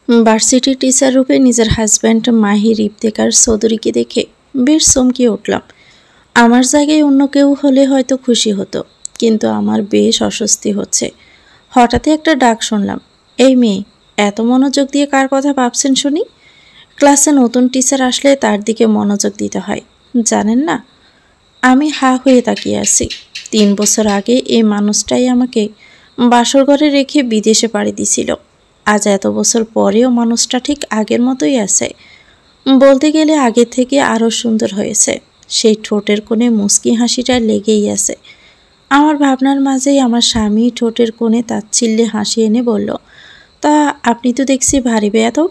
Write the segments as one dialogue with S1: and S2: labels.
S1: Varsity teacher রূপে নিজের husband মাহির ইফতেখার চৌধুরীকে দেখে বেশ চমকে উঠলাম। আমার জায়গায় অন্য কেউ হলে হয়তো খুশি হতো, কিন্তু আমার বেশ অস্বস্তি হচ্ছে। হঠাৎই একটা ডাক শুনলাম, এই মেয়ে, এত মনোযোগ দিয়ে কার কথা ভাবছেন শুনি? ক্লাসে নতুন টিচার আসলে তার দিকে মনোযোগ দিতে হয়, জানেন না? আমি হা হয়ে তাকিয়ে আছি। 3 বছর আগে এই মানুষটাই আমাকে বাসর ঘরে রেখে বিদেশে পাড়ি দিছিল। আজ এত বছর পরেও মানুষটা ঠিক আগের মতোই আছে। বলতে গেলে আগের থেকে আরও সুন্দর হয়েছে। সেই ঠোঁটের কোণে মুচকি হাসিটা লেগেই আছে। আমার ভাবনার মাঝেই আমার স্বামী ঠোঁটের কোণে তাচ্ছিল্যে হাসি এনে বলল, তা আপনি তো দেখছি ভারী বেয়াদব।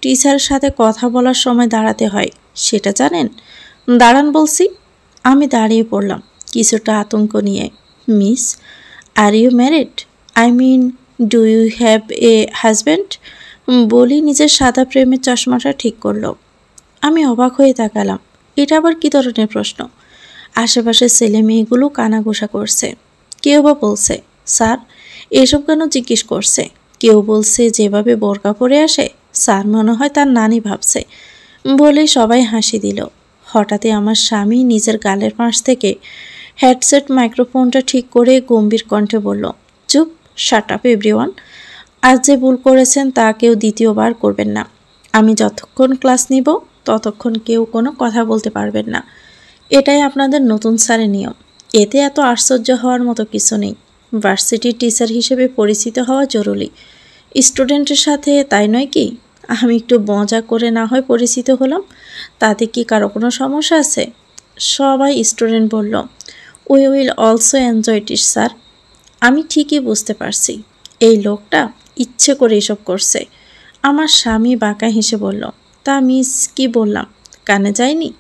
S1: টিচারের সাথে কথা বলার সময় দাঁড়াতে হয়, সেটা জানেন? দাঁড়ান বলছি। আমি দাঁড়িয়ে পড়লাম কিছুটা আতঙ্ক নিয়ে। Miss, are you married? I mean, do you have a husband? বলি নিজের সাদা প্রেমের চশমাটা ঠিক করলো। আমি অবাক হয়ে তাকালাম। এটা আবার কী ধরনের প্রশ্ন? আশেপাশের ছেলে মেয়েগুলো কানাঘোষা করছে। কেউ বা বলছে, স্যার এসব কেন জিজ্ঞেস করছে? কেউ বলছে, যেভাবে বোরকা পরে আসে স্যার মনে হয় তার নানি ভাবছে। বলে সবাই হাসি দিল। হঠাৎই আমার স্বামী নিজের গালের পাশ থেকে হেডসেট মাইক্রোফোনটা ঠিক করে গম্ভীর কণ্ঠে বলল, চুপ, শাট আপ এভরিওয়ান। আজ যে ভুল করেছেন তা কেউ দ্বিতীয়বার করবেন না। আমি যতক্ষণ ক্লাস নিব ততক্ষণ কেউ কোনো কথা বলতে পারবেন না। এটাই আপনাদের নতুন স্যারের নিয়ম। এতে এত আশ্চর্য হওয়ার মতো কিছু নেই। ভার্সিটির টিচার হিসেবে পরিচিত হওয়া জরুরি স্টুডেন্টের সাথে, তাই নয় কি? আমি একটু মজা করে না হয় পরিচিত হলাম, তাতে কি কারো কোনো সমস্যা আছে? সবাই স্টুডেন্ট বলল, we will also enjoy it sir. আমি ঠিকই বুঝতে পারছি এই লোকটা ইচ্ছে করে এসব করছে। আমার স্বামী বাঁকা হেসে বলল, তা মিস কি বললাম কানে যায়নি?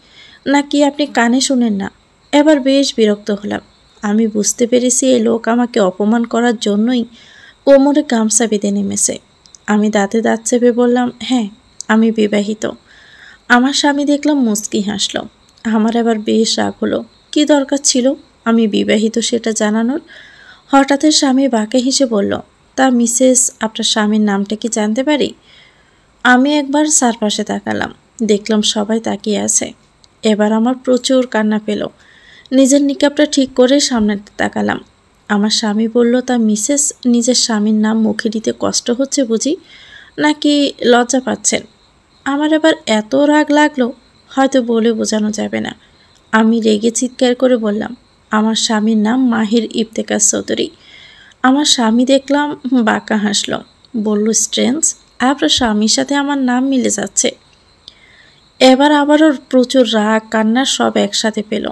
S1: নাকি আপনি কানে শুনেন না? এবার বেশ বিরক্ত হলাম। আমি বুঝতে পেরেছি এই লোক আমাকে অপমান করার জন্যই কোমরে গামছা বেঁধে নেমেছে। আমি দাঁতে দাঁত চেপে বললাম, হ্যাঁ, আমি বিবাহিত। আমার স্বামী দেখলাম মুচকি হাসল। আমার এবার বেশ রাগ হলো। কি দরকার ছিল আমি বিবাহিত সেটা জানানোর? হঠাৎ স্বামী বাঁকে হেসে বলল, তা মিসেস, আপনার স্বামীর নামটা কি জানতে পারি? আমি একবার চারপাশে তাকালাম, দেখলাম সবাই তাকিয়ে আছে। এবার আমার প্রচুর কান্না পেল। নিজের নিকাবটা ঠিক করে সামনে তাকালাম। আমার স্বামী বলল, তা মিসেস, নিজের স্বামীর নাম মুখে দিতে কষ্ট হচ্ছে বুঝি, নাকি লজ্জা পাচ্ছেন? আমার এবার এত রাগ লাগলো, হয়তো বলে বোঝানো যাবে না। আমি রেগে চিৎকার করে বললাম, আমার স্বামীর নাম মাহির ইফতেখার চৌধুরী। আমার স্বামী দেখলাম বাঁকা হাসল, বলল, স্ট্রেঞ্জ, আপনার স্বামীর সাথে আমার নাম মিলে যাচ্ছে। এবার আবারও প্রচুর রাগ কান্না সব একসাথে পেল।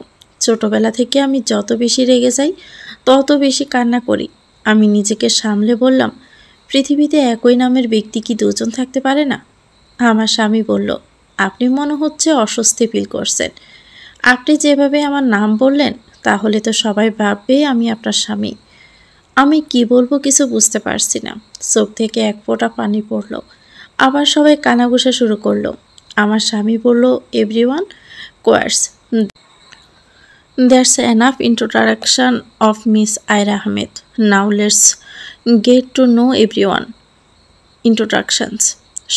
S1: ছোটবেলা থেকে আমি যত বেশি রেগে যাই তত বেশি কান্না করি। আমি নিজেকে সামলে বললাম, পৃথিবীতে একই নামের ব্যক্তি কি দুজন থাকতে পারে না? আমার স্বামী বলল, আপনি মনে হচ্ছে অস্বস্তি ফিল করছেন। আপনি যেভাবে আমার নাম বললেন তাহলে তো সবাই ভাববে আমি আপনার স্বামী। আমি কি বলবো কিছু বুঝতে পারছি না। চোখ থেকে এক ফোঁটা পানি পড়ল। আবার সবাই কানাঘুষা শুরু করলো। আমার স্বামী বলল, everyone quartz, that's enough introduction of miss Ayra Ahmed. Now let's get to know everyone. Introductions.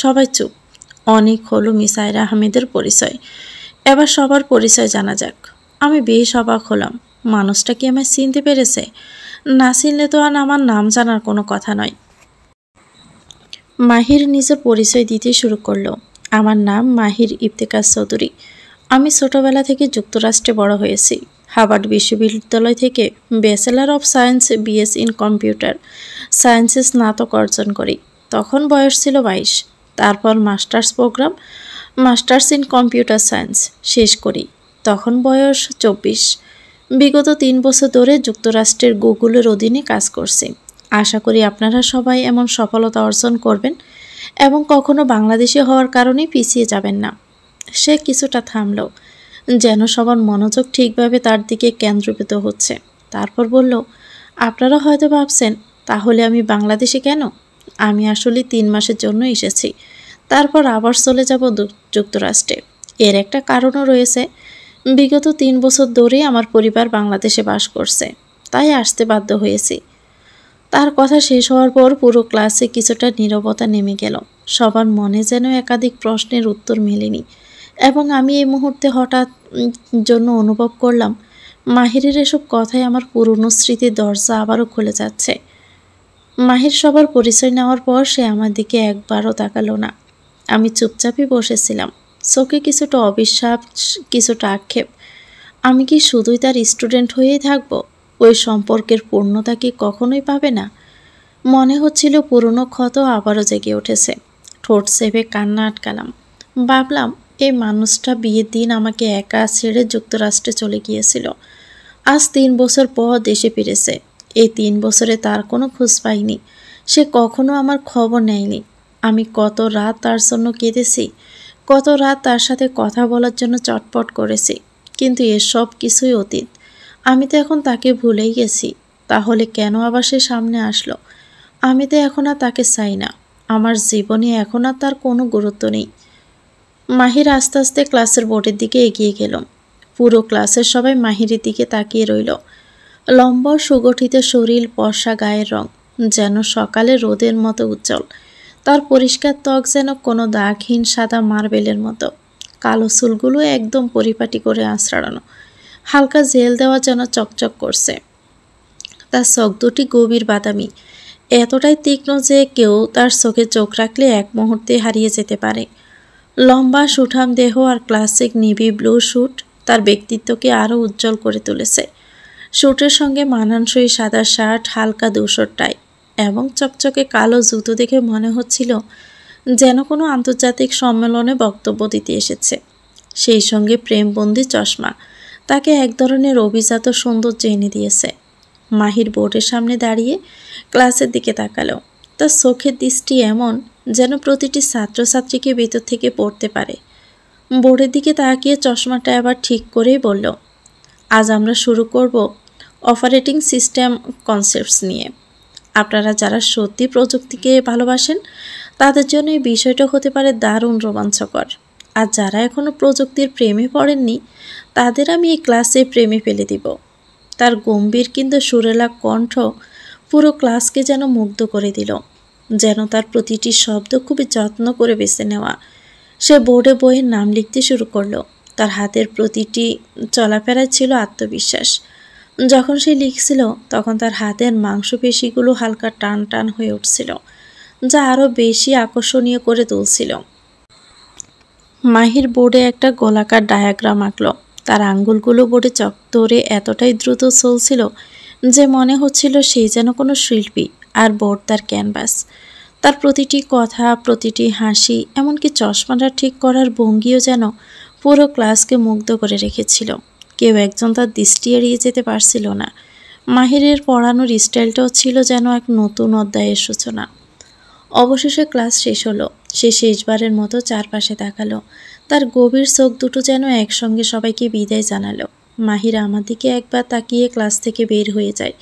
S1: সবাই চুপ। অনেক হলো মিস আয়রা আহমেদের পরিচয়, এবার সবার পরিচয় জানা যাক। আমি বেশ অবাক হলাম। মানুষটা কি আমায় চিনতে পেরেছে? না চিনলে তো আর আমার নাম জানার কোনো কথা নয়। মাহির নিজের পরিচয় দিতে শুরু করলো। আমার নাম মাহির ইফতেখার চৌধুরী। আমি ছোটবেলা থেকে যুক্তরাষ্ট্রে বড় হয়েছি। হার্ভার্ড বিশ্ববিদ্যালয় থেকে bachelor of science BS in computer সায়েন্সে স্নাতক অর্জন করি। তখন বয়স ছিল 22। তারপর masters program masters in computer science শেষ করি। তখন বয়স 24। বিগত 3 বছর ধরে যুক্তরাষ্ট্রের গুগলের অধীনে কাজ করছি। আশা করি আপনারা সবাই এমন সফলতা অর্জন করবেন এবং কখনো বাংলাদেশি হওয়ার কারণে পিছিয়ে যাবেন না। সে কিছুটা থামল, যেন সবার মনোযোগ ঠিকভাবে তার দিকে কেন্দ্রীভূত হচ্ছে। তারপর বলল, আপনারা হয়তো ভাবছেন, তাহলে আমি বাংলাদেশে কেন? আমি আসলে 3 মাসের জন্য এসেছি, তারপর আবার চলে যাব যুক্তরাষ্ট্রে। এর একটা কারণও রয়েছে। বিগত 3 বছর ধরেই আমার পরিবার বাংলাদেশে বাস করছে, তাই আসতে বাধ্য হয়েছি। তার কথা শেষ হওয়ার পর পুরো ক্লাসে কিছুটা নীরবতা নেমে গেল। সবার মনে যেন একাধিক প্রশ্নের উত্তর মেলেনি এবং আমি এই মুহূর্তে হঠাৎ জন্য অনুভব করলাম মাহিরের এসব কথায় আমার পুরনো স্মৃতির দরজা আবারও খুলে যাচ্ছে। মাহির সবার পরিচয় নেওয়ার পর সে আমার দিকে একবারও তাকালো না। আমি চুপচাপই বসেছিলাম, চোখে কিছুটা অবিশ্বাস, কিছুটা আক্ষেপ। আমি কি শুধুই তার স্টুডেন্ট হয়েই থাকবো? ওই সম্পর্কের পূর্ণতা কি কখনোই পাবে না? মনে হচ্ছিল পুরনো ক্ষত আবারও জেগে উঠেছে। ঠোঁট চেপে কান্না আটকালাম। ভাবলাম এই মানুষটা বিয়ের দিন আমাকে একা ছেড়ে যুক্তরাষ্ট্রে চলে গিয়েছিল। আজ 3 বছর পর দেশে ফিরেছে। এই 3 বছরে তার কোনো খোঁজ পাইনি। সে কখনো আমার খবর নেয়নি। আমি কত রাত তার জন্য কেঁদেছি, কত রাত তার সাথে কথা বলার জন্য চটপট করেছি। কিন্তু এসব কিছুই অতীত। আমি তো এখন তাকে ভুলেই গেছি। তাহলে কেন আবার সে সামনে আসলো? আমি তো এখন আর তাকে চাই না। আমার জীবনে এখন আর তার কোনো গুরুত্ব নেই। মাহির আস্তে আস্তে ক্লাসের বোর্ডের দিকে এগিয়ে গেল। পুরো ক্লাসের সবাই মাহিরের দিকে তাকিয়ে রইল। লম্বা সুগঠিত শরীর, ফর্সা গায়ের রং যেন সকালে রোদের মতো উজ্জ্বল। তার পরিষ্কার ত্বক যেন কোনো দাগহীন সাদা মার্বেলের মতো। কালো চুলগুলো একদম পরিপাটি করে আঁচড়ানো, হালকা জেল দেওয়া যেন চকচক করছে। তার চোখ দুটি গভীর বাদামি, এতটাই তীক্ষ্ণ যে কেউ তার চোখে চোখ রাখলে এক মুহূর্তে হারিয়ে যেতে পারে। লম্বা সুঠাম দেহ আর ক্লাসিক নেভি ব্লু স্যুট তার ব্যক্তিত্বকে আরও উজ্জ্বল করে তুলেছে। স্যুটের সঙ্গে মানানসই সাদা শার্ট, হালকা ধূসর টাই এবং চকচকে কালো জুতো দেখে মনে হচ্ছিল যেন কোনো আন্তর্জাতিক সম্মেলনে বক্তব্য দিতে এসেছে। সেই সঙ্গে প্রেমবন্দি চশমা তাকে এক ধরনের অভিজাত সৌন্দর্য এনে দিয়েছে। মাহির বোর্ডের সামনে দাঁড়িয়ে ক্লাসের দিকে তাকালো। তার চোখের দৃষ্টি এমন যেন প্রতিটি ছাত্রছাত্রীকে ভিতর থেকে পড়তে পারে। বোর্ডের দিকে তাকিয়ে চশমাটা আবার ঠিক করেই বলল, আজ আমরা শুরু করব অপারেটিং সিস্টেম কনসেপ্টস নিয়ে। আপনারা যারা সত্যি প্রযুক্তিকে ভালোবাসেন তাদের জন্য এই বিষয়টা হতে পারে দারুণ রোমাঞ্চকর। আর যারা এখনও প্রযুক্তির প্রেমে পড়েননি তাদের আমি এই ক্লাসে প্রেমে ফেলে দিব। তার গম্ভীর কিন্তু সুরেলা কণ্ঠ পুরো ক্লাসকে যেন মুগ্ধ করে দিল, যেন তার প্রতিটি শব্দ খুবই যত্ন করে বেছে নেওয়া। সে বোর্ডে বইয়ের নাম লিখতে শুরু করলো। তার হাতের প্রতিটি চলাফেরায় ছিল আত্মবিশ্বাস। যখন সে লিখছিল তখন তার হাতের মাংসপেশিগুলো হালকা টান টান হয়ে উঠছিল, যা আরও বেশি আকর্ষণীয় করে তুলছিল। মাহির বোর্ডে একটা গোলাকার ডায়াগ্রাম আঁকল। তার আঙ্গুলগুলো বোর্ডে চক ধরে এতটাই দ্রুত চলছিল যে মনে হচ্ছিল সেই যেন কোনো শিল্পী আর বোর্ড তার ক্যানভাস। তার প্রতিটি কথা, প্রতিটি হাসি, এমনকি চশমাটা ঠিক করার ভঙ্গিও যেন পুরো ক্লাসকে মুগ্ধ করে রেখেছিল। কেউ একজন তার দৃষ্টি এড়িয়ে যেতে পারছিল না। মাহিরের পড়ানোর স্টাইলটাও ছিল যেন এক নতুন অধ্যায়ের সূচনা। অবশেষে ক্লাস শেষ হলো। সে শেষবারের মতো চারপাশে তাকালো। তার গভীর চোখ দুটো যেন একসঙ্গে সবাইকে বিদায় জানালো। মাহিরা আমার দিকে একবার তাকিয়ে ক্লাস থেকে বের হয়ে যায়।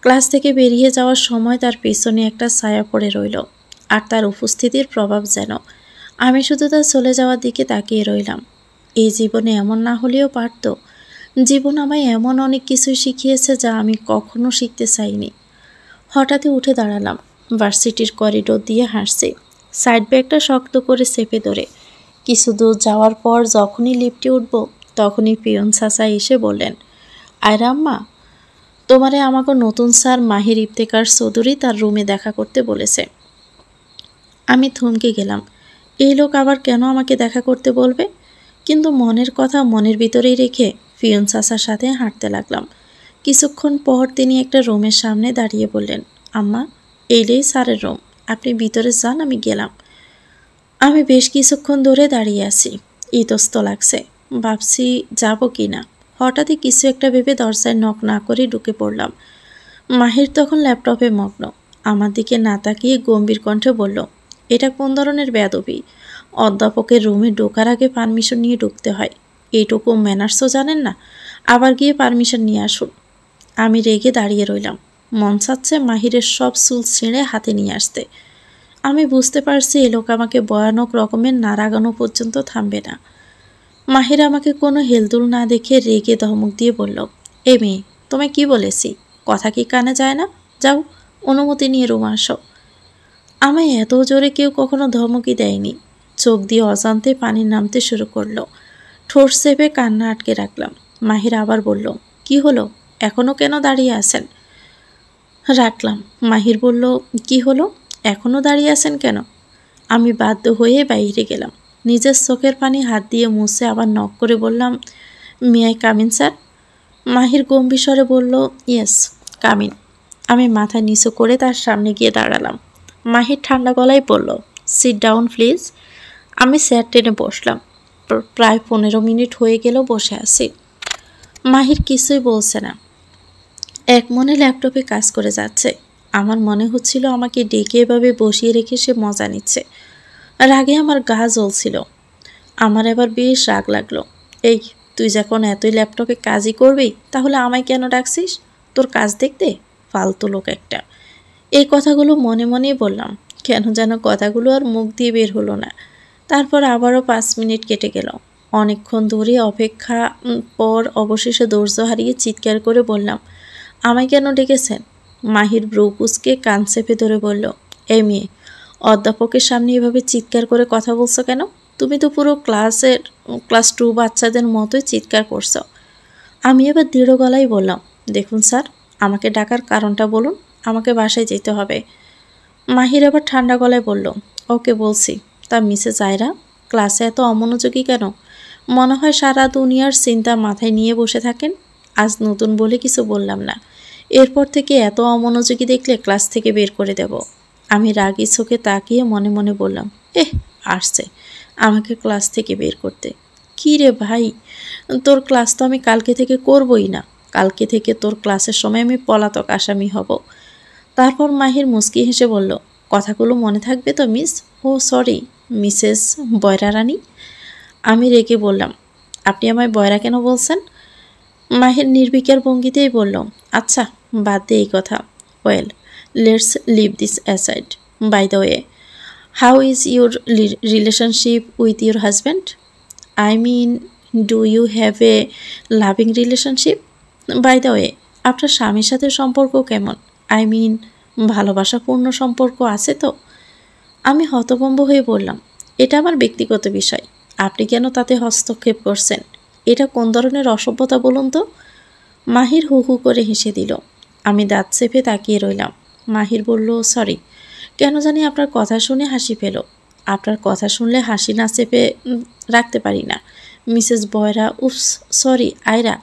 S1: ক্লাস থেকে বেরিয়ে যাওয়ার সময় তার পেছনে একটা ছায়া পড়ে রইল, আর তার উপস্থিতির প্রভাব যেন। আমি শুধু তার চলে যাওয়ার দিকে তাকিয়ে রইলাম। এই জীবনে এমন না হলেও পারত। জীবন আমায় এমন অনেক কিছুই শিখিয়েছে যা আমি কখনো শিখতে চাইনি। হঠাৎই উঠে দাঁড়ালাম। ভার্সিটির করিডোর দিয়ে হাঁটছি, সাইড ব্যাগটা শক্ত করে চেপে ধরে। কিছু দূর যাওয়ার পর যখনই লিফটে উঠব তখনই পিয়ন চাচা এসে বললেন, আয়রা আম্মা, তোমারে আমাকে নতুন স্যার মাহির ইফতেখার চৌধুরী তার রুমে দেখা করতে বলেছে। আমি থমকে গেলাম। এই লোক আবার কেন আমাকে দেখা করতে বলবে? কিন্তু মনের কথা মনের ভিতরেই রেখে পিয়ন চাচার সাথে হাঁটতে লাগলাম। কিছুক্ষণ পর তিনি একটা রুমের সামনে দাঁড়িয়ে বললেন, আম্মা, এইটাই স্যারের রুম, আপনি ভিতরে যান, আমি গেলাম। আমি বেশ কিছুক্ষণ ধরে দাঁড়িয়ে আছি, ইতস্ত লাগছে, ভাবছি যাব কি না। হঠাৎই কিছু একটা ভেবে দরজায় নক না করে ঢুকে পড়লাম। মাহির তখন ল্যাপটপে মগ্ন। আমার দিকে না তাকিয়ে গম্ভীর কণ্ঠে বলল, এটা কোন ধরনের বেয়াদবি? অধ্যাপকের রুমে ঢোকার আগে পারমিশন নিয়ে ঢুকতে হয়, এইটুকু ম্যানার্সও জানেন না? আবার গিয়ে পারমিশন নিয়ে আসুন। আমি রেগে দাঁড়িয়ে রইলাম। মন চাচ্ছে মাহিরের সব চুল ছিঁড়ে হাতে নিয়ে আসতে। আমি বুঝতে পারছি এ লোক আমাকে ভয়ানক রকমের না রাগানো পর্যন্ত থামবে না। মাহির আমাকে কোনো হেলদুল না দেখে রেগে ধমক দিয়ে বলল, এ মেয়ে, তোমায় কি বলেছি? কথা কি কানে যায় না? যাও, অনুমতি নিয়ে রুমে আসো। আমায় এত জোরে কেউ কখনো ধমকি দেয়নি। চোখ দিয়ে অজান্তে পানি নামতে শুরু করলো। ঠোঁট চেপে কান্না আটকে রাখলাম। মাহির আবার বলল, কি হলো, এখনো কেন দাঁড়িয়ে আছেন? রাখলাম। মাহির বলল, কি হলো, এখনো দাঁড়িয়ে আছেন কেন? আমি বাধ্য হয়ে বাইরে গেলাম। নিজের চোখের পানি হাত দিয়ে মুছে আবার নক করে বললাম, মে আই কামিন স্যার? মাহির গম্ভীর স্বরে বলল, ইয়েস কামিন। আমি মাথা নিচু করে তার সামনে গিয়ে দাঁড়ালাম। মাহির ঠান্ডা গলায় বলল, সিট ডাউন প্লিজ। আমি চেয়ার টেনে বসলাম। প্রায় 15 মিনিট হয়ে গেল বসে আছি। মাহির কিছুই বলছে না, এক মনে ল্যাপটপে কাজ করে যাচ্ছে। আমার মনে হচ্ছিল আমাকে ডেকে এভাবে বসিয়ে রেখে সে মজা নিচ্ছে। রাগে আমার গা জ্বলছিল। আমার এবার বেশ রাগ লাগলো। এই, তুই যখন এতই ল্যাপটপে কাজই করবি তাহলে আমায় কেন ডাকছিস? তোর কাজ দেখতে? ফালতু লোক একটা। এই কথাগুলো মনে মনেই বললাম। কেন যেন কথাগুলো আর মুখ দিয়ে বের হলো না। তারপর আবারও 5 মিনিট কেটে গেল। অনেকক্ষণ ধরে অপেক্ষা পর অবশেষে ধৈর্য হারিয়ে চিৎকার করে বললাম, আমায় কেন ডেকেছেন? মাহির ব্রু কুঁচকে কান চেপে ধরে বলল, এই মেয়ে, অধ্যাপকের সামনে এভাবে চিৎকার করে কথা বলছো কেন? তুমি তো পুরো ক্লাস 2 বাচ্চাদের মতোই চিৎকার করছো। আমি এবার দৃঢ় গলায় বললাম, দেখুন স্যার, আমাকে ডাকার কারণটা বলুন, আমাকে বাসায় যেতে হবে। মাহির আবার ঠান্ডা গলায় বলল, ওকে বলছি। তা মিসেস আয়রা, ক্লাসে এত অমনোযোগী কেন? মনে হয় সারা দুনিয়ার চিন্তা মাথায় নিয়ে বসে থাকেন। আজ নতুন বলে কিছু বললাম না, এরপর থেকে এত অমনোযোগী দেখলে ক্লাস থেকে বের করে দেব। আমি রাগী চোখে তাকিয়ে মনে মনে বললাম, আসছে আমাকে ক্লাস থেকে বের করতে। কী রে ভাই, তোর ক্লাস তো আমি কালকে থেকে করবই না। কালকে থেকে তোর ক্লাসের সময় আমি পলাতক আসামি হব। তারপর মাহির মুচকি হেসে বলল, কথাগুলো মনে থাকবে তো মিস? ও সরি, মিসেস বয়রা রানী। আমি রেগে বললাম, আপনি আমায় বয়রা কেন বলছেন? মাহির নির্বিকার ভঙ্গিতেই বলল, আচ্ছা বাদ দে এই কথা। Well, let's leave this aside. By the way, how is your relationship with your husband? I mean, do you have a loving relationship? By the way, আপনার স্বামীর সাথে সম্পর্ক কেমন? আই মিন, ভালোবাসাপূর্ণ সম্পর্ক আছে তো? আমি হতভম্ব হয়ে বললাম, এটা আমার ব্যক্তিগত বিষয়, আপনি কেন তাতে হস্তক্ষেপ করছেন? এটা কোন ধরনের অসভ্যতা বলুন তো? মাহির হু হু করে হেসে দিল। আমি দাঁত চেপে তাকিয়ে রইলাম। মাহির বলল, সরি, কেন জানি আপনার কথা শুনে হাসি পেল। আপনার কথা শুনলে হাসি না চেপে রাখতে পারি না মিসেস বয়রা। Oops, sorry Ayra.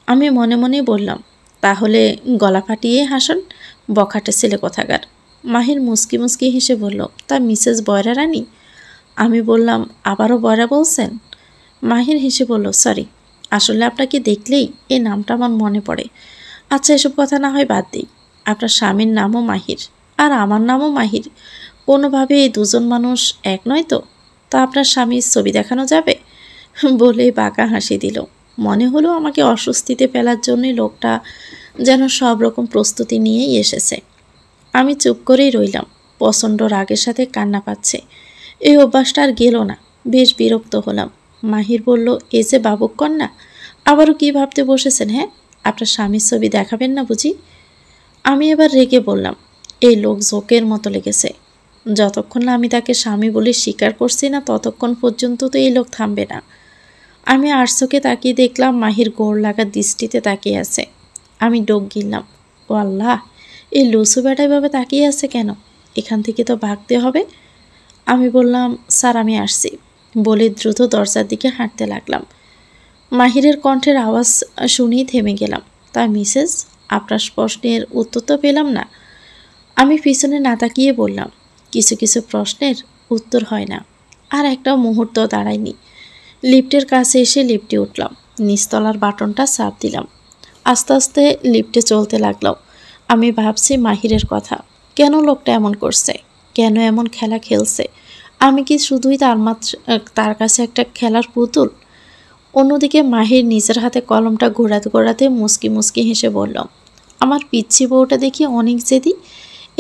S1: আমি মনে মনে বললাম, তাহলে গলা ফাটিয়ে হাসন, বখাটে ছেলে কোথাকার। মাহির মুচকি মুচকি হেসে বলল, তা মিসেস বয়রা রানী? আমি বললাম, আবারও বয়রা বলছেন? মাহির হেসে বলল, সরি, আসলে আপনাকে দেখলেই এই নামটা আমার মনে পড়ে। আচ্ছা, এসব কথা না হয় বাদ দিই। আপনার স্বামীর নামও মাহির আর আমার নামও মাহির, কোনোভাবে এই দুজন মানুষ এক নয় তো? তা আপনার স্বামীর ছবি দেখানো যাবে? বলে বাঁকা হাসি দিল। মনে হলো আমাকে অস্বস্তিতে ফেলার জন্যই লোকটা যেন সব রকম প্রস্তুতি নিয়েই এসেছে। আমি চুপ করেই রইলাম। প্রচণ্ড রাগের সাথে কান্না পাচ্ছে। এই অভ্যাসটা আর গেল না। বেশ বিরক্ত হলাম। মাহির বলল, এ যে বাবুক কন্যা, আবারও কি ভাবতে বসেছেন? হ্যাঁ, আপনার স্বামীর ছবি দেখাবেন না বুঝি? আমি এবার রেগে বললাম, এই লোক জোকের মতো লেগেছে। যতক্ষণ না আমি তাকে স্বামী বলে স্বীকার করছি না, ততক্ষণ পর্যন্ত তো এই লোক থামবে না। আমি আরশোকে তাকিয়ে দেখলাম মাহির গোড় লাগা দৃষ্টিতে তাকিয়ে আছে। আমি ডোক গিললাম, ও আল্লাহ, এই লুসু বেটা এভাবে তাকিয়ে আছে কেন? এখান থেকে তো ভাগতে হবে। আমি বললাম, স্যার আমি আসছি, বলে দ্রুত দরজার দিকে হাঁটতে লাগলাম। মাহিরের কণ্ঠের আওয়াজ শুনেই থেমে গেলাম। তা মিসেস, আপনার প্রশ্নের উত্তর তো পেলাম না। আমি পিছনে না তাকিয়ে বললাম, কিছু কিছু প্রশ্নের উত্তর হয় না। আর একটা মুহূর্ত দাঁড়ায়নি। লিফটের কাছে এসে লিফটে উঠলাম। নিচতলার বাটনটা চাপ দিলাম। আস্তে আস্তে লিফটে চলতে লাগলাম। আমি ভাবছি মাহিরের কথা। কেন লোকটা এমন করছে? কেন এমন খেলা খেলছে? আমি কি শুধুই তার কাছে একটা খেলার পুতুল? অন্যদিকে মাহির নিজের হাতে কলমটা ঘোরাতে ঘোরাতে মুচকি মুচকি হেসে বলল, আমার পিচ্ছি বউটা দেখি অনেক জেদি।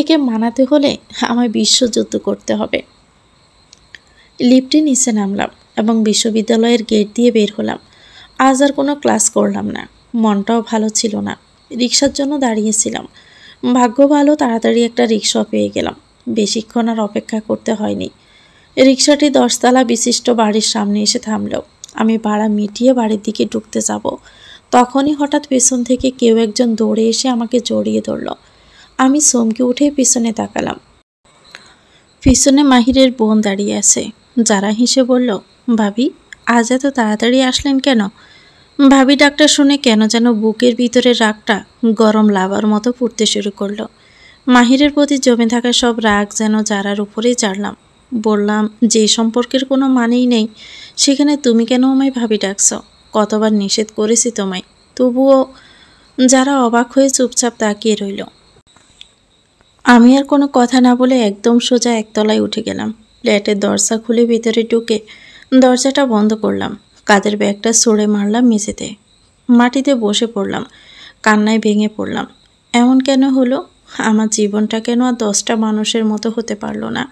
S1: একে মানাতে হলে আমায় বিশ্বযুদ্ধ করতে হবে। লিফটে নিচে নামলাম এবং বিশ্ববিদ্যালয়ের গেট দিয়ে বের হলাম। আজ আর কোনো ক্লাস করলাম না। মনটাও ভালো ছিল না। রিক্সার জন্য দাঁড়িয়েছিলাম। ভাগ্য ভালো, তাড়াতাড়ি একটা রিক্সা পেয়ে গেলাম। বেশিক্ষণ আর অপেক্ষা করতে হয়নি। রিক্সাটি 10 তলা বিশিষ্ট বাড়ির সামনে এসে থামল। আমি ভাড়া মিটিয়ে বাড়ির দিকে ঢুকতে যাব, তখনই হঠাৎ পেছন থেকে কেউ একজন দৌড়ে এসে আমাকে জড়িয়ে ধরল। আমি চমকে উঠে পিছনে তাকালাম। পিছনে মাহিরের বোন দাঁড়িয়ে আছে। যারা হেসে বলল, ভাবি আজ এত তাড়াতাড়ি আসলেন কেন? ভাবি ডাকটা শুনে কেন যেন বুকের ভিতরে রাগটা গরম লাভার মতো ফুটতে শুরু করলো। মাহিরের প্রতি জমে থাকা সব রাগ যেন যারার উপরেই চাড়লাম। বললাম, যে সম্পর্কের কোনো মানেই নেই সেখানে তুমি কেন আমায় ভাবি ডাকছ? কতবার নিষেধ করেছি তোমায়, তবুও। যারা অবাক হয়ে চুপচাপ তাকিয়ে রইল। আমি আর কোনো কথা না বলে একদম সোজা একতলায় উঠে গেলাম। ফ্ল্যাটের দরজা খুলে ভিতরে ঢুকে দরজাটা বন্ধ করলাম। কাঁধের ব্যাগটা ছুঁড়ে মারলাম মেঝেতে। মাটিতে বসে পড়লাম, কান্নায় ভেঙে পড়লাম। এমন কেন হলো? আমার জীবনটা কেন আর 10টা মানুষের মতো হতে পারলো না?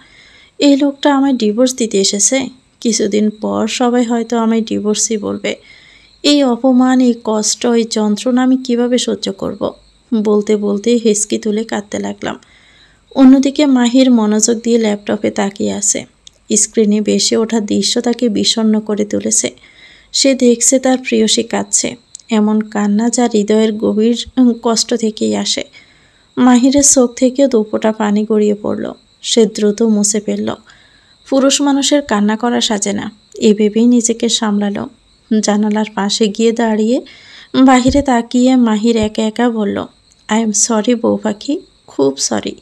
S1: এই লোকটা আমায় ডিভোর্স দিতে এসেছে। কিছুদিন পর সবাই হয়তো আমায় ডিভোর্সই বলবে। এই অপমান, এই কষ্ট, এই যন্ত্রণা আমি কিভাবে সহ্য করব? বলতে বলতে হেসকি তুলে কাঁদতে লাগলাম। অন্যদিকে মাহির মনোযোগ দিয়ে ল্যাপটপে তাকিয়ে আছে। স্ক্রিনে ভেসে ওঠা দৃশ্য তাকে বিষণ্ণ করে তুলেছে। সে দেখছে তার প্রিয়সী কাঁদছে, এমন কান্না যা হৃদয়ের গভীর কষ্ট থেকেই আসে। মাহিরের চোখ থেকে দুপোঁটা পানি গড়িয়ে পড়ল। সে দ্রুত মুছে ফেলল। পুরুষ মানুষের কান্না করা সাজে না, এ ভেবেই নিজেকে সামলালো। জানালার পাশে গিয়ে দাঁড়িয়ে বাহিরে তাকিয়ে মাহির একা একা বলল, আই এম সরি বউ পাখি, খুব সরি।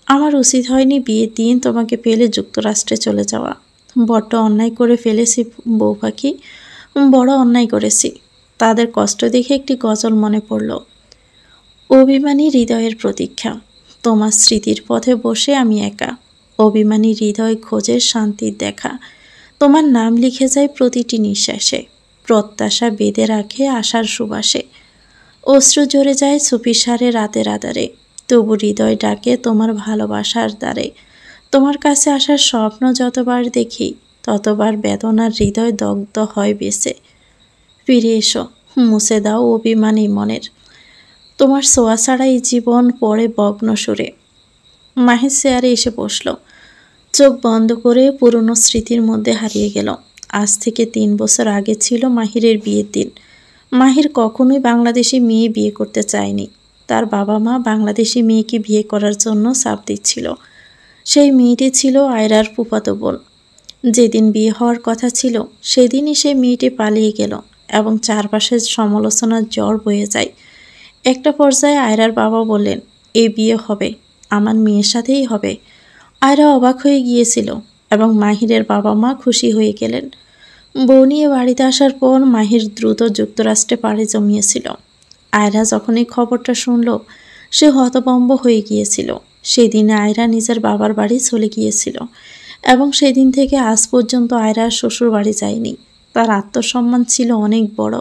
S1: আমার উচিত হয়নি বিয়ের দিন তোমাকে ফেলে যুক্তরাষ্ট্রে চলে যাওয়া। বড্ড অন্যায় করে ফেলেছি বউ পাখি, বড় অন্যায় করেছি। তাদের কষ্ট দেখে একটি গজল মনে পড়ল। অভিমানী হৃদয়ের প্রতীক্ষা। তোমার স্মৃতির পথে বসে আমি একা। অভিমানী হৃদয় খোঁজে শান্তির দেখা। তোমার নাম লিখে যায় প্রতিটি নিঃশ্বাসে। প্রত্যাশা বেঁধে রাখে আশার সুবাসে। অশ্রু ঝরে যায় চুপিসারে রাতের আধারে। তবু হৃদয় ডাকে তোমার ভালোবাসার দ্বারে। তোমার কাছে আসার স্বপ্ন যতবার দেখি, ততবার বেদনার হৃদয় দগ্ধ হয় বেঁচে। ফিরে এসো, মুছে দাও অভিমানী মনের। তোমার ছোঁয়া ছাড়া এই জীবন পড়ে ভগ্ন সুরে। মাহির চেয়ারে এসে বসল। চোখ বন্ধ করে পুরনো স্মৃতির মধ্যে হারিয়ে গেল। আজ থেকে 3 বছর আগে ছিল মাহিরের বিয়ের দিন। মাহির কখনোই বাংলাদেশি মেয়ে বিয়ে করতে চায়নি। তার বাবা মা বাংলাদেশি মেয়েকে বিয়ে করার জন্য চাপ দিচ্ছিল। সেই মেয়েটি ছিল আয়রার ফুফাতো বোন। যেদিন বিয়ে হওয়ার কথা ছিল সেদিনই সেই মেয়েটি পালিয়ে গেল এবং চারপাশে সমালোচনার ঝড় বয়ে যায়। একটা পর্যায়ে আয়রার বাবা বললেন, এই বিয়ে হবে, আমার মেয়ের সাথেই হবে। আয়রা অবাক হয়ে গিয়েছিল এবং মাহিরের বাবা মা খুশি হয়ে গেলেন। বউ নিয়ে বাড়িতে আসার পর মাহির দ্রুত যুক্তরাষ্ট্রে পাড়ি জমিয়েছিল। আয়রা যখন এই খবরটা শুনল, সে হতভম্ব হয়ে গিয়েছিল। সেদিন আয়রা নিজের বাবার বাড়ি চলে গিয়েছিল এবং সেদিন থেকে আজ পর্যন্ত আয়রা শ্বশুর বাড়ি যায়নি। তার আত্মসম্মান ছিল অনেক বড়,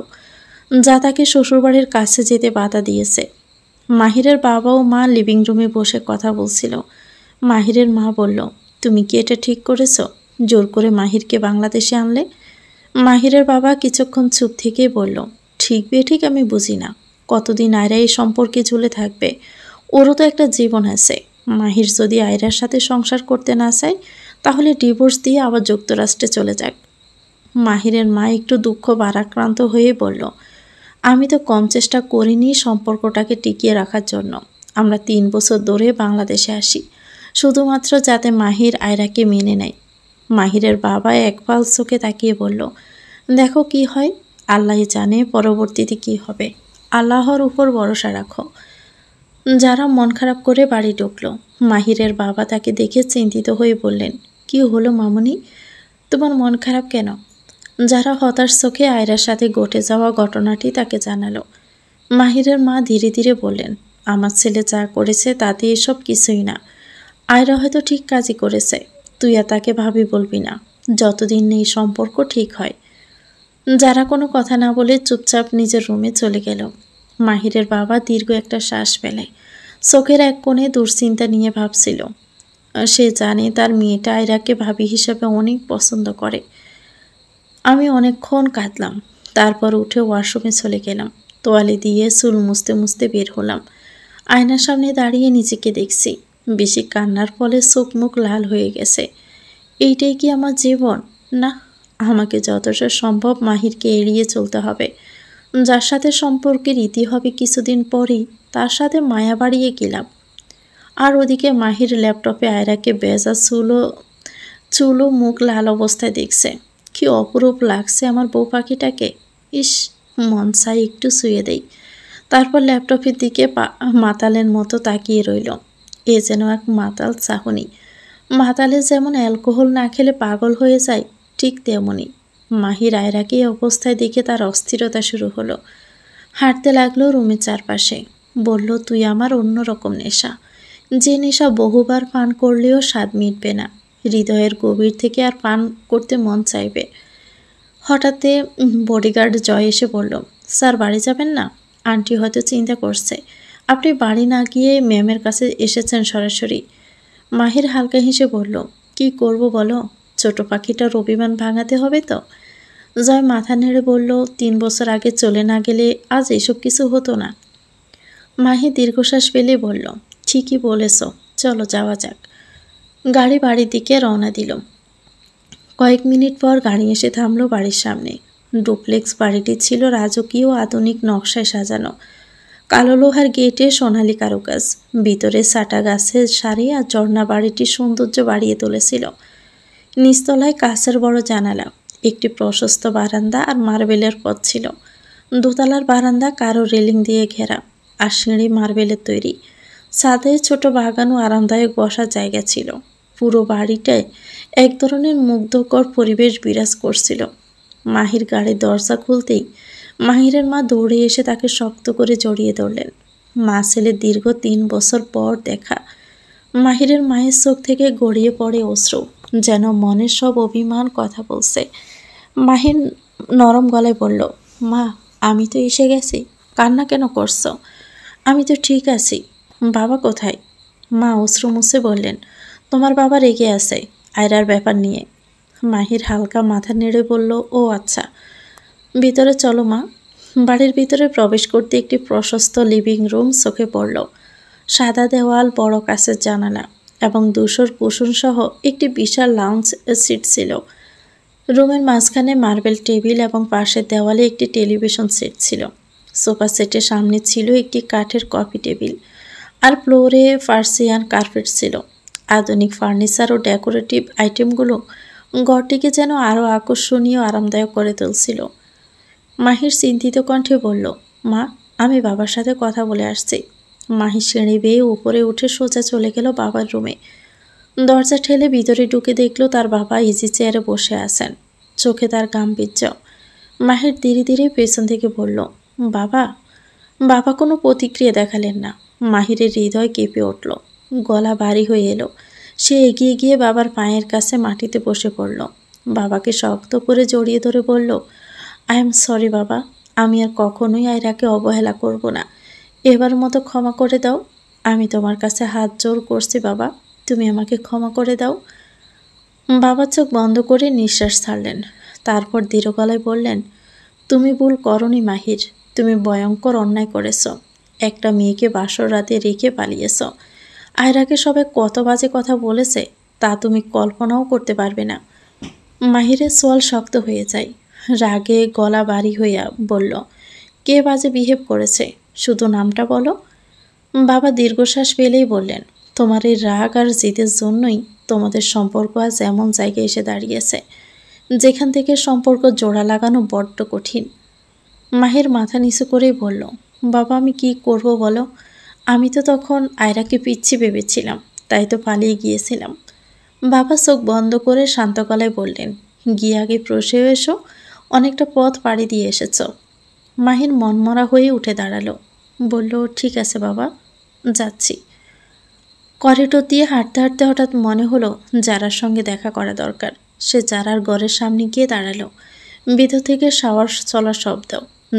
S1: যা তাকে শ্বশুরবাড়ির কাছে যেতে বাধা দিয়েছে। মাহিরের বাবা ও মা লিভিং রুমে বসে কথা বলছিল। মাহিরের মা বলল, তুমি কি এটা ঠিক করেছ? জোর করে মাহিরকে বাংলাদেশে আনলে? মাহিরের বাবা কিছুক্ষণ চুপ থেকেই বলল, ঠিক বেঠিক আমি বুঝি না। কতদিন আয়রা এই সম্পর্কে ঝুলে থাকবে? ওরও তো একটা জীবন আছে। মাহির যদি আয়রার সাথে সংসার করতে না চায়, তাহলে ডিভোর্স দিয়ে আবার যুক্তরাষ্ট্রে চলে যাক। মাহিরের মা একটু দুঃখ ভারাক্রান্ত হয়ে বলল, আমি তো কম চেষ্টা করিনি সম্পর্কটাকে টিকিয়ে রাখার জন্য। আমরা 3 বছর ধরে বাংলাদেশে আসি, শুধুমাত্র যাতে মাহির আয়রাকে মেনে নেয়। মাহিরের বাবা একপাল চোখে তাকিয়ে বলল, দেখো কি হয়, আল্লাহই জানে পরবর্তীতে কি হবে। আল্লাহর উপর ভরসা রাখো। যারা মন খারাপ করে বাড়ি ঢুকলো। মাহিরের বাবা তাকে দেখে চিন্তিত হয়ে বললেন, কি হলো মামুনি, তোমার মন খারাপ কেন? যারা হতাশ চোখে আয়রার সাথে ঘটে যাওয়া ঘটনাটি তাকে জানালো। মাহিরের মা ধীরে ধীরে বললেন, আমার ছেলে যা করেছে তাতে এসব কিছুই না। আয়রা হয়তো ঠিক কাজই করেছে। তুই আর তাকে ভাবি বলবি না, যতদিন এই সম্পর্ক ঠিক হয়। যারা কোনো কথা না বলে চুপচাপ নিজের রুমে চলে গেল। মাহিরের বাবা দীর্ঘ একটা শ্বাস ফেলে চোখের এক কোণে দুশ্চিন্তা নিয়ে ভাবছিল। সে জানে তার মেয়েটা আয়রাকে ভাবি হিসেবে অনেক পছন্দ করে। আমি অনেকক্ষণ কাঁদলাম। তারপর উঠে ওয়াশরুমে চলে গেলাম। তোয়ালে দিয়ে চুল মুছতে মুছতে বের হলাম। আয়নার সামনে দাঁড়িয়ে নিজেকে দেখছি। বেশি কান্নার ফলে চোখ মুখ লাল হয়ে গেছে। এইটাই কি আমার জীবন? না, আমাকে যতটা সম্ভব মাহিরকে এড়িয়ে চলতে হবে। যার সাথে সম্পর্কের ইতি হবে কিছুদিন পরেই, তার সাথে মায়া বাড়িয়ে গেলাম। আর ওদিকে মাহির ল্যাপটপে আয়রাকে বেজা চুলো মুখ লাল অবস্থায় দেখছে। কি অপরূপ লাগছে আমার বউ পাখিটাকে। ইস, মন চাই একটু শুয়ে দেই। তারপর ল্যাপটপের দিকে মাতালের মতো তাকিয়ে রইল। এ যেন এক মাতাল চাহনি। মাতালে যেমন অ্যালকোহল না খেলে পাগল হয়ে যায়, ঠিক তেমনই মাহির আয়রাকে এই অবস্থায় দেখে তার অস্থিরতা শুরু হলো। হাঁটতে লাগলো রুমের চারপাশে। বলল, তুই আমার অন্যরকম নেশা, যে নেশা বহুবার পান করলেও স্বাদ মিটবে না। হৃদয়ের গভীর থেকে আর পান করতে মন চাইবে। হঠাৎ বডিগার্ড জয় এসে বলল, স্যার বাড়ি যাবেন না? আন্টি হয়তো চিন্তা করছে আপনি বাড়ি না গিয়ে ম্যামের কাছে এসেছেন সরাসরি। মাহির হালকা হেসে বলল, কি করব বলো, ছোট পাখিটার অভিমান ভাঙাতে হবে তো। জয় মাথা নেড়ে বলল, 3 বছর আগে চলে না গেলে আজ এসব কিছু হতো না। মাহি দীর্ঘশ্বাস ফেলে বলল, ঠিকই বলেছ, চলো যাওয়া যাক। গাড়ি বাড়ির দিকে রওনা দিল। কয়েক মিনিট পর গাড়ি এসে থামলো বাড়ির সামনে। ডুপ্লেক্স বাড়িটি ছিল রাজকীয় আধুনিক নকশায় সাজানো। কালো লোহার গেটে সোনালি কারুকাজ, ভিতরে সাটা গাছের সারি আর ঝর্ণা বাড়িটির সৌন্দর্য বাড়িয়ে তুলেছিল। নিচতলায় কাঁচের বড় জানালা, একটি প্রশস্ত বারান্দা আর মার্বেলের পথ ছিল। দোতলার বারান্দা কারো রেলিং দিয়ে ঘেরা আর সিঁড়ি মার্বেলের তৈরি। ছাদে ছোট বাগান ও আরামদায়ক বসার জায়গা ছিল। পুরো বাড়িটায় এক ধরনের মুগ্ধকর পরিবেশ বিরাজ করছিল। মাহির গাড়ির দরজা খুলতেই মাহিরের মা দৌড়ে এসে তাকে শক্ত করে জড়িয়ে ধরলেন। মা ছেলে দীর্ঘ 3 বছর পর দেখা। মাহিরের মায়ের চোখ থেকে গড়িয়ে পড়ে অশ্রু, যেন মনের সব অভিমান কথা বলছে। মাহির নরম গলায় বলল, মা আমি তো এসে গেছি, কান্না কেন করছো? আমি তো ঠিক আছি। বাবা কোথায়? মা অশ্রু মুছে বললেন, তোমার বাবা রেগে আছে আয়রার ব্যাপার নিয়ে। মাহির হালকা মাথা নেড়ে বলল, ও আচ্ছা, ভিতরে চলো মা। বাড়ির ভিতরে প্রবেশ করতে একটি প্রশস্ত লিভিং রুম চোখে পড়ল। সাদা দেওয়াল, বড় কাচের জানালা এবং ধূসর কুশন সহ একটি বিশাল লাউঞ্জ সিট ছিল। রুমের মাঝখানে মার্বেল টেবিল এবং পাশের দেওয়ালে একটি টেলিভিশন সেট ছিল। সোফা সেটের সামনে ছিল একটি কাঠের কফি টেবিল আর ফ্লোরে পার্সিয়ান কার্পেট ছিল। আধুনিক ফার্নিচার ও ডেকোরেটিভ আইটেমগুলো ঘরটিকে যেন আরও আকর্ষণীয় আরামদায়ক করে তুলছিল। মাহির চিন্তিত কণ্ঠে বলল, মা আমি বাবার সাথে কথা বলে আসছি। মাহি সিঁড়ি বেয়ে উপরে উঠে সোজা চলে গেল বাবার রুমে। দরজা ঠেলে ভিতরে ঢুকে দেখল তার বাবা ইজি চেয়ারে বসে আছেন, চোখে তার গাম্ভীর্য। মাহির ধীরে ধীরে পেছন থেকে বলল, বাবা। বাবা কোনো প্রতিক্রিয়া দেখালেন না। মাহিরের হৃদয় কেঁপে উঠল, গলা ভারী হয়ে এলো। সে এগিয়ে গিয়ে বাবার পায়ের কাছে মাটিতে বসে পড়ল। বাবাকে শক্ত করে জড়িয়ে ধরে বলল, আই এম সরি বাবা, আমি আর কখনোই আয়রাকে অবহেলা করব না। এবার মতো ক্ষমা করে দাও। আমি তোমার কাছে হাত জোর করছি বাবা, তুমি আমাকে ক্ষমা করে দাও। বাবা চোখ বন্ধ করে নিঃশ্বাস ছাড়লেন। তারপর দৃঢ় গলায় বললেন, তুমি ভুল করনি মাহির, তুমি ভয়ঙ্কর অন্যায় করেছ। একটা মেয়েকে বাসর রাতে রেখে পালিয়েছ। আয়রাকে সবাই কত বাজে কথা বলেছে তা তুমি কল্পনাও করতে পারবে না। মাহিরের সোয়াল শক্ত হয়ে যায়। রাগে গলা ভারী হইয়া বলল, কে বাজে বিহেভ করেছে, শুধু নামটা বলো। বাবা দীর্ঘশ্বাস ফেলেই বললেন, তোমার এই রাগ আর জিদের জন্যই তোমাদের সম্পর্ক আজ এমন জায়গায় এসে দাঁড়িয়েছে, যেখান থেকে সম্পর্ক জোড়া লাগানো বড্ড কঠিন। মাহির মাথা নিচু করেই বলল, বাবা আমি কি করব বলো? আমি তো তখন আয়রাকে পিচ্ছি ভেবেছিলাম, তাই তো পালিয়ে গিয়েছিলাম। বাবা চোখ বন্ধ করে শান্ত গলায় বললেন, গিয়ে আগে প্রসে এসো, অনেকটা পথ পাড়ি দিয়ে এসেছ। মাহির মনমরা হয়ে উঠে দাঁড়ালো, বলল, ঠিক আছে বাবা, যাচ্ছি। করিডোর দিয়ে হাঁটতে হাঁটতে হঠাৎ মনে হলো যারার সঙ্গে দেখা করা দরকার। সে যারার ঘরের সামনে গিয়ে দাঁড়ালো। ভিতর থেকে শাওয়ার চলার শব্দ।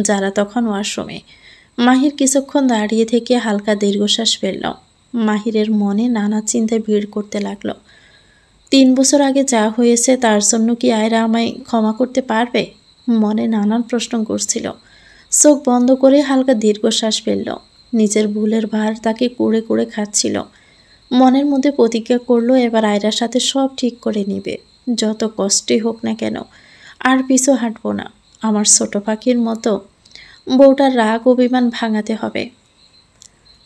S1: যারা তখন ওয়াশরুমে। মাহির কিছুক্ষণ দাঁড়িয়ে থেকে হালকা দীর্ঘশ্বাস ফেলল। মাহিরের মনে নানা চিন্তায় ভিড় করতে লাগলো। 3 বছর আগে যা হয়েছে তার জন্য কি আয়রা আমায় ক্ষমা করতে পারবে? মনে নানান প্রশ্ন ঘুরছিল। চোখ বন্ধ করে হালকা দীর্ঘশ্বাস ফেলল। নিজের ভুলের ভার তাকে কুড়ে কুড়ে খাচ্ছিল। মনের মধ্যে প্রতিজ্ঞা করলো এবার আয়রার সাথে সব ঠিক করে নিবে, যত কষ্টই হোক না কেন। আর পিছু হাঁটবো না। আমার ছোট পাখির মতো বউটার রাগ অভিমান ভাঙাতে হবে।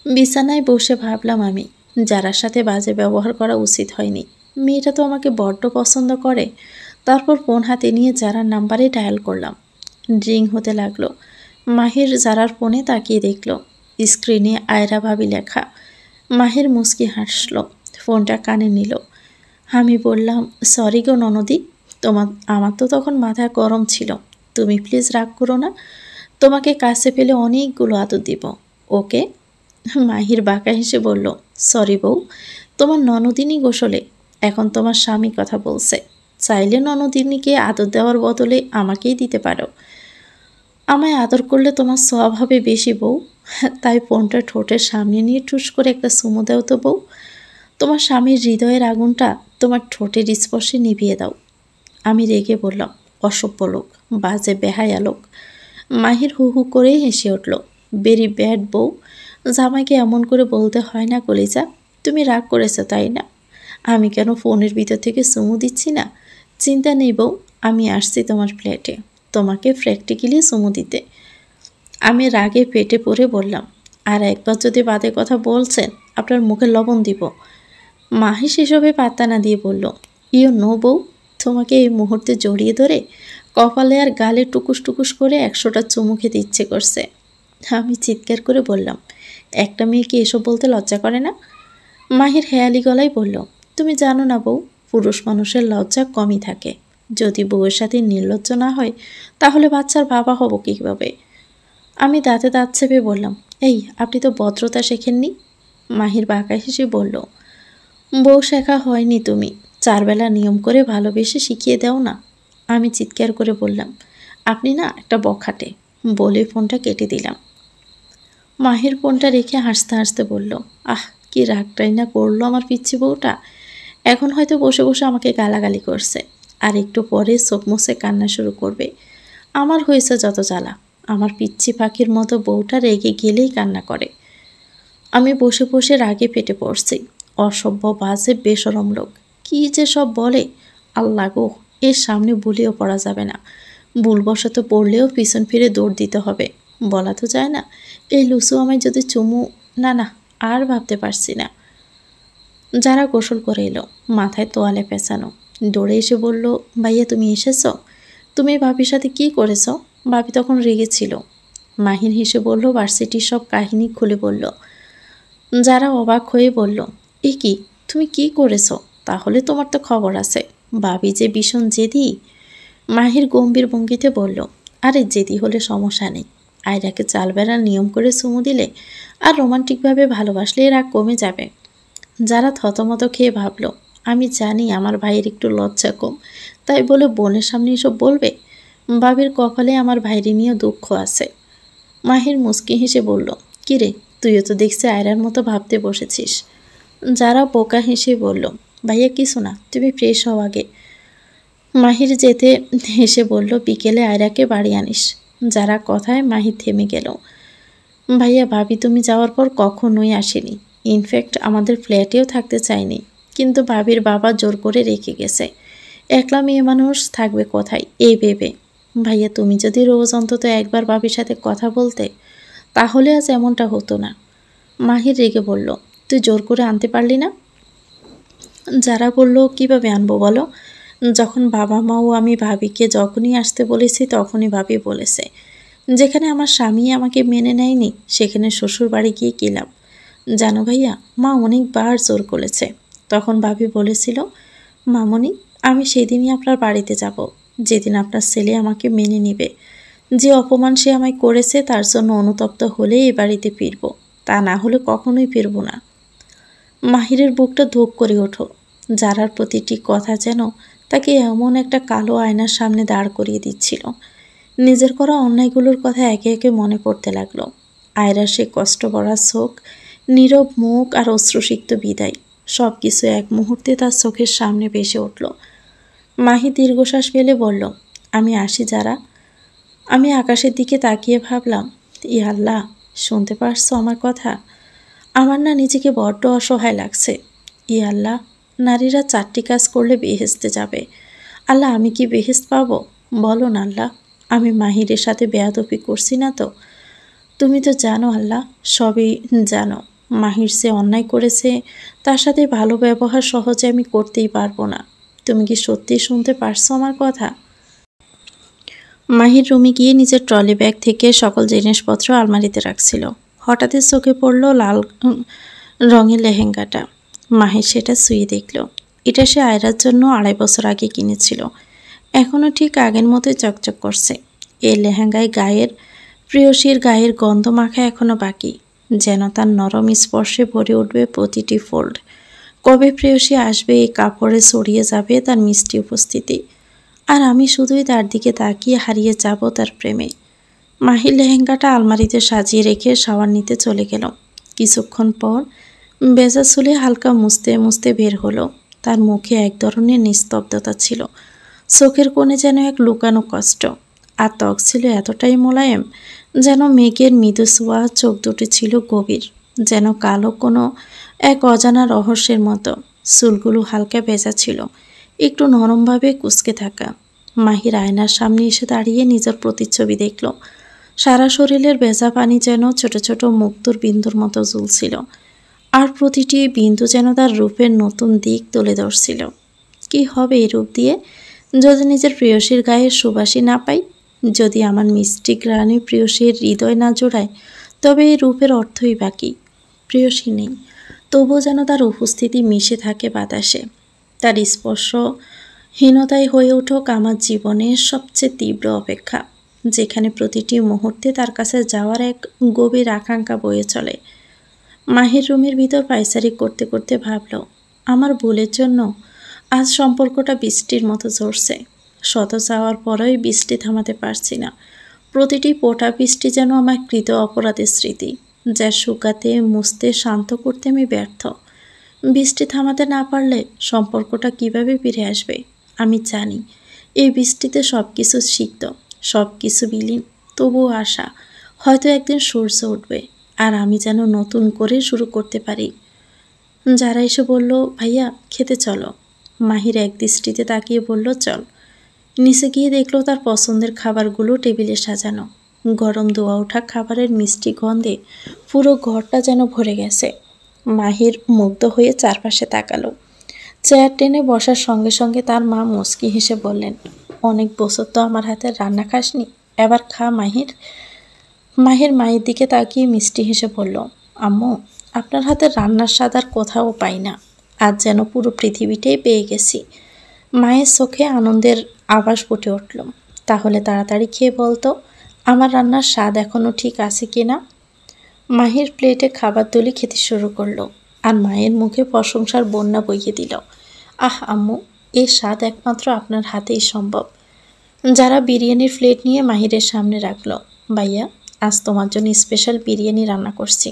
S1: বিছানায় বসে ভাবলাম আমি যারার সাথে বাজে ব্যবহার করা উচিত হয়নি। মেয়েটা তো আমাকে বড্ড পছন্দ করে। তারপর ফোন হাতে নিয়ে যারার নাম্বারে ডায়াল করলাম। রিং হতে লাগলো। মাহির যারার ফোনে তাকিয়ে দেখল স্ক্রিনে আয়রা ভাবি লেখা। মাহির মুচকি হাসলো, ফোনটা কানে নিল। আমি বললাম, সরি গো ননদি, আমার তো তখন মাথা গরম ছিল। তুমি প্লিজ রাগ করো না। তোমাকে কাছে পেলে অনেকগুলো আদর দিব। ওকে? মাহির বাঁকা হেসে বলল, সরি বউ, তোমার ননদিনী গোসলে। এখন তোমার স্বামী কথা বলছে। চাইলে ননদিনীকে আদর দেওয়ার বদলে আমাকেই দিতে পারো। আমায় আদর করলে তোমার সওয়াব হবে বেশি বউ। তাই ফোনটা ঠোঁটের সামনে নিয়ে ঠুস করে একটা চুমু দাও তো বউ। তোমার স্বামীর হৃদয়ের আগুনটা তোমার ঠোঁটের স্পর্শে নিভিয়ে দাও। আমি রেগে বললাম, অসভ্য লোক, বাজে বেহায়া লোক। মাহির হু হু করেই হেসে উঠল। ভেরি ব্যাড বউ, জামাইকে এমন করে বলতে হয় না কলিজা। তুমি রাগ করেছো তাই না? আমি কেন ফোনের ভিতর থেকে চুমু দিচ্ছি না? চিন্তা নেই বউ, আমি আসছি তোমার ফ্ল্যাটে তোমাকে প্র্যাকটিক্যালি চুমু দিতে। আমি রাগে পেটে পড়ে বললাম, আর একবার যদি বাদে কথা বলছেন আপনার মুখে লবণ দিব। মাহি সেসবে পাত্তা না দিয়ে বলল, ইউ নো বউ, তোমাকে এই মুহূর্তে জড়িয়ে ধরে কপালে আর গালে টুকুস টুকুস করে 100টা চুমু খেতে ইচ্ছে করছে। আমি চিৎকার করে বললাম, একটা মেয়েকে এসব বলতে লজ্জা করে না? মাহির হেয়ালি গলায় বলল, তুমি জানো না বউ, পুরুষ মানুষের লজ্জা কমই থাকে। যদি বউয়ের সাথে নির্লজ্জ না হয় তাহলে বাচ্চার বাবা হব কীভাবে? আমি দাঁতে দাঁত চেপে বললাম, এই আপনি তো ভদ্রতা শেখেননি। মাহির বাঁকা হেসে বলল, বউ শেখা হয়নি, তুমি 4 বেলা নিয়ম করে ভালোবেসে শিখিয়ে দাও না। আমি চিৎকার করে বললাম, আপনি না একটা বখাটে। বলে ফোনটা কেটে দিলাম। মাহির ফোনটা রেখে হাসতে হাসতে বলল, আহ কি রাগটাই না করলো আমার পিচ্ছি বউটা। এখন হয়তো বসে বসে আমাকে গালাগালি করছে, আর একটু পরে চোখ মুছে কান্না শুরু করবে। আমার হয়েছে যত জ্বালা। আমার পিচ্ছি পাখির মতো বউটা রেগে গেলেই কান্না করে। আমি বসে বসে রাগে ফেটে পড়ছি। অসভ্য বাজে বেশরম লোক, কি যে সব বলে। আল্লাহ গো, এর সামনে ভুলেও পড়া যাবে না। ভুলবশত পড়লেও পিছন ফিরে দৌড় দিতে হবে। বলা তো যায় না, এই লুসু আমায় যদি চুমু। না না, আর ভাবতে পারছি না। যারা গোসল করে এলো, মাথায় তোয়ালে পেঁচানো, দৌড়ে এসে বলল, ভাইয়া তুমি এসেছ? তুমি ভাবির সাথে কি করেছ? ভাবি তখন রেগেছিল। মাহির হেসে বলল, ভার্সিটির সব কাহিনী খুলে বলল। যারা অবাক হয়ে বলল, এ কি, তুমি কি করেছ? তাহলে তোমার তো খবর আছে। ভাবি যে ভীষণ জেদি। মাহির গম্ভীর ভঙ্গিতে বলল, আরে জেদি হলে সমস্যা নেই। আয়রাকে চাল বেড়ার নিয়ম করে চুমু দিলে আর রোমান্টিকভাবে ভালোবাসলে রাগ কমে যাবে। যারা থতমত খেয়ে ভাবল, আমি জানি আমার ভাইয়ের একটু লজ্জা কম, তাই বলে বোনের সামনে এসব বলবে। ভাবির কপালে আমার ভাইয়ের নিয়ে দুঃখ আছে। মাহির মুচকি হেসে বলল, কিরে, তুইও তো দেখছি আয়রার মতো ভাবতে বসেছিস। যারা বোকা হেসে বলল, ভাইয়া কিছু না, তুমি ফ্রেশ হও আগে। মাহির যেতে হেসে বলল, বিকেলে আয়রাকে বাড়ি আনিস। যারা কথায় মাহির থেমে গেল। ভাইয়া ভাবি তুমি যাওয়ার পর কখনোই আসেনি। ইনফ্যাক্ট আমাদের ফ্ল্যাটেও থাকতে চায়নি, কিন্তু ভাবির বাবা জোর করে রেখে গেছে। একলা মেয়ে মানুষ থাকবে কোথায় এই ভেবে। ভাইয়া তুমি যদি রোজ অন্তত একবার ভাবির সাথে কথা বলতে, তাহলে আজ এমনটা হতো না। মাহির রেগে বলল, তুই জোর করে আনতে পারলি না? যারা বলল, কিভাবে আনবো বলো? যখন বাবা মাও আমি ভাবিকে যখনই আসতে বলেছি তখনই ভাবি বলেছে। যেখানে আমার স্বামী আমাকে মেনে নেয়নি সেখানে শ্বশুর বাড়ি গিয়ে কী লাভ? জানো ভাইয়া, মা অনেকবার জোর করেছে। তখন ভাবি বলেছিল, মামনি, আমি সেদিনই আপনার বাড়িতে যাব, যেদিন আপনার ছেলে আমাকে মেনে নেবে। যে অপমান সে আমায় করেছে তার জন্য অনুতপ্ত হলে এ বাড়িতে ফিরব, তা না হলে কখনোই ফিরব না। মাহিরের বুকটা ধুক করে ওঠো। যারার প্রতিটি কথা যেন তাকে এমন একটা কালো আয়নার সামনে দাঁড় করিয়ে দিচ্ছিল। নিজের করা অন্যায়গুলোর কথা একে একে মনে পড়তে লাগলো। আয়রার সে কষ্ট ভরা চোখ, নীরব মুখ আর অশ্রুসিক্ত বিদায়, সব কিছু এক মুহূর্তে তার চোখের সামনে ভেসে উঠল। মাহি দীর্ঘশ্বাস ফেলে বলল, আমি আসি যারা। আমি আকাশের দিকে তাকিয়ে ভাবলাম, ই আল্লাহ, শুনতে পারছো আমার কথা? আমার না নিজেকে বড্ড অসহায় লাগছে। ই আল্লাহ, নারীরা 4টি কাজ করলে বেহেশতে যাবে। আল্লাহ, আমি কি বেহেশত পাবো? বলো না আল্লাহ, আমি মাহিরের সাথে বেয়াদবি করছি না তো? তুমি তো জানো আল্লাহ, সবই জানো। মাহির সে অন্যায় করেছে, তার সাথে ভালো ব্যবহার সহজে আমি করতেই পারবো না। তুমি কি সত্যি শুনতে পারছো আমার কথা? মাহির রুমে গিয়ে নিজের ট্রলি ব্যাগ থেকে সকল জিনিসপত্র আলমারিতে রাখছিল। হঠাৎই চোখে পড়ল লাল রঙের লেহেঙ্গাটা। মাহির সেটা ছুঁয়ে দেখল। এটা সে আয়রার জন্য 2.5 বছর আগে কিনেছিল। এখনও ঠিক আগের মতোই চকচক করছে। এই লেহেঙ্গায় প্রেয়সীর গায়ের গন্ধ মাখা এখনো বাকি, যেন তার নরম স্পর্শে ভরে উঠবে প্রতিটি ফোল্ড। কবে প্রেয়সী আসবে, এই কাপড়ে ছড়িয়ে যাবে তার মিষ্টি উপস্থিতি, আর আমি শুধুই তার দিকে তাকিয়ে হারিয়ে যাব তার প্রেমে। মাহির লেহেঙ্গাটা আলমারিতে সাজিয়ে রেখে শাওয়ার নিতে চলে গেল। কিছুক্ষণ পর বেজা চুলে হালকা মুছতে মুছতে বের হলো। তার মুখে এক ধরনের নিস্তব্ধতা ছিল, চোখের কোণে যেন এক লুকানো কষ্ট। আর ত্বক ছিল এতটাই মোলায়েম, যেন মেঘের মৃদু ছোঁয়া। চোখ দুটি ছিল গভীর, যেন কালো কোনো এক অজানা রহস্যের মতো। চুলগুলো হালকা ভেজা ছিল, একটু নরমভাবে কুঁচকে থাকা। মাহির আয়নার সামনে এসে দাঁড়িয়ে নিজের প্রতিচ্ছবি দেখল। সারা শরীরের ভেজা পানি যেন ছোট ছোট মুক্তোর বিন্দুর মতো ঝুলছিল, আর প্রতিটি বিন্দু যেন তার রূপের নতুন দিক তুলে ধরছিল। কি হবে এই রূপ দিয়ে, যদি নিজের প্রেয়সীর গায়ের সুবাসী না পাই, যদি আমার মিষ্টি গ্রাণে প্রেয়সীর হৃদয় না জোড়ায়, তবে এই রূপের অর্থই বাকি। প্রেয়সী নেই, তবুও যেন তার উপস্থিতি মিশে থাকে বাতাসে। তার স্পর্শহীনতায় হয়ে উঠুক আমার জীবনের সবচেয়ে তীব্র অপেক্ষা, যেখানে প্রতিটি মুহূর্তে তার কাছে যাওয়ার এক গভীর আকাঙ্ক্ষা বয়ে চলে। মাহির রুমের ভিতর পায়চারি করতে করতে ভাবল, আমার ভুলের জন্য আজ সম্পর্কটা বৃষ্টির মতো ঝরছে। শত চাওয়ার পরেই বৃষ্টি থামাতে পারছি না। প্রতিটি ফোঁটা বৃষ্টি যেন আমার কৃত অপরাধের স্মৃতি, যা শুকাতে মুছতে শান্ত করতে আমি ব্যর্থ। বৃষ্টি থামাতে না পারলে সম্পর্কটা কিভাবে ফিরে আসবে? আমি জানি এই বৃষ্টিতে সব কিছু সিক্ত, সব কিছু বিলীন, তবুও আশা, হয়তো একদিন সূর্য উঠবে আর আমি যেন নতুন করে শুরু করতে পারি। যারা এসে বলল, ভাইয়া খেতে চলো। মাহির এক দৃষ্টিতে তাকিয়ে বলল, চল। নিচে গিয়ে দেখলো তার পছন্দের খাবারগুলো টেবিলে সাজানো। গরম ধোয়া ওঠা খাবারের মিষ্টি গন্ধে পুরো ঘরটা যেন ভরে গেছে। মাহির মুগ্ধ হয়ে চারপাশে তাকালো। চেয়ার টেনে বসার সঙ্গে সঙ্গে তার মা মুচকি হেসে বললেন, অনেক বছর তো আমার হাতের রান্না খাসনি, এবার খা মাহির। মাহির মায়ের দিকে তাকিয়ে মিষ্টি হেসে বলল, আম্মু, আপনার হাতের রান্নার স্বাদ আর কোথাও পাই না, আজ যেন পুরো পৃথিবীটাই পেয়ে গেছি। মায়ের চোখে আনন্দের আভাস ফুটে উঠল। তাহলে তাড়াতাড়ি খেয়ে বলতো, আমার রান্নার স্বাদ এখনও ঠিক আছে কিনা। মাহির প্লেটে খাবার তুলে খেতে শুরু করলো, আর মায়ের মুখে প্রশংসার বন্যা বইয়ে দিল। আহ আম্মু, এর স্বাদ একমাত্র আপনার হাতেই সম্ভব। যারা বিরিয়ানির প্লেট নিয়ে মাহিরের সামনে রাখলো, ভাইয়া আজ তোমার জন্য স্পেশাল বিরিয়ানি রান্না করছি,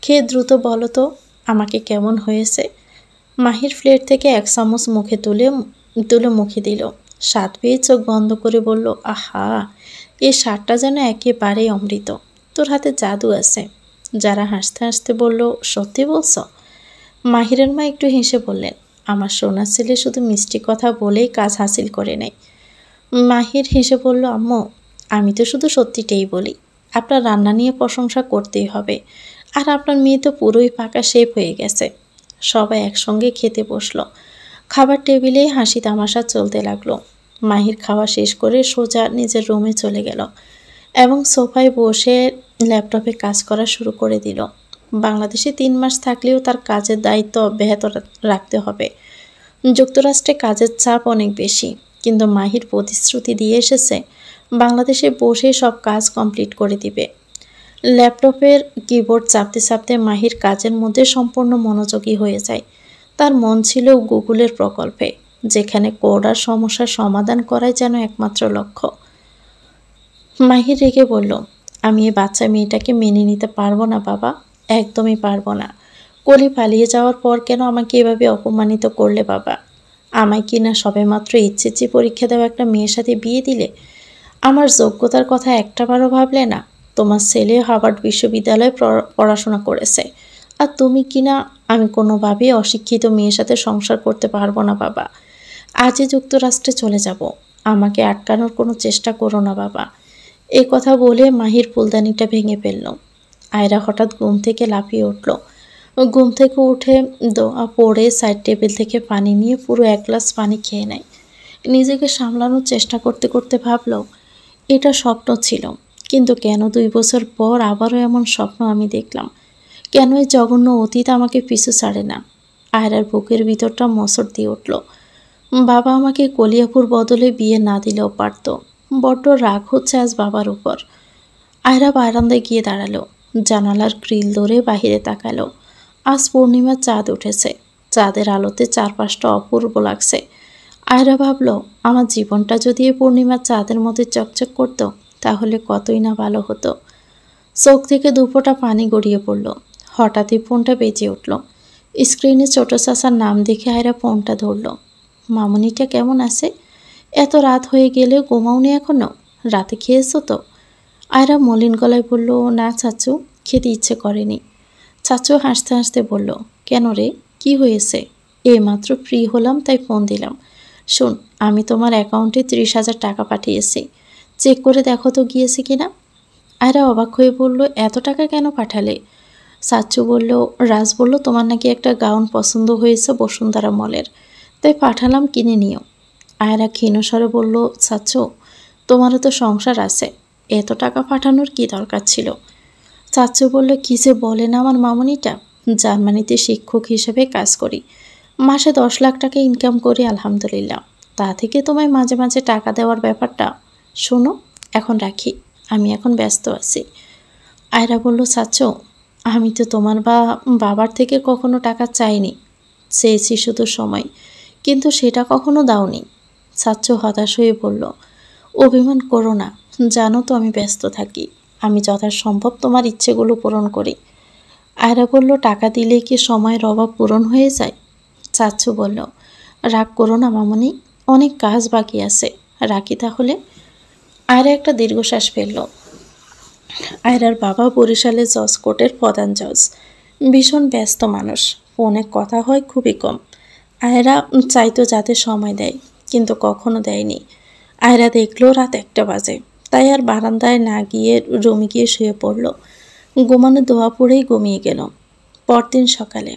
S1: খেয়ে দ্রুত বলো তো আমাকে কেমন হয়েছে। মাহির প্লেট থেকে 1 চামচ মুখে তুলে মুখে দিল। স্বাদ পেয়ে চোখ বন্ধ করে বলল, আহা, এই স্বাদটা যেন একেবারেই অমৃত। তোর হাতে জাদু আছে। যারা হাসতে হাসতে বলল, সত্যি বলছো? মাহিরের মা একটু হেসে বললেন, আমার সোনার ছেলে শুধু মিষ্টি কথা বলেই কাজ হাসিল করে নেয়। মাহির হেসে বলল, আম্মু, আমি তো শুধু সত্যিটাই বলি। আপনার রান্না নিয়ে প্রশংসা করতেই হবে, আর আপনার মেয়ে তো পুরোই পাকা শেফ হয়ে গেছে। সবাই একসঙ্গে খেতে বসলো। খাবার টেবিলে হাসি তামাশা চলতে লাগলো। মাহির খাওয়া শেষ করে সোজা নিজের রুমে চলে গেল এবং সোফায় বসে ল্যাপটপে কাজ করা শুরু করে দিল। বাংলাদেশে 3 মাস থাকলেও তার কাজের দায়িত্ব অব্যাহত রাখতে হবে। যুক্তরাষ্ট্রে কাজের চাপ অনেক বেশি, কিন্তু মাহির প্রতিশ্রুতি দিয়ে এসেছে বাংলাদেশে বসে সব কাজ কমপ্লিট করে দিবে। ল্যাপটপের কিবোর্ড চাপতে চাপতে মাহির কাজের মধ্যে সম্পূর্ণ মনোযোগী হয়ে যায়। তার মন ছিল গুগলের প্রকল্পে, যেখানে কোড আর সমস্যার সমাধান করাই যেন একমাত্র লক্ষ্য। মাহির রেগে বলল, আমি এই বাচ্চা মেয়েটাকে মেনে নিতে পারবো না বাবা, একদমই পারবো না। কলি পালিয়ে যাওয়ার পর কেন আমাকে এভাবে অপমানিত করলে বাবা? আমায় কি না সবেমাত্র ইচ্ছে পরীক্ষা দেওয়া একটা মেয়ের সাথে বিয়ে দিলে? আমার যোগ্যতার কথা একটাবারও ভাবলে না? তোমার ছেলে হার্ভার্ড বিশ্ববিদ্যালয়ে পড়াশোনা করেছে, আর তুমি কিনা। আমি কোনোভাবেই অশিক্ষিত মেয়ের সাথে সংসার করতে পারবো না বাবা। আজই যুক্তরাষ্ট্রে চলে যাব। আমাকে আটকানোর কোনো চেষ্টা করো না বাবা। এ কথা বলে মাহির ফুলদানিটা ভেঙে ফেলল। আয়রা হঠাৎ ঘুম থেকে লাফিয়ে উঠল। ঘুম থেকে উঠে দোয়া পড়ে সাইড টেবিল থেকে পানি নিয়ে পুরো 1 গ্লাস পানি খেয়ে নেয়। নিজেকে সামলানোর চেষ্টা করতে করতে ভাবল, এটা স্বপ্ন ছিল, কিন্তু কেন 2 বছর পর আবারও এমন স্বপ্ন আমি দেখলাম? কেন এই জঘন্য অতীত আমাকে পিছু ছাড়ে না? আয়রার বুকের ভিতরটা মসর দিয়ে উঠল। বাবা আমাকে কলিয়াপুর বদলে বিয়ে না দিলেও পারত। বড্ড রাগ হচ্ছে আজ বাবার উপর। আয়রা বারান্দায় গিয়ে দাঁড়ালো। জানালার গ্রিল ধরে বাহিরে তাকালো। আজ পূর্ণিমার চাঁদ উঠেছে। চাঁদের আলোতে চারপাশটা অপূর্ব লাগছে। আয়রা ভাবল, আমার জীবনটা যদি এই পূর্ণিমার চাঁদের মধ্যে চকচক করত, তাহলে কতই না ভালো হতো। চোখ থেকে দুপোটা পানি গড়িয়ে পড়ল। হঠাৎই ফোনটা বেজে উঠল। স্ক্রিনে ছোট চাচার নাম দেখে আয়রা ফোনটা ধরল। মামুনিটা কেমন আছে? এত রাত হয়ে গেলেও ঘুমাওনি এখনো? রাতে খেয়েছো তো? আয়রা মলিন গলায় বলল, না চাচু, খেতে ইচ্ছে করেনি। চাচু হাসতে হাসতে বলল, কেন রে, কি হয়েছে? এইমাত্র ফ্রি হলাম তাই ফোন দিলাম। শোন, আমি তোমার অ্যাকাউন্টে 30,000 টাকা পাঠিয়েছি। চেক করে দেখো তো গিয়েছে কিনা। আয়রা অবাক হয়ে বলল, এত টাকা কেন পাঠালে? চাচু বলল, রাজ বলল তোমার নাকি একটা গাউন পছন্দ হয়েছে বসুন্ধরা মলের, তাই পাঠালাম, কিনে নিও। আয়রা ক্ষীণস্বরে বলল, চাচু, তোমারও তো সংসার আছে, এত টাকা পাঠানোর কি দরকার ছিল? চাচু বলল, কী যে বলেন আমার মামুনিটা, জার্মানিতে শিক্ষক হিসেবে কাজ করি, মাসে 10 লাখ টাকা ইনকাম করি আলহামদুলিল্লাহ। তা থেকে তোমায় মাঝে মাঝে টাকা দেওয়ার ব্যাপারটা। শোনো, এখন রাখি, আমি এখন ব্যস্ত আছি। আয়রা বলল, চাচু, আমি তো তোমার বাবার থেকে কখনো টাকা চাইনি, চেয়েছি শুধু সময়, কিন্তু সেটা কখনো দাওনি। চাচু হতাশ হয়ে বলল, অভিমান করো না, জানো তো আমি ব্যস্ত থাকি, আমি যথাসম্ভব তোমার ইচ্ছেগুলো পূরণ করি। আয়রা বলল, টাকা দিলেই কি সময়ের অভাব পূরণ হয়ে যায়? চাচু বলল, রাগ করো না মামনি, অনেক কাজ বাকি আছে, রাখি তাহলে। আয়রা একটা দীর্ঘশ্বাস ফেলল। আয়রার বাবা বরিশালে জজ কোর্টের প্রধান জজ, ভীষণ ব্যস্ত মানুষ, ফোনে কথা হয় খুবই কম। আয়রা চাইতো যাতে সময় দেয়, কিন্তু কখনো দেয়নি। আয়রা দেখলো রাত 1টা বাজে, তাই আর বারান্দায় না গিয়ে রুমে গিয়ে শুয়ে পড়ল। ঘুমানো দোয়া পড়েই ঘুমিয়ে গেল। পরদিন সকালে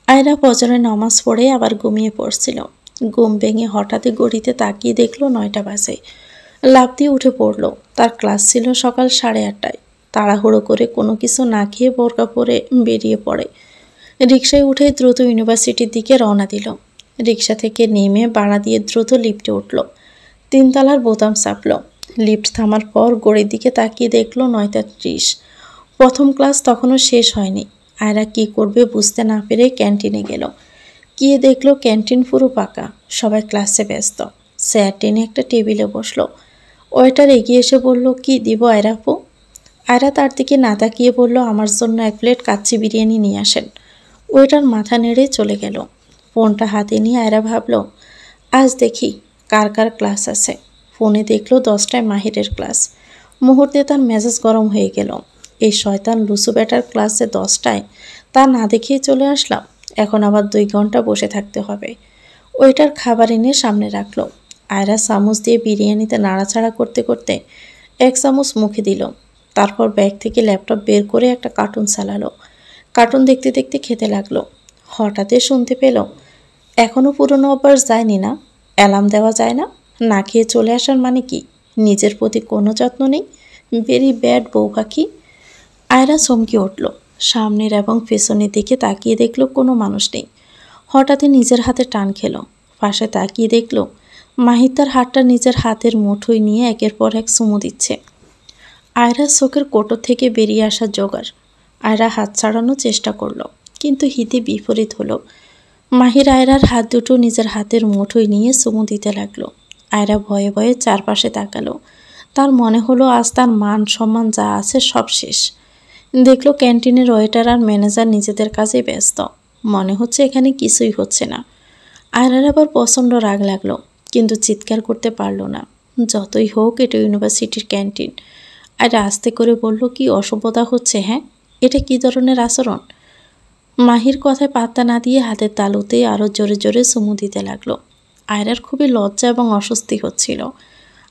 S1: আয়রা ফজরের নামাজ পড়ে আবার ঘুমিয়ে পড়ছিল। ঘুম ভেঙে হঠাৎই ঘড়িতে তাকিয়ে দেখলো 9টা বাজে। লাফ দিয়ে উঠে পড়ল। তার ক্লাস ছিল সকাল 8:30টায়। তাড়াহুড়ো করে কোনো কিছু না খেয়ে বোরকা পরে বেরিয়ে পড়ে। রিকশায় উঠে দ্রুত ইউনিভার্সিটির দিকে রওনা দিল। রিকশা থেকে নেমে বাড়া দিয়ে দ্রুত লিফটে উঠল। 3 তলার বোতাম চাপল। লিফট থামার পর ঘড়ির দিকে তাকিয়ে দেখল 9টা 30। প্রথম ক্লাস তখনও শেষ হয়নি। আয়রা কি করবে বুঝতে না পেরে ক্যান্টিনে গেল। গিয়ে দেখল ক্যান্টিন পুরো ফাঁকা, সবাই ক্লাসে ব্যস্ত। স্যার টেনে একটা টেবিলে বসলো। ওয়েটার এগিয়ে এসে বলল, কি দিব আয়রা আপু? আয়রা তার দিকে না তাকিয়ে বলল, আমার জন্য 1 প্লেট কাচ্চি বিরিয়ানি নিয়ে আসেন। ওয়েটার মাথা নেড়ে চলে গেল। ফোনটা হাতে নিয়ে আয়রা ভাবল, আজ দেখি কার কার ক্লাস আছে। ফোনে দেখলো 10টায় মাহিরের ক্লাস। মুহূর্তে তার মেজাজ গরম হয়ে গেল। এই শয়তান লুসু ব্যাটার ক্লাসে 10টায়, তা না দেখেই চলে আসলাম। এখন আবার 2 ঘন্টা বসে থাকতে হবে। ওয়েটার খাবার এনে সামনে রাখলো। আয়রা চামচ দিয়ে বিরিয়ানিতে নাড়াচাড়া করতে করতে 1 চামচ মুখে দিল। তারপর ব্যাগ থেকে ল্যাপটপ বের করে একটা কার্টুন চালালো। কার্টুন দেখতে দেখতে খেতে লাগলো। হঠাৎই শুনতে পেল, এখনও পুরনো অভ্যাস যায়নি না? অ্যালার্ম দেওয়া যায় না? না খেয়ে চলে আসার মানে কি? নিজের প্রতি কোনো যত্ন নেই, ভেরি ব্যাড বউ পাখি। আয়রা চমকে উঠল। সামনের এবং পেছনের দিকে তাকিয়ে দেখল কোনো মানুষ নেই। হঠাৎই নিজের হাতে টান খেল। পাশে তাকিয়ে দেখল মাহির তার হাতটা নিজের হাতের মুঠোয় নিয়ে একের পর এক চুমু দিচ্ছে। আয়রা চোখের কোটর থেকে বেরিয়ে আসার জোগাড়। আয়রা হাত ছাড়ানোর চেষ্টা করলো, কিন্তু হিতে বিপরীত হলো। মাহির আয়রার হাত দুটো নিজের হাতের মুঠোয় নিয়ে চুমু দিতে লাগলো। আয়রা ভয়ে ভয়ে চারপাশে তাকালো। তার মনে হলো আজ তার মান সম্মান যা আছে সব শেষ। দেখলো ক্যান্টিনের ওয়েটার আর ম্যানেজার নিজেদের কাজে ব্যস্ত। মনে হচ্ছে এখানে কিছুই হচ্ছে না। আয়রার আবার প্রচণ্ড রাগ লাগলো, কিন্তু চিৎকার করতে পারল না। যতই হোক এটা ইউনিভার্সিটির ক্যান্টিন। আয়রা আস্তে করে বলল, কি অসভ্যতা হচ্ছে? হ্যাঁ, এটা কি ধরনের আচরণ? মাহির কথায় পাত্তা না দিয়ে হাতের তালুতে আরও জোরে জোরে চুমু দিতে লাগলো। আয়রার খুবই লজ্জা এবং অস্বস্তি হচ্ছিল।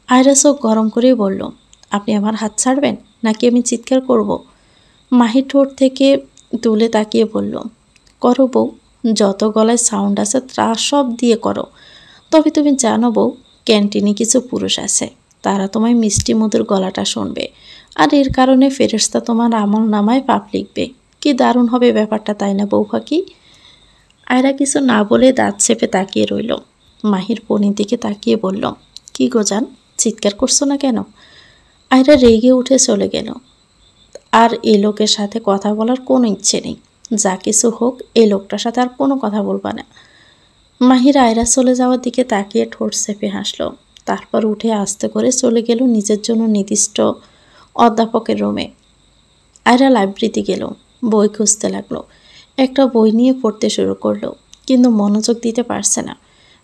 S1: আয়রা চোখ গরম করেই বলল, আপনি আমার হাত ছাড়বেন নাকি আমি চিৎকার করব? মাহির ঠোঁট থেকে তুলে তাকিয়ে বলল, করো বউ, যত গলায় সাউন্ড আছে তা সব দিয়ে করো। তবে তুমি জানো বউ, ক্যান্টিনে কিছু পুরুষ আছে, তারা তোমায় মিষ্টি মধুর গলাটা শুনবে, আর এর কারণে ফেরেশতা তোমার আমল নামায় পাপ লিখবে। কি দারুণ হবে ব্যাপারটা, তাই না বউ পাখি? আয়রা কিছু না বলে দাঁত চেপে তাকিয়ে রইল। মাহির পনির দিকে তাকিয়ে বলল, কি গো জান, চিৎকার করছো না কেন? আয়রা রেগে উঠে চলে গেল। আর এই লোকের সাথে কথা বলার কোনো ইচ্ছে নেই। যা কিছু হোক, এই লোকটার সাথে আর কোনো কথা বলবা না। মাহির আয়রা চলে যাওয়ার দিকে তাকিয়ে ঠোঁট চেপে হাসল। তারপর উঠে আস্তে করে চলে গেল নিজের জন্য নির্দিষ্ট অধ্যাপকের রুমে। আয়রা লাইব্রেরিতে গেল, বই খুঁজতে লাগলো। একটা বই নিয়ে পড়তে শুরু করলো, কিন্তু মনোযোগ দিতে পারছে না।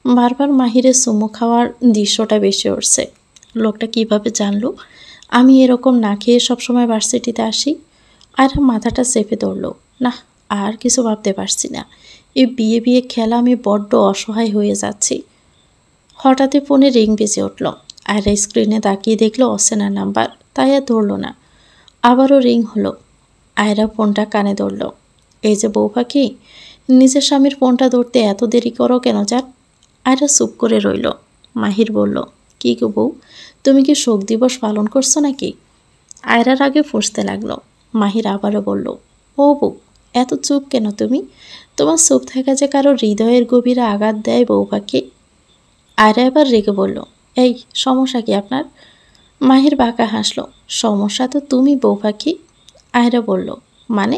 S1: বারবার মাহিরের চুমু খাওয়ার দৃশ্যটা বেশি উঠছে। লোকটা কিভাবে জানলো আমি এরকম না খেয়ে সবসময় ভার্সিটিতে আসি? আয়রা মাথাটা চেপে ধরলো। না, আর কিছু ভাবতে পারছি না। এই বিয়ে বিয়ে খেলা আমি বড্ড অসহায় হয়ে যাচ্ছি। হঠাৎই ফোনে রিং বেজে উঠল। আয়রা স্ক্রিনে তাকিয়ে দেখলো অচেনা নাম্বার, তাই আর ধরল না। আবারও রিং হলো। আয়রা ফোনটা কানে ধরল। এই যে বউ পাখি, নিজের স্বামীর ফোনটা ধরতে এত দেরি করো কেন জান? আয়রা চুপ করে রইল। মাহির বলল, কি গো বউ, তুমি কি শোক দিবস পালন করছো নাকি? আয়রার আগে ফুঁসতে লাগলো। মাহির আবারও বলল, ও বউ, এত চুপ কেন তুমি? তোমার চুপ থাকা যে কারো হৃদয়ের গভীরে আঘাত দেয় বউ পাখি। আয়রা এবার রেগে বলল, এই সমস্যা কি আপনার? মাহির বাঁকা হাসলো। সমস্যা তো তুমি বউ পাখি। আয়রা বলল, মানে?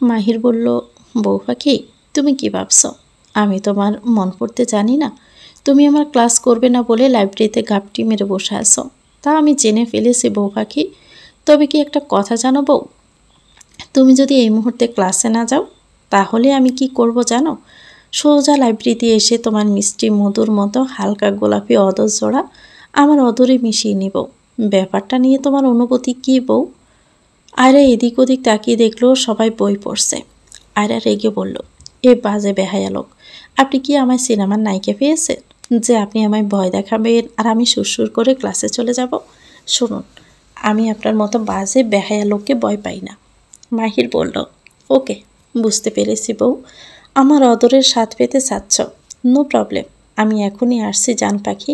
S1: মাহির বলল, বউ পাখি, তুমি কি ভাবছ আমি তোমার মন পড়তে জানি না? তুমি আমার ক্লাস করবে না বলে লাইব্রেরিতে গাপটি মেরে বসে আছো, তা আমি জেনে ফেলেছি বউ পাখি। তবে কি একটা কথা জানো বউ, তুমি যদি এই মুহূর্তে ক্লাসে না যাও তাহলে আমি কি করব জানো? সোজা লাইব্রেরিতে এসে তোমার মিষ্টি মধুর মতো হালকা গোলাপি অদর জোড়া আমার অদরে মিশিয়ে নিব। ব্যাপারটা নিয়ে তোমার অনুভূতি কী বউ? আয়রা এদিক ওদিক তাকিয়ে দেখলো সবাই বই পড়ছে। আয়রা রেগে বলল, এ বাজে বেহায়া লোক, আপনি কি আমায় সিনেমার নায়িকা পেয়েছেন যে আপনি আমায় ভয় দেখাবেন আর আমি সুরসুর করে ক্লাসে চলে যাব? শুনুন, আমি আপনার মতো বাজে বেহায়া লোককে ভয় পাই না। মাহির বলল, ওকে, বুঝতে পেরেছি বউ, আমার অদরের স্বাদ পেতে চাচ্ছ, নো প্রবলেম। আমি এখনই আসছি জান পাখি।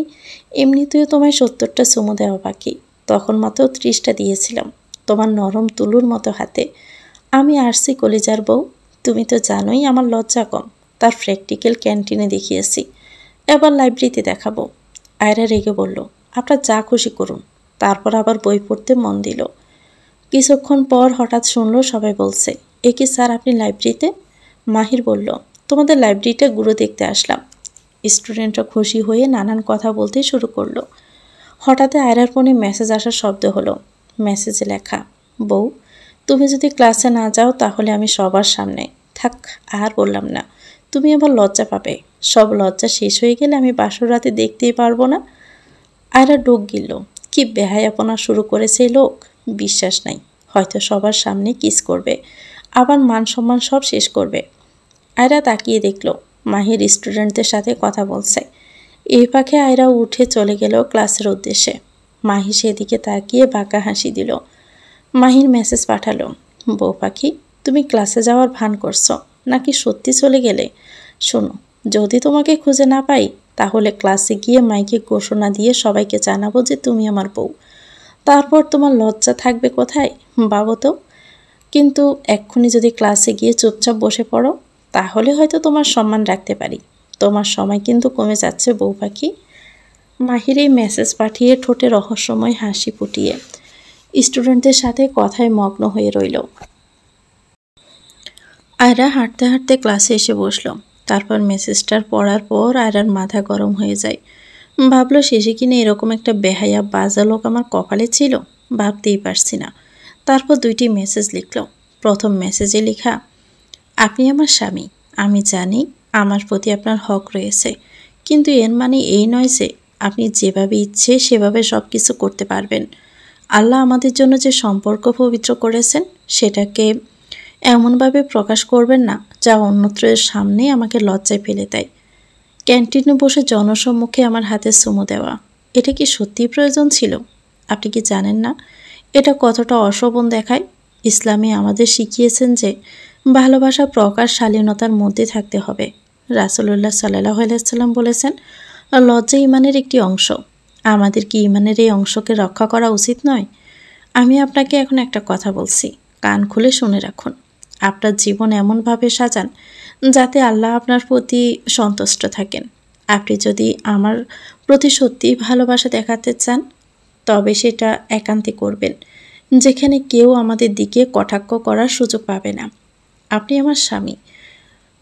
S1: এমনিতেও তোমায় 70টা চুমু দেওয়া বাকি, তখন মাত্র 30টা দিয়েছিলাম তোমার নরম তুলুর মতো হাতে। আমি আসছি কলিজার বউ। তুমি তো জানোই আমার লজ্জা কম, তার প্র্যাকটিক্যাল ক্যান্টিনে দেখিয়েছি, এবার লাইব্রেরিতে দেখাবো। আয়রা রেগে বলল, আপনার যা খুশি করুন। তারপর আবার বই পড়তে মন দিল। কিছুক্ষণ পর হঠাৎ শুনলো সবাই বলছে, এ কি স্যার আপনি লাইব্রেরিতে? মাহির বলল, তোমাদের লাইব্রেরিটা ঘুরে দেখতে আসলাম। স্টুডেন্টরা খুশি হয়ে নানান কথা বলতে শুরু করলো। হঠাৎ আয়রার ফোনে মেসেজ আসার শব্দ হলো। মেসেজে লেখা, বউ, তুমি যদি ক্লাসে না যাও তাহলে আমি সবার সামনে, থাক আর বললাম না, তুমি আবার লজ্জা পাবে। সব লজ্জা শেষ হয়ে গেলে আমি বাসর রাতে দেখতেই পারবো না। আয়রা ডোক গিলল। কি বেহায়াপনা শুরু করেছে এই লোক, বিশ্বাস নাই। হয়তো সবার সামনে কিস করবে, আবার মান সম্মান সব শেষ করবে। আয়রা তাকিয়ে দেখল মাহির স্টুডেন্টদের সাথে কথা বলছে। এই পাখে আয়রা উঠে চলে গেল ক্লাসের উদ্দেশ্যে। মাহি সেদিকে তাকিয়ে বাঁকা হাসি দিল। মাহির মেসেজ পাঠালো, বউ পাখি, তুমি ক্লাসে যাওয়ার ভান করছো নাকি সত্যি চলে গেলে? শোনো, যদি তোমাকে খুঁজে না পাই তাহলে ক্লাসে গিয়ে মাইকে ঘোষণা দিয়ে সবাইকে জানাবো যে তুমি আমার বউ। তারপর তোমার লজ্জা থাকবে কোথায় ভাবো তো? কিন্তু এক্ষুনি যদি ক্লাসে গিয়ে চুপচাপ বসে পড়ো তাহলে হয়তো তোমার সম্মান রাখতে পারি। তোমার সময় কিন্তু কমে যাচ্ছে বউ পাখি। মাহির এই মেসেজ পাঠিয়ে ঠোঁটে রহস্যময় হাসি ফুটিয়ে স্টুডেন্টদের সাথে কথায় মগ্ন হয়ে রইল। আয়রা হাঁটতে হাঁটতে ক্লাসে এসে বসলো। তারপর মেসেজটার পড়ার পর আয়রার মাথা গরম হয়ে যায়। ভাবলো শেষে কিনা এরকম একটা বেহায়া বাজা লোক আমার কপালে ছিল, ভাবতেই পারছি না। তারপর 2টি মেসেজ লিখল। প্রথম মেসেজে লেখা, আপনি আমার স্বামী, আমি জানি আমার প্রতি আপনার হক রয়েছে, কিন্তু এর মানে এই নয় যে আপনি যেভাবে ইচ্ছে সেভাবে সব কিছু করতে পারবেন। আল্লাহ আমাদের জন্য যে সম্পর্ক পবিত্র করেছেন সেটাকে এমনভাবে প্রকাশ করবেন না যা অন্যত্রের সামনে আমাকে লজ্জায় ফেলে দেয়। ক্যান্টিনে বসে জনসম্মুখে আমার হাতে চুমু দেওয়া, এটা কি সত্যিই প্রয়োজন ছিল? আপনি কি জানেন না এটা কতটা অশোভন দেখায়? ইসলামে আমাদের শিখিয়েছেন যে ভালোবাসা প্রকাশ শালীনতার মধ্যে থাকতে হবে। রাসূলুল্লাহ সাল্লাল্লাহু আলাইহি ওয়াসাল্লাম বলেছেন, লজ্জা ঈমানের একটি অংশ। আমাদের কি ঈমানের এই অংশকে রক্ষা করা উচিত নয়? আমি আপনাকে এখন একটা কথা বলছি, কান খুলে শুনে রাখুন। আপনার জীবন এমনভাবে সাজান যাতে আল্লাহ আপনার প্রতি সন্তুষ্ট থাকেন। আপনি যদি আমার প্রতি সত্যিই ভালোবাসা দেখাতে চান তবে সেটা একান্তে করবেন, যেখানে কেউ আমাদের দিকে কটাক্ষ করার সুযোগ পাবে না। আপনি আমার স্বামী,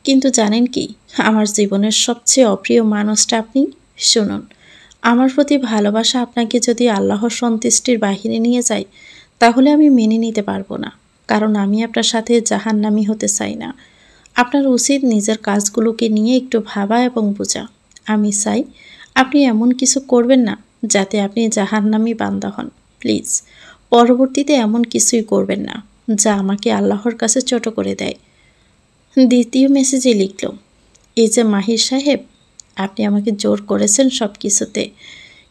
S1: কিন্তু জানেন কি, আমার জীবনের সবচেয়ে অপ্রিয় মানুষটা আপনি। শুনুন, আমার প্রতি ভালোবাসা আপনাকে যদি আল্লাহর সন্তুষ্টির বাহিরে নিয়ে যায় তাহলে আমি মেনে নিতে পারবো না, কারণ আমি আপনার সাথে জাহান্নামী হতে চাই না। আপনার উচিত নিজের কাজগুলোকে নিয়ে একটু ভাবা এবং বোঝা। আমি চাই আপনি এমন কিছু করবেন না যাতে আপনি জাহান্নামী বান্দা হন। প্লিজ পরবর্তীতে এমন কিছুই করবেন না যা আমাকে আল্লাহর কাছে ছোট করে দেয়। দ্বিতীয় মেসেজে লিখল, এই যে মাহির সাহেব, আপনি আমাকে জোর করেছেন সব কিছুতে,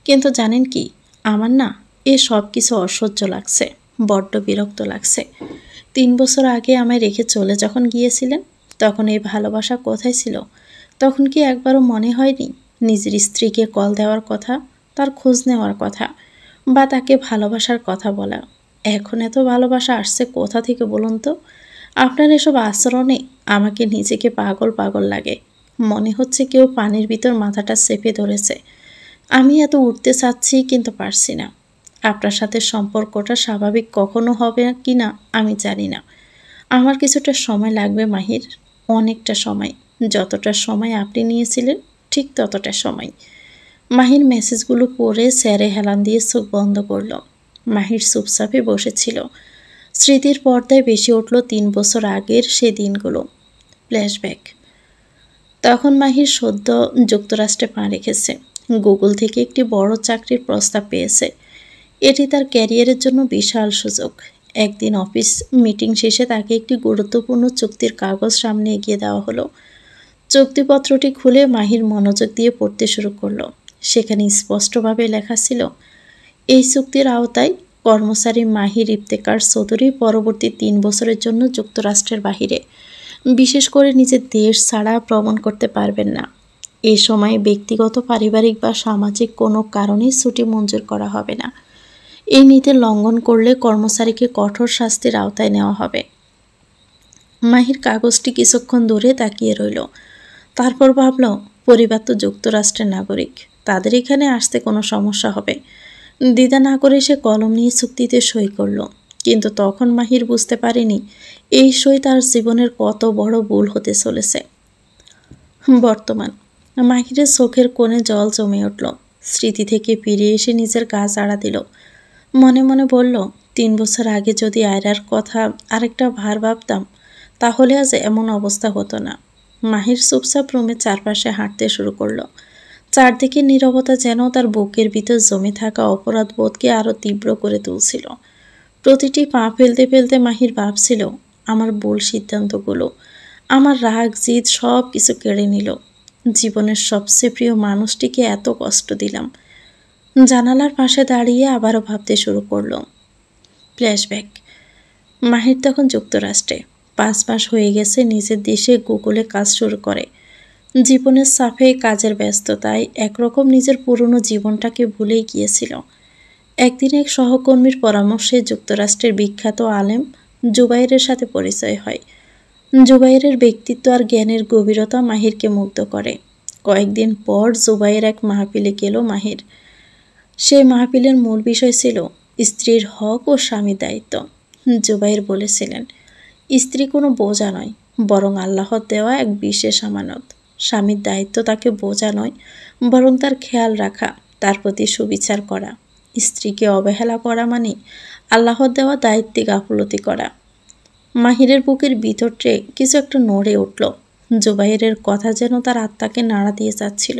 S1: কিন্তু জানেন কি, আমার না এই সব কিছু অসহ্য লাগছে, বড্ড বিরক্ত লাগছে। 3 বছর আগে আমায় রেখে চলে যখন গিয়েছিলেন তখন এই ভালোবাসা কোথায় ছিল? তখন কি একবারও মনে হয়নি নিজের স্ত্রীকে কল দেওয়ার কথা, তার খোঁজ নেওয়ার কথা, বা তাকে ভালোবাসার কথা বলা? এখন এত ভালোবাসা আসছে কোথা থেকে বলুন তো? আপনার এসব আচরণে আমাকে নিজেকে পাগল পাগল লাগে। মনে হচ্ছে কেউ পানির ভিতর মাথাটা চেপে ধরেছে। আমি এত উঠতে চাচ্ছি কিন্তু পারছি না। আপনার সাথে সম্পর্কটা স্বাভাবিক কখনো হবে কি না আমি জানি না। আমার কিছুটা সময় লাগবে মাহির, অনেকটা সময়। যতটা সময় আপনি নিয়েছিলেন ঠিক ততটা সময়। মাহির মেসেজগুলো পড়ে স্যারে হেলান দিয়ে চোখ বন্ধ করল। মাহির চুপচাপে বসেছিল। স্মৃতির পর্দায় বেশি উঠল 3 বছর আগের সে দিনগুলো। ফ্ল্যাশব্যাক। তখন মাহির সদ্য যুক্তরাষ্ট্রে পা রেখেছে। গুগল থেকে একটি বড় চাকরির প্রস্তাব পেয়েছে। এটি তার ক্যারিয়ারের জন্য বিশাল সুযোগ। একদিন অফিস মিটিং শেষে তাকে একটি গুরুত্বপূর্ণ চুক্তির কাগজ সামনে এগিয়ে দেওয়া হলো। চুক্তিপত্রটি খুলে মাহির মনোযোগ দিয়ে পড়তে শুরু করলো। সেখানে স্পষ্টভাবে লেখা ছিল, এই চুক্তির আওতায় কর্মচারী মাহির ইফতেখার চৌধুরী পরবর্তী 3 বছরের জন্য যুক্তরাষ্ট্রের বাহিরে, বিশেষ করে নিজের দেশ ছাড়া ভ্রমণ করতে পারবেন না। এই সময় ব্যক্তিগত, পারিবারিক বা সামাজিক কোনো কারণেই ছুটি মঞ্জুর করা হবে না। এই নীতি লঙ্ঘন করলে কর্মচারীকে কঠোর শাস্তির আওতায় নেওয়া হবে। মাহির কাগজটি কিছুক্ষণ দূরে তাকিয়ে রইল। তারপর ভাবল, পরিবার তো যুক্তরাষ্ট্রের নাগরিক, তাদের এখানে আসতে কোনো সমস্যা হবে। দ্বিধা না করে সে কলম নিয়ে চুক্তিতে সই করল। কিন্তু তখন মাহির বুঝতে পারেনি এই সই তার জীবনের কত বড় ভুল হতে চলেছে। বর্তমান। মাহিরের চোখের কোণে জল জমে উঠল। স্মৃতি থেকে ফিরে এসে নিজের গা জ্বালা দিল। মনে মনে বলল, 3 বছর আগে যদি আয়রার কথা আরেকটা ভার ভাবতাম তাহলে আজ এমন অবস্থা হতো না। মাহির চুপচাপ রুমের চারপাশে হাঁটতে শুরু করলো। চারদিকে নীরবতা যেন তার বুকের ভিতর জমে থাকা অপরাধ বোধকে আরো তীব্র করে তুলছিল। প্রতিটি পা ফেলতে ফেলতে মাহির ভাবছিল, আমার ভুল সিদ্ধান্তগুলো, আমার রাগ জিদ সব কিছু কেড়ে নিল। জীবনের সবচেয়ে প্রিয় মানুষটিকে এত কষ্ট দিলাম। জানালার পাশে দাঁড়িয়ে আবারও ভাবতে শুরু করলো। ফ্ল্যাশব্যাক। মাহির তখন যুক্তরাষ্ট্রে। 5 মাস হয়ে গেছে নিজের দেশে গুগলে কাজ শুরু করে। জীবনের চাপে, কাজের ব্যস্ততায় একরকম নিজের পুরনো জীবনটাকে ভুলেই গিয়েছিল। একদিন এক সহকর্মীর পরামর্শে যুক্তরাষ্ট্রের বিখ্যাত আলেম জুবাইরের সাথে পরিচয় হয়। জুবাইরের ব্যক্তিত্ব আর জ্ঞানের গভীরতা মাহিরকে মুগ্ধ করে। কয়েকদিন পর জুবাইর এক মাহফিলে গেল মাহির। সেই মাহফিলের মূল বিষয় ছিল স্ত্রীর হক ও স্বামীর দায়িত্ব। জুবাইর বলেছিলেন, স্ত্রী কোনো বোঝা নয়, বরং আল্লাহর দেওয়া এক বিশেষ আমানত। স্বামীর দায়িত্ব তাকে বোঝা নয়, বরং তার খেয়াল রাখা, তার প্রতি সুবিচার করা। স্ত্রীকে অবহেলা করা মানে আল্লাহর দেওয়া দায়িত্বে গাফলতি করা। মাহিরের বুকের ভিতরটে কিছু একটা নড়ে উঠল। জুবাইরের কথা যেন তার আত্মাকে নাড়া দিয়ে যাচ্ছিল।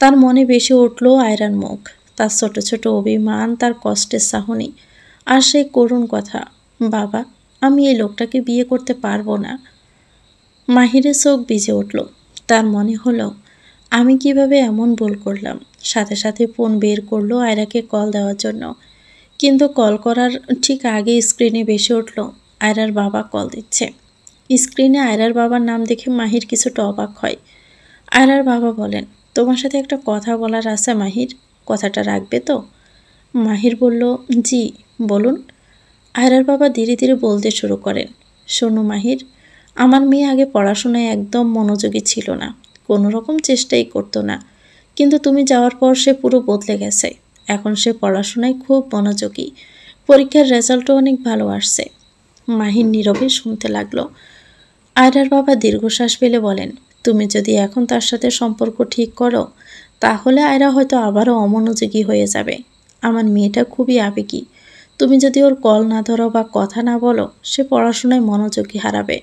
S1: তার মনে ভেসে উঠল আয়রার মুখ, তার ছোট ছোট অভিমান, তার কষ্টের চাহনি আর সেই করুণ কথা, বাবা আমি এই লোকটাকে বিয়ে করতে পারবো না। মাহিরের চোখ ভিজে উঠল। তার মনে হলো আমি কিভাবে এমন ভুল করলাম। সাথে সাথে ফোন বের করলো আয়রাকে কল দেওয়ার জন্য, কিন্তু কল করার ঠিক আগে স্ক্রিনে ভেসে উঠল আয়রার বাবা কল দিচ্ছে। স্ক্রিনে আয়রার বাবার নাম দেখে মাহির কিছুটা অবাক হয়। আয়রার বাবা বলেন, তোমার সাথে একটা কথা বলার আছে মাহির, কথাটা রাখবে তো? মাহির বলল, জি বলুন। আয়রার বাবা ধীরে ধীরে বলতে শুরু করেন, শোনো মাহির, আমার মেয়ে আগে পড়াশোনায় একদম মনোযোগী ছিল না, কোনো রকম চেষ্টাই করতো না, কিন্তু তুমি যাওয়ার পর সে পুরো বদলে গেছে। এখন সে পড়াশোনায় খুব মনোযোগী, পরীক্ষার রেজাল্টও অনেক ভালো আসছে। মাহির নীরবে শুনতে লাগলো। আয়রার বাবা দীর্ঘশ্বাস ফেলে বলেন, তুমি যদি এখন তার সাথে সম্পর্ক ঠিক করো তাহলে আয়রা হয়তো আবারও অমনোযোগী হয়ে যাবে। আমার মেয়েটা খুবই আবেগী, তুমি যদি ওর কল না ধরো বা কথা না বলো সে পড়াশোনায় মনোযোগী হারাবে।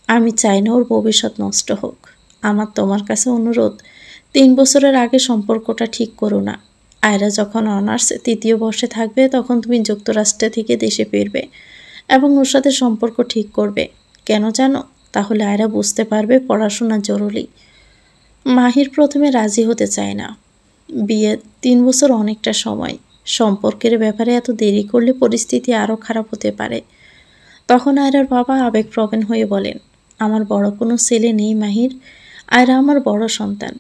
S1: আমি চাই না ওর ভবিষ্যৎ নষ্ট হোক। আমার তোমার কাছে অনুরোধ, 3 বছরের আগে সম্পর্কটা ঠিক করো না। আয়রা যখন অনার্স 3য় বর্ষে থাকবে তখন তুমি যুক্তরাষ্ট্র থেকে দেশে ফিরবে এবং ওর সাথে সম্পর্ক ঠিক করবে। কেন জানো? তাহলে আয়রা বুঝতে পারবে পড়াশোনা জরুরি। মাহির প্রথমে রাজি হতে চায় না। বিয়ে 3 বছর অনেকটা সময়, সম্পর্কের ব্যাপারে এত দেরি করলে পরিস্থিতি আরও খারাপ হতে পারে। তখন আয়রার বাবা আবেগপ্রবণ হয়ে বলেন, আমার বড় কোনো ছেলে নেই মাহির, আয়রা আমার বড় সন্তান।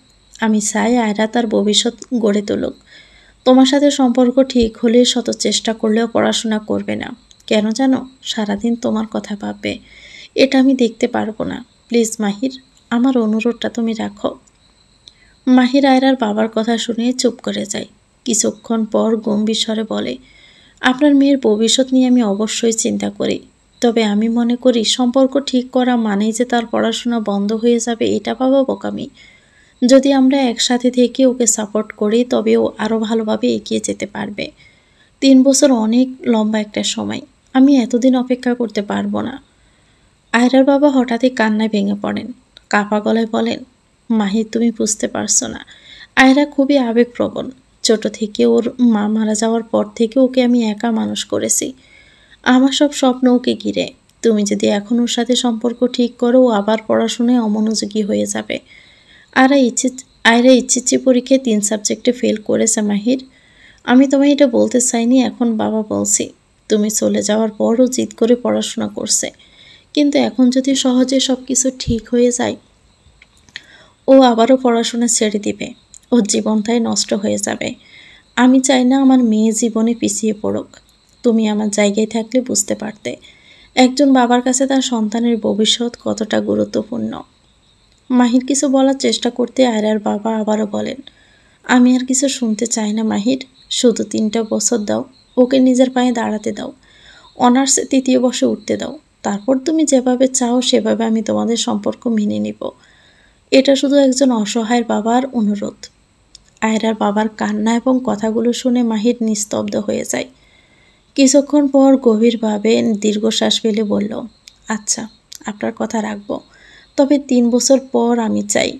S1: আমি চাই আয়রা তার ভবিষ্যৎ গড়ে তুলুক। তোমার সাথে সম্পর্ক ঠিক হলে শত চেষ্টা করলেও পড়াশোনা করবে না। কেন জানো? সারাদিন তোমার কথা ভাববে। এটা আমি দেখতে পারবো না। প্লিজ মাহির, আমার অনুরোধটা তুমি রাখো। মাহির আয়রার বাবার কথা শুনে চুপ করে যায়। কিছুক্ষণ পর গম্ভীর স্বরে বলে, আপনার মেয়ের ভবিষ্যৎ নিয়ে আমি অবশ্যই চিন্তা করি, তবে আমি মনে করি সম্পর্ক ঠিক করা মানেই যে তার পড়াশোনা বন্ধ হয়ে যাবে এটা ভাবা বোকামি। যদি আমরা একসাথে থেকে ওকে সাপোর্ট করি তবে ও আরও ভালোভাবে এগিয়ে যেতে পারবে। 3 বছর অনেক লম্বা একটা সময়, আমি এতদিন অপেক্ষা করতে পারবো না। আয়রার বাবা হঠাৎই কান্নায় ভেঙে পড়েন, কাঁপা গলায় বলেন, মাহির তুমি বুঝতে পারছো না, আয়রা খুবই আবেগপ্রবণ। ছোট থেকে ওর মা মারা যাওয়ার পর থেকে ওকে আমি একা মানুষ করেছি। আমার সব স্বপ্ন ওকে ঘিরে। তুমি যদি এখন ওর সাথে সম্পর্ক ঠিক করো ও আবার পড়াশোনায় অমনোযোগী হয়ে যাবে। আয়রা ইচ্ছে পরীক্ষায় 3 সাবজেক্টে ফেল করেছে মাহির। আমি তোমায় এটা বলতে চাইনি, এখন বাবা বলছি। তুমি চলে যাওয়ার পরও জিদ করে পড়াশোনা করছে, কিন্তু এখন যদি সহজে সব কিছু ঠিক হয়ে যায় ও আবারও পড়াশোনা ছেড়ে দিবে, ওর জীবনটাই নষ্ট হয়ে যাবে। আমি চাই না আমার মেয়ে জীবনে পিছিয়ে পড়ুক। তুমি আমার জায়গায় থাকলে বুঝতে পারতে একজন বাবার কাছে তার সন্তানের ভবিষ্যৎ কতটা গুরুত্বপূর্ণ। মাহির কিছু বলার চেষ্টা করতে আয়রার বাবা আবারও বলেন, আমি আর কিছু শুনতে চাই না মাহির, শুধু 3টা বছর দাও, ওকে নিজের পায়ে দাঁড়াতে দাও, অনার্স 3য় বর্ষে উঠতে দাও, তারপর তুমি যেভাবে চাও সেভাবে আমি তোমাদের সম্পর্ক মেনে নিব। এটা শুধু একজন অসহায়ের বাবার অনুরোধ। আয়রার বাবার কান্না এবং কথাগুলো শুনে মাহির নিস্তব্ধ হয়ে যায়। কিছুক্ষণ পর গভীরভাবে দীর্ঘশ্বাস ফেলে বলল, আচ্ছা আপনার কথা রাখবো, তবে 3 বছর পর আমি চাই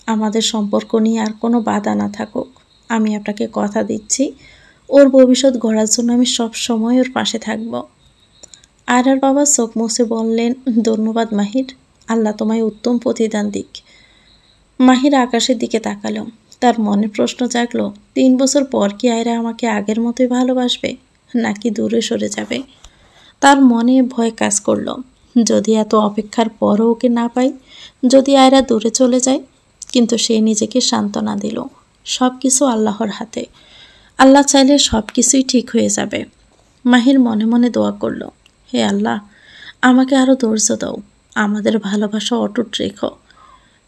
S1: আমাদের সম্পর্ক নিয়ে আর কোনো বাধা না থাকুক। আমি আপনাকে কথা দিচ্ছি ওর ভবিষ্যৎ গড়ার জন্য আমি সব সময় ওর পাশে থাকব। আয়রার বাবা চোখ মুছে বললেন, ধন্যবাদ মাহির, আল্লাহ তোমায় উত্তম প্রতিদান দিক। মাহির আকাশের দিকে তাকালো। তার মনে প্রশ্ন জাগলো, 3 বছর পর কি আয়রা আমাকে আগের মতোই ভালোবাসবে নাকি দূরে সরে যাবে? তার মনে ভয় কাজ করলো, যদি এত অপেক্ষার পরও ওকে না পাই, যদি আয়রা দূরে চলে যায়। কিন্তু সে নিজেকে সান্ত্বনা দিল, সব কিছু আল্লাহর হাতে, আল্লাহ চাইলে সব কিছুই ঠিক হয়ে যাবে। মাহির মনে মনে দোয়া করল, হে আল্লাহ, আমাকে আরও ধৈর্য দাও, আমাদের ভালোবাসা অটুট রেখো।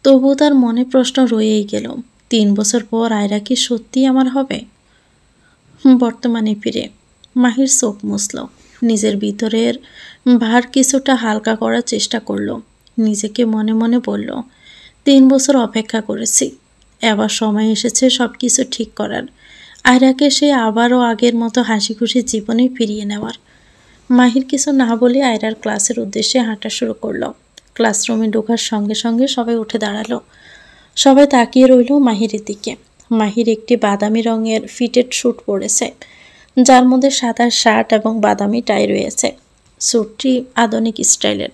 S1: তবুও তার মনে প্রশ্ন রয়েই গেল, 3 বছর পর আয়রা কি সত্যিই আমার হবে? বর্তমানে ফিরে মাহির চোখ মুছল, নিজের ভিতরের ভার কিছুটা হালকা করার চেষ্টা করলো। নিজেকে মনে মনে বলল, 3 বছর অপেক্ষা করেছি, এবার সময় এসেছে সব কিছু ঠিক করার, আয়রাকে সে আবারও আগের মতো হাসি খুশি জীবনে ফিরিয়ে নেওয়ার। মাহির কিছু না বলে আয়রার ক্লাসের উদ্দেশ্যে হাঁটা শুরু করলো। ক্লাসরুমে ঢোকার সঙ্গে সঙ্গে সবাই উঠে দাঁড়ালো। সবাই তাকিয়ে রইল মাহিরের দিকে। মাহির একটি বাদামি রঙের ফিটেড স্যুট পরেছে, যার মধ্যে সাদা শার্ট এবং বাদামি টাই রয়েছে। স্যুটটি আধুনিক স্টাইলের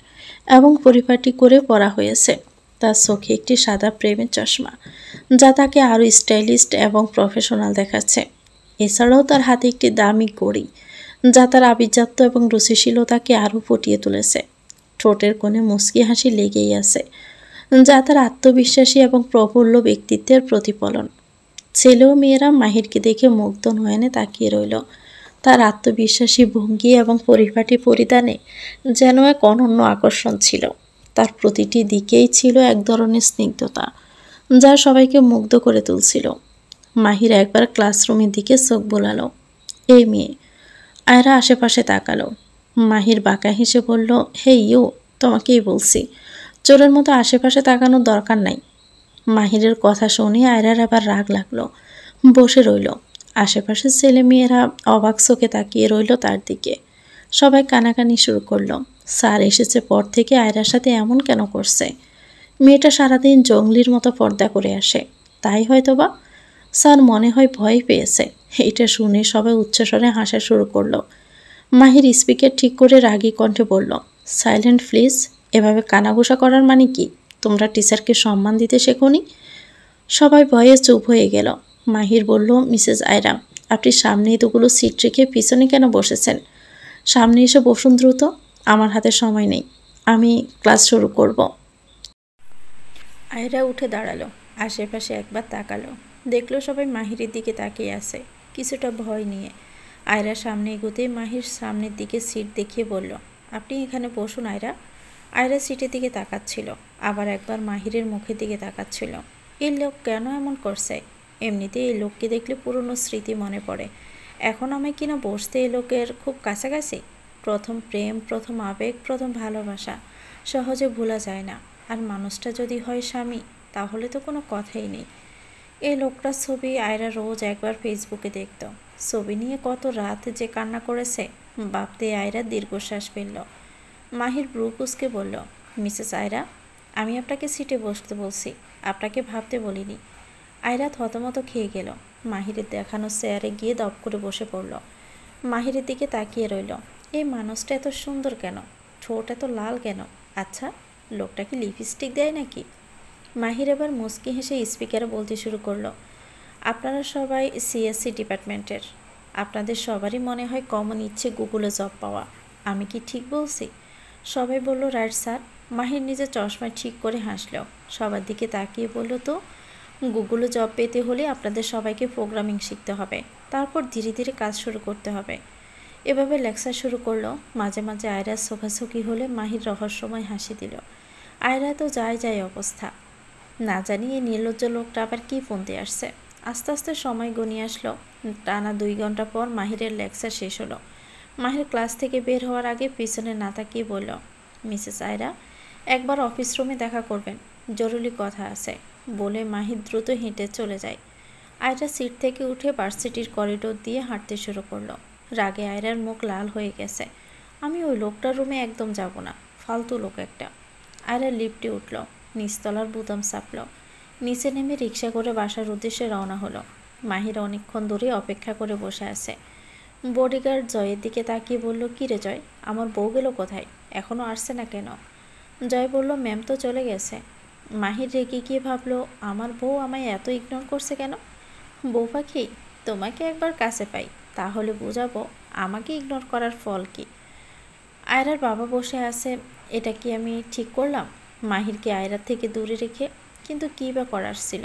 S1: এবং পরিপাটি করে পরা হয়েছে। তার চোখে একটি সাদা প্রেমের চশমা, যা তাকে আরও স্টাইলিস্ট এবং প্রফেশনাল দেখাচ্ছে। এছাড়াও তার হাতে একটি দামি ঘড়ি, যা তার আভিজাত্য এবং রুচিশীলতাকে আরও ফুটিয়ে তুলেছে। ঠোঁটের কোণে মুচকি হাসি লেগেই আছে, যা তার আত্মবিশ্বাসী এবং প্রফুল্ল ব্যক্তিত্বের প্রতিফলন। ছেলে ও মেয়েরা মাহিরকে দেখে মুগ্ধ নয়নে তাকিয়ে রইল। তার আত্মবিশ্বাসী ভঙ্গি এবং পরিপাটি পরিধানে যেন এক অনন্য আকর্ষণ ছিল। তার প্রতিটি দিকেই ছিল এক ধরনের স্নিগ্ধতা, যা সবাইকে মুগ্ধ করে তুলছিল। মাহির একবার ক্লাসরুমের দিকে চোখ বোলালো। এই মেয়ে। আয়রা আশেপাশে তাকালো। মাহির বাঁকা হেসে বলল, হে ইউ, তোমাকেই বলছি, চোরের মতো আশেপাশে তাকানোর দরকার নাই। মাহিরের কথা শুনে আয়রার আবার রাগ লাগলো। বসে রইল। আশেপাশের ছেলে মেয়েরা অবাক চোখে তাকিয়ে রইল তার দিকে। সবাই কানাকানি শুরু করলো। স্যার এসেছে পর থেকে আয়রার সাথে এমন কেন করছে? মেয়েটা সারাদিন জঙ্গলির মতো পর্দা করে আসে, তাই হয়তোবা। স্যার মনে হয় ভয় পেয়েছে। এইটা শুনে সবাই উচ্চস্বরে হাসা শুরু করলো। মাহির স্পিকার ঠিক করে রাগী কণ্ঠে বলল, সাইলেন্ট প্লিজ। এভাবে কানাঘুষা করার মানে কি? তোমরা টিচারকে সম্মান দিতে শেখোনি? সবাই ভয়ে চুপ হয়ে গেল। মাহির বলল, মিসেস আয়রা, আপনি সামনে এতগুলো সিট রেখে পিছনে কেন বসেছেন? সামনে এসে বসুন দ্রুত। আমার হাতে সময় নেই, আমি ক্লাস শুরু করব। আয়রা উঠে দাঁড়ালো। আশেপাশে একবার তাকালো। দেখলো সবাই মাহিরের দিকে তাকিয়ে আছে, কিছুটা ভয় নিয়ে। আয়রা সামনে এগোতেই মাহির সামনের দিকে সিট দেখিয়ে বলল, আপনি এখানে বসুন আয়রা। আয়রা সিটের দিকে তাকাচ্ছিল, আবার একবার মাহিরের মুখের দিকে তাকাচ্ছিল। এই লোক কেন এমন করছে? এমনিতে এই লোককে দেখলে পুরনো স্মৃতি মনে পড়ে। এখন আমি কিনা বসতে এই লোকের খুব কাছাকাছি। প্রথম প্রেম, প্রথম আবেগ, প্রথম ভালোবাসা সহজে ভোলা যায় না। আর মানুষটা যদি হয় স্বামী, তাহলে তো কোনো কথাই নেই। এই লোকটার ছবি আয়রা রোজ একবার ফেসবুকে দেখত। ছবি নিয়ে কত রাত যে কান্না করেছে ভাবতে আয়রা দীর্ঘশ্বাস ফেলল। মাহির ব্রু কুঁচকে বলল, মিসেস আয়রা, আমি আপনাকে সিটে বসতে বলছি, আপনাকে ভাবতে বলিনি। আয়রা থতমত খেয়ে গেল। মাহিরের দেখানো চেয়ারে গিয়ে দপ করে বসে পড়ল। মাহিরের দিকে তাকিয়ে রইল। এই মানুষটা এত সুন্দর কেন? ঠোঁট এত লাল কেন? আচ্ছা, লোকটা কি লিপস্টিক দেয় নাকি? মাহির এবার মুচকি হেসে স্পিকারে বলতে শুরু করলো, আপনারা সবাই সিএসসি ডিপার্টমেন্টের। আপনাদের সবারই মনে হয় কমন ইচ্ছে গুগলে জব পাওয়া। আমি কি ঠিক বলছি? সবাই বলল, রাইট স্যার। মাহির নিজের চশমা ঠিক করে হাসলো। সবার দিকে তাকিয়ে বলল, তো গুগলে জব পেতে হলে আপনাদের সবাইকে প্রোগ্রামিং শিখতে হবে, তারপর ধীরে ধীরে কাজ শুরু করতে হবে। এভাবে লেকচার শুরু করলো। মাঝে মাঝে আয়রার চোখাচোখি হলে মাহির রহস্যময় হাসি দিল। আয়রা তো যায় অবস্থা। না জানি এই নির্লজ্জ লোকটা আবার কি ফোনতে আসছে। আস্তে আস্তে সময় গনিয়ে আসলো। টানা 2 ঘন্টা পর মাহিরের লেকচার শেষ হলো। মাহির ক্লাস থেকে বের হওয়ার আগে পিছনে না তাকিয়ে বলল, মিসেস আয়রা, একবার অফিস রুমে দেখা করবেন, জরুরি কথা আছে। বলে মাহির দ্রুত হেঁটে চলে যায়। আয়রা সিট থেকে উঠে ভার্সিটির করিডোর দিয়ে হাঁটতে শুরু করলো। রাগে আয়রার মুখ লাল হয়ে গেছে। আমি ওই লোকটার রুমে একদম যাব না, ফালতু লোক একটা। আয়রা লিফটে উঠল, নিচতলার বোতাম চাপল। নিচে নেমে রিক্সা করে বাসার উদ্দেশ্যে রওনা হলো। মাহির অনেকক্ষণ ধরে অপেক্ষা করে বসে আছে। বডিগার্ড জয়ের দিকে তাকিয়ে বলল, কী রে জয়, আমার বউ গেল কোথায়? এখনও আসছে না কেন? জয় বলল, ম্যাম তো চলে গেছে। মাহির রেগে গিয়ে ভাবলো, আমার বউ আমায় এত ইগনোর করছে কেন? বউ পাখি, তোমাকে একবার কাছে পাই, তাহলে বুঝাবো আমাকে ইগনোর করার ফল কি। আয়রার বাবা বসে আছে। এটা কি আমি ঠিক করলাম মাহিরকে আয়রার থেকে দূরে রেখে? কিন্তু কী বা করার ছিল?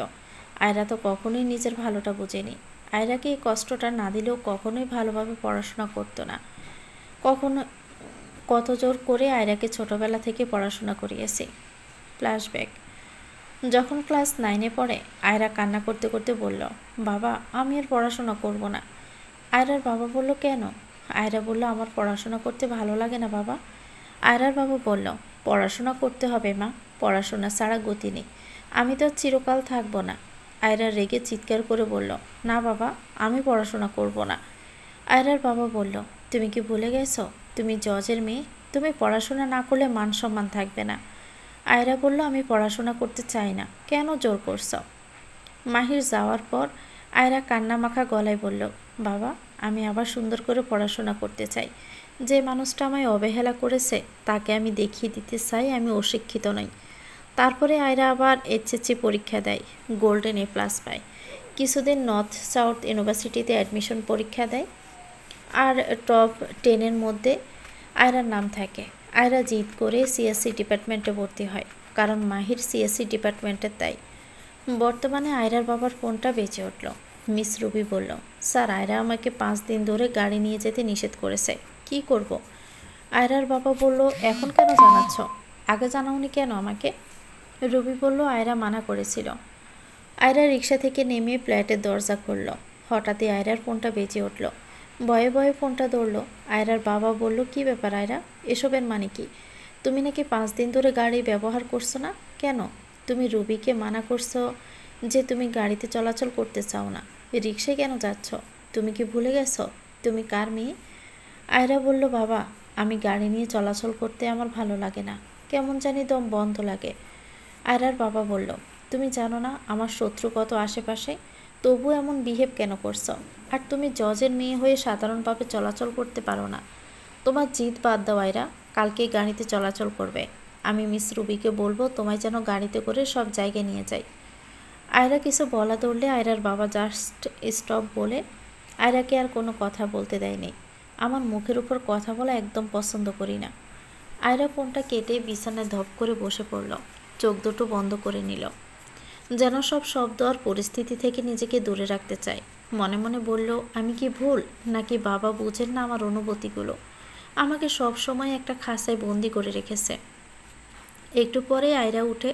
S1: আয়রা তো কখনোই নিজের ভালোটা বোঝেনি। আয়রাকে এই কষ্টটা না দিলেও কখনোই ভালোভাবে পড়াশোনা করতো না। কত জোর করে আয়রাকে ছোটবেলা থেকে পড়াশোনা করিয়েছি। ফ্ল্যাশব্যাক। যখন ক্লাস 9-এ পড়ে, আয়রা কান্না করতে করতে বলল, বাবা, আমি আর পড়াশোনা করব না। আয়রার বাবা বলল, কেন? আয়রা বলল, আমার পড়াশোনা করতে ভালো লাগে না বাবা। আয়রার বাবা বলল, পড়াশোনা করতে হবে মা, পড়াশোনা ছাড়া গতি নেই। আমি তো চিরকাল থাকবো না। আয়রা রেগে চিৎকার করে বলল, না বাবা, আমি পড়াশোনা করব না। আয়রার বাবা বলল, তুমি কি ভুলে গেছো তুমি জজের মেয়ে? তুমি পড়াশোনা না করলে মান সম্মান থাকবে না। আয়রা বলল, আমি পড়াশোনা করতে চাই না, কেন জোর করছো? মাহির যাওয়ার পর আয়রা কান্নামাখা গলায় বলল, বাবা, আমি আবার সুন্দর করে পড়াশোনা করতে চাই। যে মানুষটা আমায় অবহেলা করেছে তাকে আমি দেখিয়ে দিতে চাই আমি অশিক্ষিত নই। তারপরে আয়রা আবার এইচএসসি পরীক্ষা দেয়, গোল্ডেন এ প্লাস পায়। কিছুদিন নর্থ সাউথ ইউনিভার্সিটিতে অ্যাডমিশন পরীক্ষা দেয়, আর টপ 10-এর মধ্যে আয়রার নাম থাকে। আয়রা জিদ করে সিএসসি ডিপার্টমেন্টে ভর্তি হয়, কারণ মাহির সিএসসি ডিপার্টমেন্টের তাই। বর্তমানে আয়রার বাবার ফোনটা বেঁচে উঠল। মিস রুবি বলল, স্যার, আয়রা আমাকে 5 দিন ধরে গাড়ি নিয়ে যেতে নিষেধ করেছে, কি করব? আয়রার বাবা বলল, এখন কেন জানাচ্ছ? আগে জানাওনি কেন আমাকে? রুবি বলল, আয়রা মানা করেছিল। আয়রা রিক্সা থেকে নেমে ফ্ল্যাটের দরজা খুলল। হঠাৎই আয়রার ফোনটা বেজে উঠল। ভয়ে ভয়ে ফোনটা ধরল। আয়রার বাবা বলল, কি ব্যাপার আয়রা, এসবের মানে কি? তুমি নাকি 5 দিন ধরে গাড়ি ব্যবহার করছো না কেন? তুমি রুবিকে মানা করছো যে তুমি গাড়িতে চলাচল করতে চাও না, রিক্সায় কেন যাচ্ছ? তুমি কি ভুলে গেছো তুমি কার মেয়ে? আয়রা বলল, বাবা, আমি গাড়ি নিয়ে চলাচল করতে আমার ভালো লাগে না, কেমন জানি দম বন্ধ লাগে। আয়রার বাবা বলল, তুমি জানো না আমার শত্রু কত আশেপাশে, তবু এমন বিহেভ কেন করছো? আর তুমি জজের মেয়ে হয়ে সাধারণভাবে চলাচল করতে পারো না। তোমার জিদ বাদ দাও আয়রা, কালকেই গাড়িতে চলাচল করবে। আমি মিস রুবিকে বলবো তোমায় যেন গাড়িতে করে সব জায়গায় নিয়ে যায়। আয়রা কিছু বলা ধরলে আয়রার বাবা জাস্ট স্টপ বলে আয়রাকে আর কোনো কথা বলতে দেয়নি। আমার মুখের উপর কথা বলা একদম পছন্দ করি না। আয়রা ফোনটা কেটে বিছানায় ধপ করে বসে পড়ল, চোখ দুটো বন্ধ করে নিল, যেন সব শব্দ আর পরিস্থিতি থেকে নিজেকে দূরে রাখতে চায়। মনে মনে বলল, আমি কি ভুল, নাকি বাবা বুঝেন না আমার অনুভূতিগুলো? আমাকে সব সময় একটা খাঁচায় বন্দি করে রেখেছে। একটু পরে আয়রা উঠে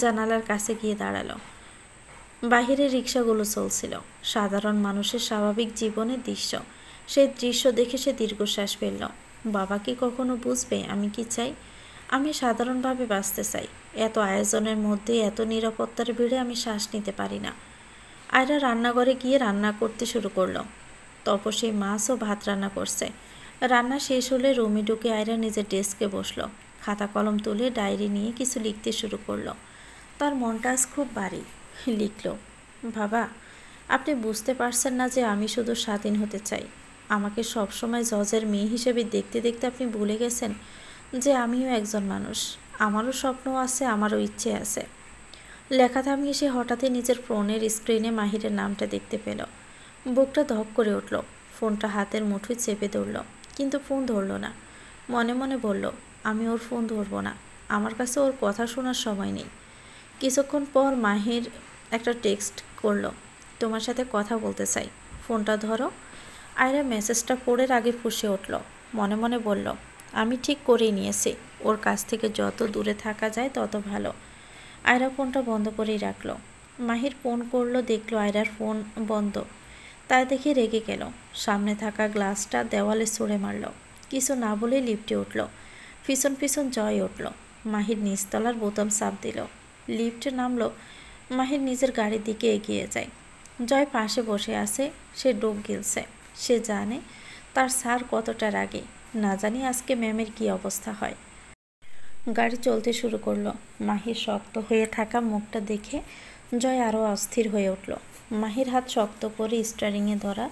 S1: জানালার কাছে গিয়ে দাঁড়ালো। বাহিরে রিক্সাগুলো চলছিল, সাধারণ মানুষের স্বাভাবিক জীবনের দৃশ্য। সেই দৃশ্য দেখে সে দীর্ঘশ্বাস ফেলল। বাবা কি কখনো বুঝবে আমি কি চাই? আমি সাধারণভাবে বাঁচতে চাই। এত আয়োজনের মধ্যে এত নিরাপত্তার ভিড়ে আমি শ্বাস নিতে পারি না। আয়রা রান্নাঘরে গিয়ে রান্না করতে শুরু করলো। তপসী মাছ ও ভাত রান্না করছে। রান্না শেষ হলে রুমে ঢুকে আয়রা নিজের ডেস্কে বসলো। খাতা কলম তুলে ডায়েরি নিয়ে কিছু লিখতে শুরু করলো। তার মনটা আজ খুব ভারী। লিখল, বাবা, আপনি বুঝতে পারছেন না যে আমি শুধু স্বাধীন হতে চাই। আমাকে সবসময় জজের মেয়ে হিসেবে দেখতে দেখতে আপনি ভুলে গেছেন যে আমিও একজন মানুষ। আমারও স্বপ্ন আছে, আমারও ইচ্ছে আছে। লেখা থামিয়ে সে হঠাৎই নিজের ফোনের স্ক্রিনে মাহিরের নামটা দেখতে পেল। বুকটা ধক করে উঠল। ফোনটা হাতের মুঠোয় চেপে ধরল, কিন্তু ফোন ধরল না। মনে মনে বলল, আমি ওর ফোন ধরব না, আমার কাছে ওর কথা শোনার সময় নেই। কিছুক্ষণ পর মাহির একটা টেক্সট করলো, তোমার সাথে কথা বলতে চাই, ফোনটা ধরো। আয়রা মেসেজটা পড়ের আগে ফুঁসে উঠল। মনে মনে বলল, আমি ঠিক করেই নিয়েছি, ওর কাছ থেকে যত দূরে থাকা যায় তত ভালো। আয়রা ফোনটা বন্ধ করেই রাখলো। মাহির ফোন করলো, দেখলো আয়রার ফোন বন্ধ। তাই দেখে রেগে গেল। সামনে থাকা গ্লাসটা দেওয়ালে ছুঁড়ে মারল। কিছু না বলে লিফটে উঠল। পিছন পিছন জয় উঠল। মাহির নিচতলার বোতাম চাপ দিল। লিফটে নামলো। মাহির নিজের গাড়ির দিকে এগিয়ে যায়। জয় পাশে বসে আছে, সে ডোক গিলছে। সে জানে তার স্যার কতটা রাগে, না জানি আজকে ম্যামের কি অবস্থা হয়। গাড়ি চলতে শুরু করলো। মাহির শক্ত হয়ে থাকা মুখটা দেখে জয় আরও অস্থির হয়ে উঠল। মাহির হাত শক্ত করে স্টিয়ারিংয়ে ধরা,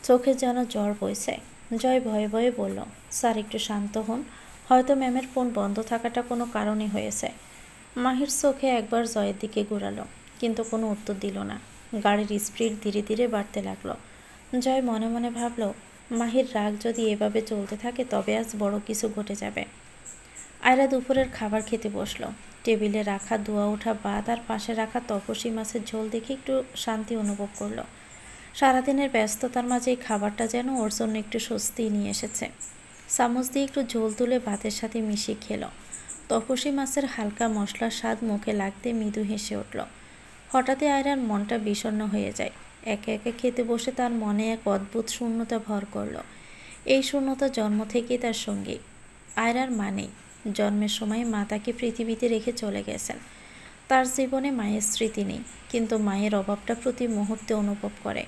S1: চোখে যেন জ্বর বইছে। জয় ভয়ে ভয়ে বলল, স্যার একটু শান্ত হন, হয়তো ম্যামের ফোন বন্ধ থাকাটা কোনো কারণে হয়েছে। মাহির চোখে একবার জয়ের দিকে ঘুরালো, কিন্তু কোনো উত্তর দিল না। গাড়ির স্পিড ধীরে ধীরে বাড়তে লাগলো। জয় মনে মনে ভাবল, মাহির রাগ যদি এভাবে চলতে থাকে তবে আজ বড় কিছু ঘটে যাবে। আয়রা দুপুরের খাবার খেতে বসলো। টেবিলে রাখা ধোয়া ওঠা ভাত আর পাশে রাখা তপসী মাছের ঝোল দেখে একটু শান্তি অনুভব করলো। সারাদিনের ব্যস্ততার মাঝে এই খাবারটা যেন ওর জন্য একটু স্বস্তি নিয়ে এসেছে। চামচ দিয়ে একটু ঝোল তুলে ভাতের সাথে মিশিয়ে খেলো। তপসী মাছের হালকা মশলার স্বাদ মুখে লাগতে মৃদু হেসে উঠল। হঠাৎই আয়রার মনটা বিষণ্ণ হয়ে যায়। একে একে খেতে বসে তার মনে এক অদ্ভুত শূন্যতা ভর করল। এই শূন্যতা জন্ম থেকেই তার সঙ্গী। আয়রার মা নেই। জন্মের সময় মা তাকে পৃথিবীতে রেখে চলে গেছেন। তার জীবনে মায়ের স্মৃতি নেই, কিন্তু মায়ের অভাবটা প্রতি মুহূর্তে অনুভব করে।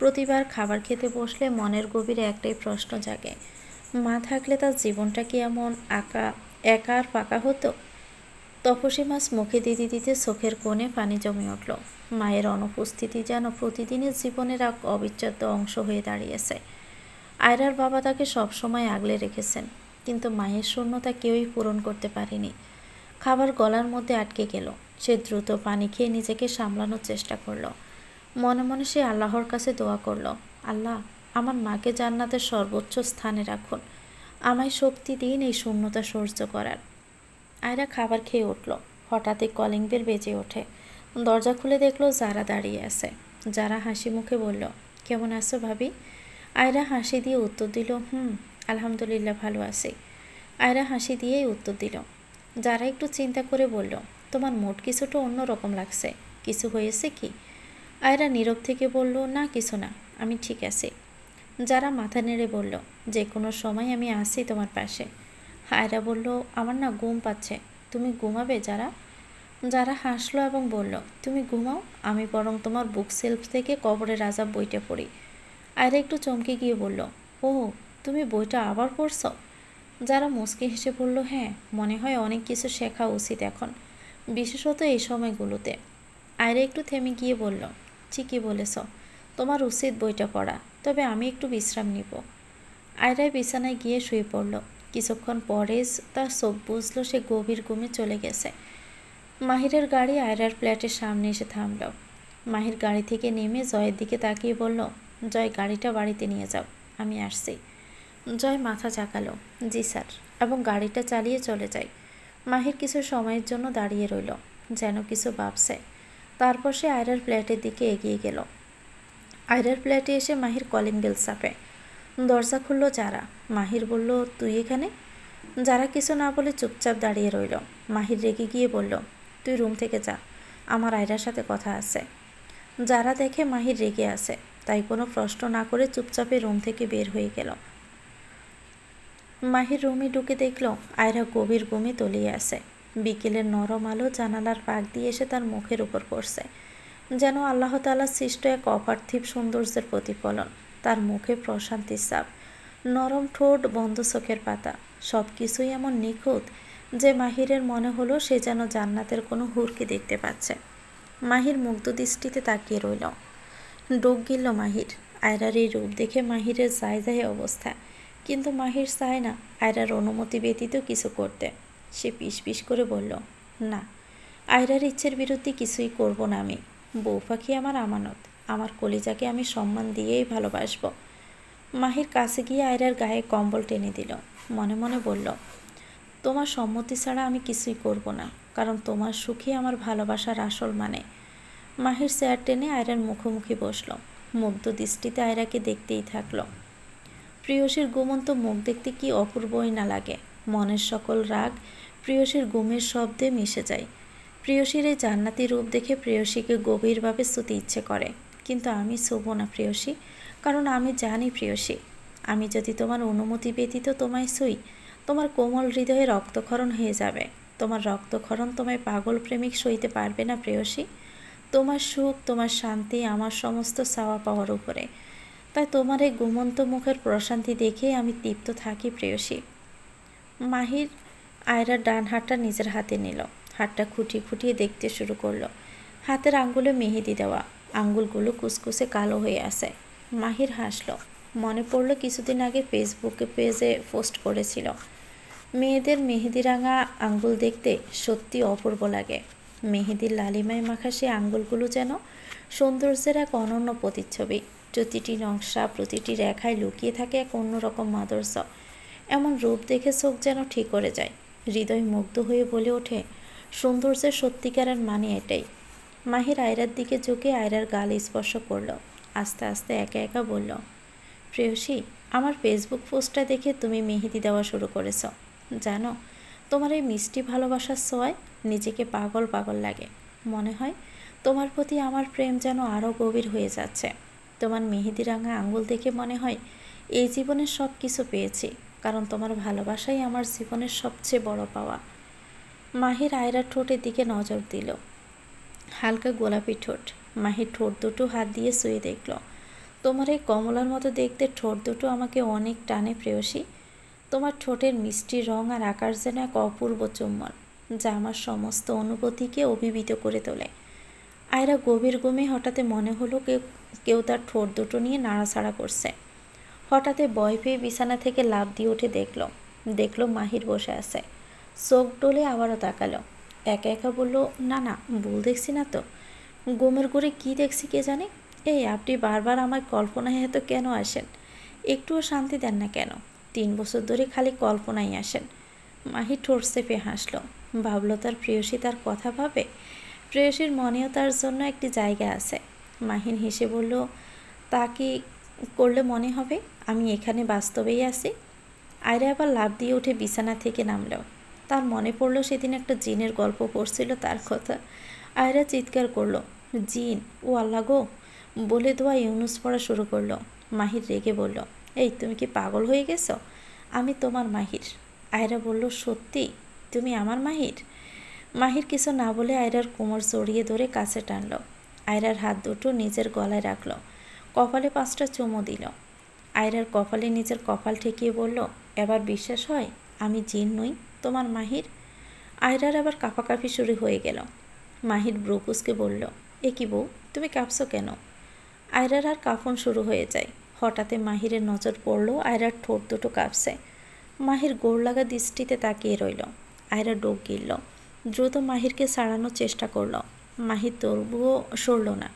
S1: প্রতিবার খাবার খেতে বসলে মনের গভীরে একটাই প্রশ্ন জাগে, মা থাকলে তার জীবনটা কি এমন একা আর ফাঁকা হতো? তপসী মাছ মুখে দিতে দিতে চোখের কোণে পানি জমে উঠল। মায়ের অনুপস্থিতি যেন প্রতিদিনের জীবনের এক অবিচ্ছেদ্য অংশ হয়ে দাঁড়িয়েছে। আয়রার বাবা তাকে সবসময় আগলে রেখেছেন, কিন্তু মায়ের শূন্যতা কেউই পূরণ করতে পারেনি। খাবার গলার মধ্যে আটকে গেল। সে দ্রুত পানি খেয়ে নিজেকে সামলানোর চেষ্টা করল। মনে মনে সে আল্লাহর কাছে দোয়া করল, আল্লাহ, আমার মাকে জান্নাতের সর্বোচ্চ স্থানে রাখুন। আমায় শক্তি দিন এই শূন্যতা সহ্য করার। আয়রা খাবার খেয়ে উঠল। হঠাৎই কলিং বেল বেজে ওঠে। দরজা খুলে দেখলো যারা দাঁড়িয়ে আছে। যারা হাসি মুখে বলল, কেমন আছো ভাবি? আয়রা হাসি দিয়ে উত্তর দিল, আলহামদুলিল্লাহ, ভালো আছি। আয়রা হাসি দিয়েই উত্তর দিল। যারা একটু চিন্তা করে বলল, তোমার মুড কিছুটা অন্যরকম লাগছে, কিছু হয়েছে কি? আয়রা নীরব থেকে বলল, না কিছু না, আমি ঠিক আছি। যারা মাথা নেড়ে বলল, যে কোনো সময় আমি আসি তোমার পাশে। আয়রা বলল, আমার না ঘুম পাচ্ছে, তুমি ঘুমাবে? যারা হাসলো এবং বলল, তুমি ঘুমাও, আমি বরং তোমার বুক সেলফ থেকে কবরের আযাব বইটা পড়ি। আয়রা একটু চমকে গিয়ে বলল, ও, তুমি বইটা আবার পড়ছ? যারা মুচকি হেসে বলল, হ্যাঁ, মনে হয় অনেক কিছু শেখা উচিত এখন, বিশেষত এই সময়গুলোতে। আয়রা একটু থেমে গিয়ে বলল, ঠিকই বলেছ, তোমার উচিত বইটা পড়া, তবে আমি একটু বিশ্রাম নিব। আয়রায় বিছানায় গিয়ে শুয়ে পড়ল। কিছুক্ষণ পরে তার চোখ বুঝল সে গভীর ঘুমে চলে গেছে। মাহিরের গাড়ি আয়রার ফ্ল্যাটের সামনে এসে থামল। মাহির গাড়ি থেকে নেমে জয়ের দিকে তাকিয়ে বলল, জয়, গাড়িটা বাড়িতে নিয়ে যাও, আমি আসছি। জয় মাথা ঝাঁকালো, জি স্যার, এবং গাড়িটা চালিয়ে চলে যায়। মাহির কিছু সময়ের জন্য দাঁড়িয়ে রইল, যেন কিছু ভাবছে। তারপর সে আয়রার ফ্ল্যাটের দিকে এগিয়ে গেল। আয়রার ফ্ল্যাটে এসে মাহির কলিং বেল চাপে। দরজা খুলল যারা। মাহির বলল, তুই এখানে? যারা কিছু না বলে চুপচাপ দাঁড়িয়ে রইল। মাহির রেগে গিয়ে বলল, তুই রুম থেকে যা, আমার আয়রার সাথে কথা আছে। যারা দেখে মাহির রেগে আছে, তাই কোনো প্রশ্ন না করে চুপচাপে রুম থেকে বের হয়ে গেল। মাহির রুমে ঢুকে দেখল আয়রা গভীর ঘুমে তলিয়ে আছে। বিকেলের নরম আলো জানালার পাক দিয়ে এসে তার মুখের উপর পড়ছে, যেন আল্লাহ তাআলার সৃষ্ট এক অপার্থিব সৌন্দর্যের প্রতিফলন। তার মুখে প্রশান্তির ছাপ, নরম ঠোঁট, বন্ধ চোখের পাতা, সব কিছুই এমন নিখুঁত যে মাহিরের মনে হলো সে যেন জান্নাতের কোনো হুরকে দেখতে পাচ্ছে। মাহির মুগ্ধ দৃষ্টিতে তাকিয়ে রইল। ডোক গিলল মাহির। আয়রার এই রূপ দেখে মাহিরের যায় অবস্থা, কিন্তু মাহির চায় না আয়রার অনুমতি ব্যতীত কিছু করতে। সে পিস করে বলল, না, আয়রার ইচ্ছের বিরুদ্ধে কিছুই করব না আমি। বউ পাখি আমার আমানত, আমার কলিজাকে আমি সম্মান দিয়েই ভালোবাসব। মাহির কাছে গিয়ে আয়রার গায়ে কম্বল টেনে দিল। মনে মনে বলল, তোমার সম্মতি ছাড়া আমি কিছুই করব না, কারণ তোমার সুখই আমার ভালোবাসার আসল মানে। মাহির চেয়ার টেনে আয়রার মুখোমুখি বসল। মুগ্ধ দৃষ্টিতে আয়রাকে দেখতেই থাকল। প্রেয়সীর ঘুমন্ত মুখ দেখতে কি অপূর্বই না লাগে। মনের সকল রাগ প্রেয়সীর ঘুমের শব্দে মিশে যায়। প্রেয়সীর এই জান্নাতি রূপ দেখে প্রেয়সীকে গভীরভাবে ছুঁতে ইচ্ছে করে, কিন্তু আমি ছুঁব না প্রেয়সী, কারণ আমি জানি প্রেয়সী, আমি যদি তোমার অনুমতি ব্যতীত তোমায় ছুঁই, তোমার কোমল হৃদয়ে রক্তক্ষরণ হয়ে যাবে। তোমার রক্তক্ষরণ তোমায় পাগল প্রেমিক সইতে পারবে না প্রেয়সী। তোমার সুখ, তোমার শান্তি আমার সমস্ত চাওয়া পাওয়ার উপরে। তাই তোমার এই ঘুমন্ত মুখের প্রশান্তি দেখে আমি তৃপ্ত থাকি প্রেয়সী। মাহির আয়রার ডান হাতটা নিজের হাতে নিল। হাতটা খুঁটিয়ে দেখতে শুরু করলো। হাতের আঙ্গুলে মেহেদি দেওয়া, আঙ্গুলগুলো কুচকুচে কালো হয়ে আছে। মাহির হাসল। মনে পড়ল কিছুদিন আগে ফেসবুকে পেজে পোস্ট করেছিল, মেয়েদের মেহেদি রাঙা আঙ্গুল দেখতে সত্যি অপূর্ব লাগে। মেহেদির লালিমায় মাখা সে আঙ্গুলগুলো যেন সৌন্দর্যের এক অনন্য প্রতিচ্ছবি। প্রতিটি নকশা, প্রতিটি রেখায় লুকিয়ে থাকে এক অন্যরকম মাধুর্য। এমন রূপ দেখে চোখ যেন ঠিক করে যায়। হৃদয় মুগ্ধ হয়ে বলে ওঠে, সৌন্দর্যের সত্যিকারের মানে এটাই। মাহির আয়রার দিকে ঝুঁকে আয়রার গাল স্পর্শ করল। আস্তে আস্তে একা একা বলল, প্রেয়সী, আমার ফেসবুক পোস্টটা দেখে তুমি মেহেদি দেওয়া শুরু করেছ। জানো, তোমার এই মিষ্টি ভালোবাসার ছোঁয়ায় নিজেকে পাগল লাগে। মনে হয় তোমার প্রতি আমার প্রেম যেন আরও গভীর হয়ে যাচ্ছে। তোমার মেহেদি রাঙা আঙ্গুল দেখে মনে হয় এই জীবনের সব কিছু পেয়েছি, কারণ তোমার ভালোবাসাই আমার জীবনের সবচেয়ে বড় পাওয়া। মাহির আয়রার ঠোঁটের দিকে নজর দিল। হালকা গোলাপি ঠোঁট। মাহির ঠোঁট দুটো হাত দিয়ে শুয়ে দেখল। তোমার এই কমলার মতো দেখতে ঠোঁট দুটো আমাকে অনেক টানে প্রেয়সী। তোমার ঠোঁটের মিষ্টি রং আর আকার যেন এক অপূর্ব চুম্বন, যা আমার সমস্ত অনুভূতিকে অভিভূত করে তোলে। আয়রা গভীর ঘুমে হঠাৎ মনে হলো কেউ তার ঠোঁট দুটো নিয়ে নাড়াচাড়া করছে। হঠাৎ ভয় পেয়ে বিছানা থেকে লাফ দিয়ে উঠে দেখলো মাহির বসে আছে। চোখ ডলে আবারও তাকালো। একা একা বলল, না না, ভুল দেখছি না তো? ঘুমের ঘরে কি দেখছি কে জানে। এই আপনি বারবার আমার কল্পনায় এত কেন আসেন? একটুও শান্তি দেন না কেন? 3 বছর ধরে খালি কল্পনায় আসেন। মাহি ঠোঁট চেপে হাসল। ভাবলো তার প্রেয়সী তার কথা ভাবে। প্রেয়সীর মনেও তার জন্য একটি জায়গা আছে। মাহিন হেসে বলল, তা কি করলে মনে হবে আমি এখানে বাস্তবেই আছি? আয়রা আবার লাফ দিয়ে উঠে বিছানা থেকে নামল। তার মনে পড়ল সেদিন একটা জিনের গল্প পড়ছিল তার কথা। আয়রা চিৎকার করলো, জিন, ও আল্লাহ গো, বলে দোয়া ইউনুস পড়া শুরু করলো। মাহির রেগে বলল, এই তুমি কি পাগল হয়ে গেছো? আমি তোমার মাহির। আয়রা বলল, সত্যি তুমি আমার মাহির? মাহির কিছু না বলে আয়রার কোমর জড়িয়ে ধরে কাছে টানল। আয়রার হাত দুটো নিজের গলায় রাখল। কপালে 5টা চুমু দিল। আয়রার কপালে নিজের কপাল ঠেকিয়ে বলল, এবার বিশ্বাস হয় আমি জিন নই, তোমার মাহির? আয়রার আবার কাঁপাকাঁপি শুরু হয়ে গেল। মাহির ব্রুকুসকে বলল, এ কি বউ, তুমি কাঁপছো কেন? আয়রার আর কাঁপন শুরু হয়ে যায়। হঠাৎ মাহিরের নজর পড়ল আয়রার ঠোঁট দুটো কাঁপছে। মাহির গোড় লাগা দৃষ্টিতে তাকিয়ে রইল। আয়রা ডোক গিলল। দ্রুত মাহিরকে ছাড়ানোর চেষ্টা করল। মাহির তবুও সরল না।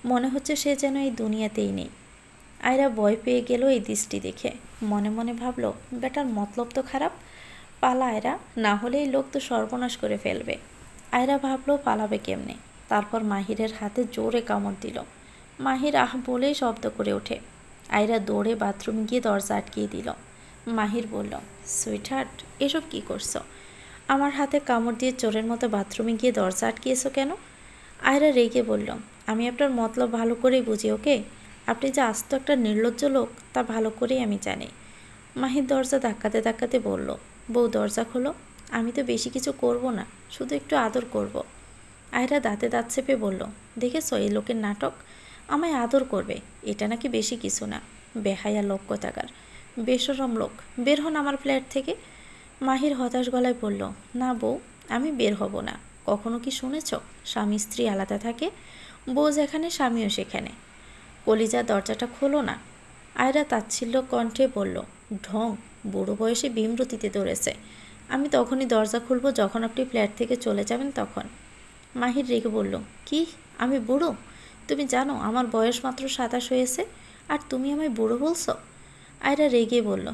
S1: মনে হচ্ছে সে যেন এই দুনিয়াতেই নেই। আয়রা ভয় পেয়ে গেল এই দৃষ্টি দেখে। মনে মনে ভাবল, বেটার মতলব তো খারাপ। পালা আয়রা, না হলে এই লোক তো সর্বনাশ করে ফেলবে। আয়রা ভাবলো পালাবে কেমনে। তারপর মাহিরের হাতে জোরে কামড় দিল। মাহির আহ বলেই শব্দ করে ওঠে। আয়রা দৌড়ে বাথরুমে গিয়ে দরজা আটকিয়ে দিল। মাহির বলল, সুইটহার্ট, এসব কি করছো? আমার হাতে কামড় দিয়ে চোরের মতো বাথরুমে গিয়ে দরজা আটকিয়েছো কেন? আয়রা রেগে বলল, আমি আপনার মতলব ভালো করেই বুঝি, ওকে? আপনি যে আস্ত একটা নির্লজ্জ লোক তা ভালো করেই আমি জানি। মাহির দরজা ধাক্কাতে ধাক্কাতে বলল, বউ দরজা খোলো। আমি তো বেশি কিছু করব না, শুধু একটু আদর করব। আয়রা দাঁতে দাঁত চেপে বলল, দেখেছো এই লোকের নাটক? আমায় আদর করবে, এটা নাকি বেশি কিছু না। বেহায়া লোক কোথাকার, বেশরম লোক, বের হন আমার ফ্ল্যাট থেকে। মাহির হতাশ গলায় বলল, না বউ, আমি বের হব না। কখনো কি শুনেছ স্বামী স্ত্রী আলাদা থাকে? বউ যেখানে স্বামীও সেখানে। কলিজা, দরজাটা খোলো না। আয়রা তাচ্ছিল্য কণ্ঠে বলল, ঢং, বুড়ো বয়সে বিমরতিতে ধরেছে। আমি তখনই দরজা খুলব যখন আপনি ফ্ল্যাট থেকে চলে যাবেন তখন। মাহির রেগে বলল, কি, আমি বুড়ো? তুমি জানো আমার বয়স মাত্র 27 হয়েছে, আর তুমি আমায় বুড়ো বলছো? আয়রা রেগে বলল,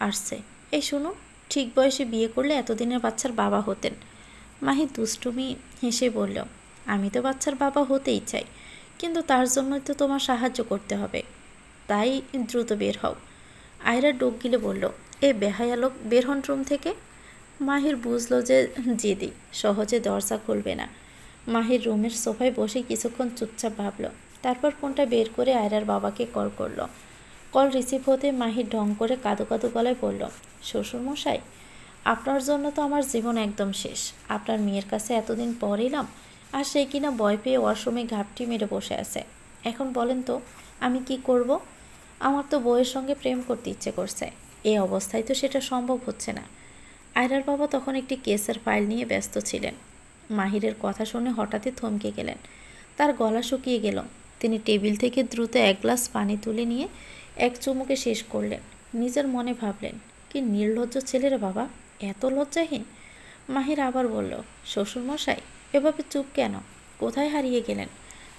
S1: আসছে, এই শুনো, ঠিক বয়সে বিয়ে করলে এতদিনের বাচ্চার বাবা হতেন। মাহির দুষ্টুমি হেসে বলল, আমি তো বাচ্চার বাবা হতেই চাই, কিন্তু তার জন্যই তো তোমার সাহায্য করতে হবে। তাই দ্রুত বের হও। আয়রা ডোক গিলে বলল, এ বেহায়া লোক, বের হন রুম থেকে। মাহির বুঝলো যে জেদি, সহজে দরজা খুলবে না। মাহির রুমের সোফায় বসে কিছুক্ষণ চুপচাপ ভাবল। তারপর ফোনটা বের করে আয়রার বাবাকে কল করল। কল রিসিভ হতে মাহির ঢং করে কাঁদো কাঁদো গলায় বলল, শ্বশুরমশাই, আপনার জন্য তো আমার জীবন একদম শেষ। আপনার মেয়ের কাছে এতদিন পর এলাম, আর সে কিনা ভয় পেয়ে ওয়াশরুমে ঘাপটি মেরে বসে আছে। এখন বলেন তো আমি কি করব? আমার তো বউয়ের সঙ্গে প্রেম করতে ইচ্ছে করছে। এই অবস্থায় তো সেটা সম্ভব হচ্ছে না। আয়রার বাবা তখন একটি কেসের ফাইল নিয়ে ব্যস্ত ছিলেন। মাহিরের কথা শুনে হঠাৎই থমকে গেলেন। তার গলা শুকিয়ে গেল। তিনি টেবিল থেকে দ্রুত 1 গ্লাস পানি তুলে নিয়ে এক চুমুকে শেষ করলেন। নিজের মনে ভাবলেন, কি নির্লজ্জ ছেলেরা বাবা, এত লজ্জাহীন। মাহির আবার বলল, শ্বশুরমশাই, এভাবে চুপ কেন? কোথায় হারিয়ে গেলেন?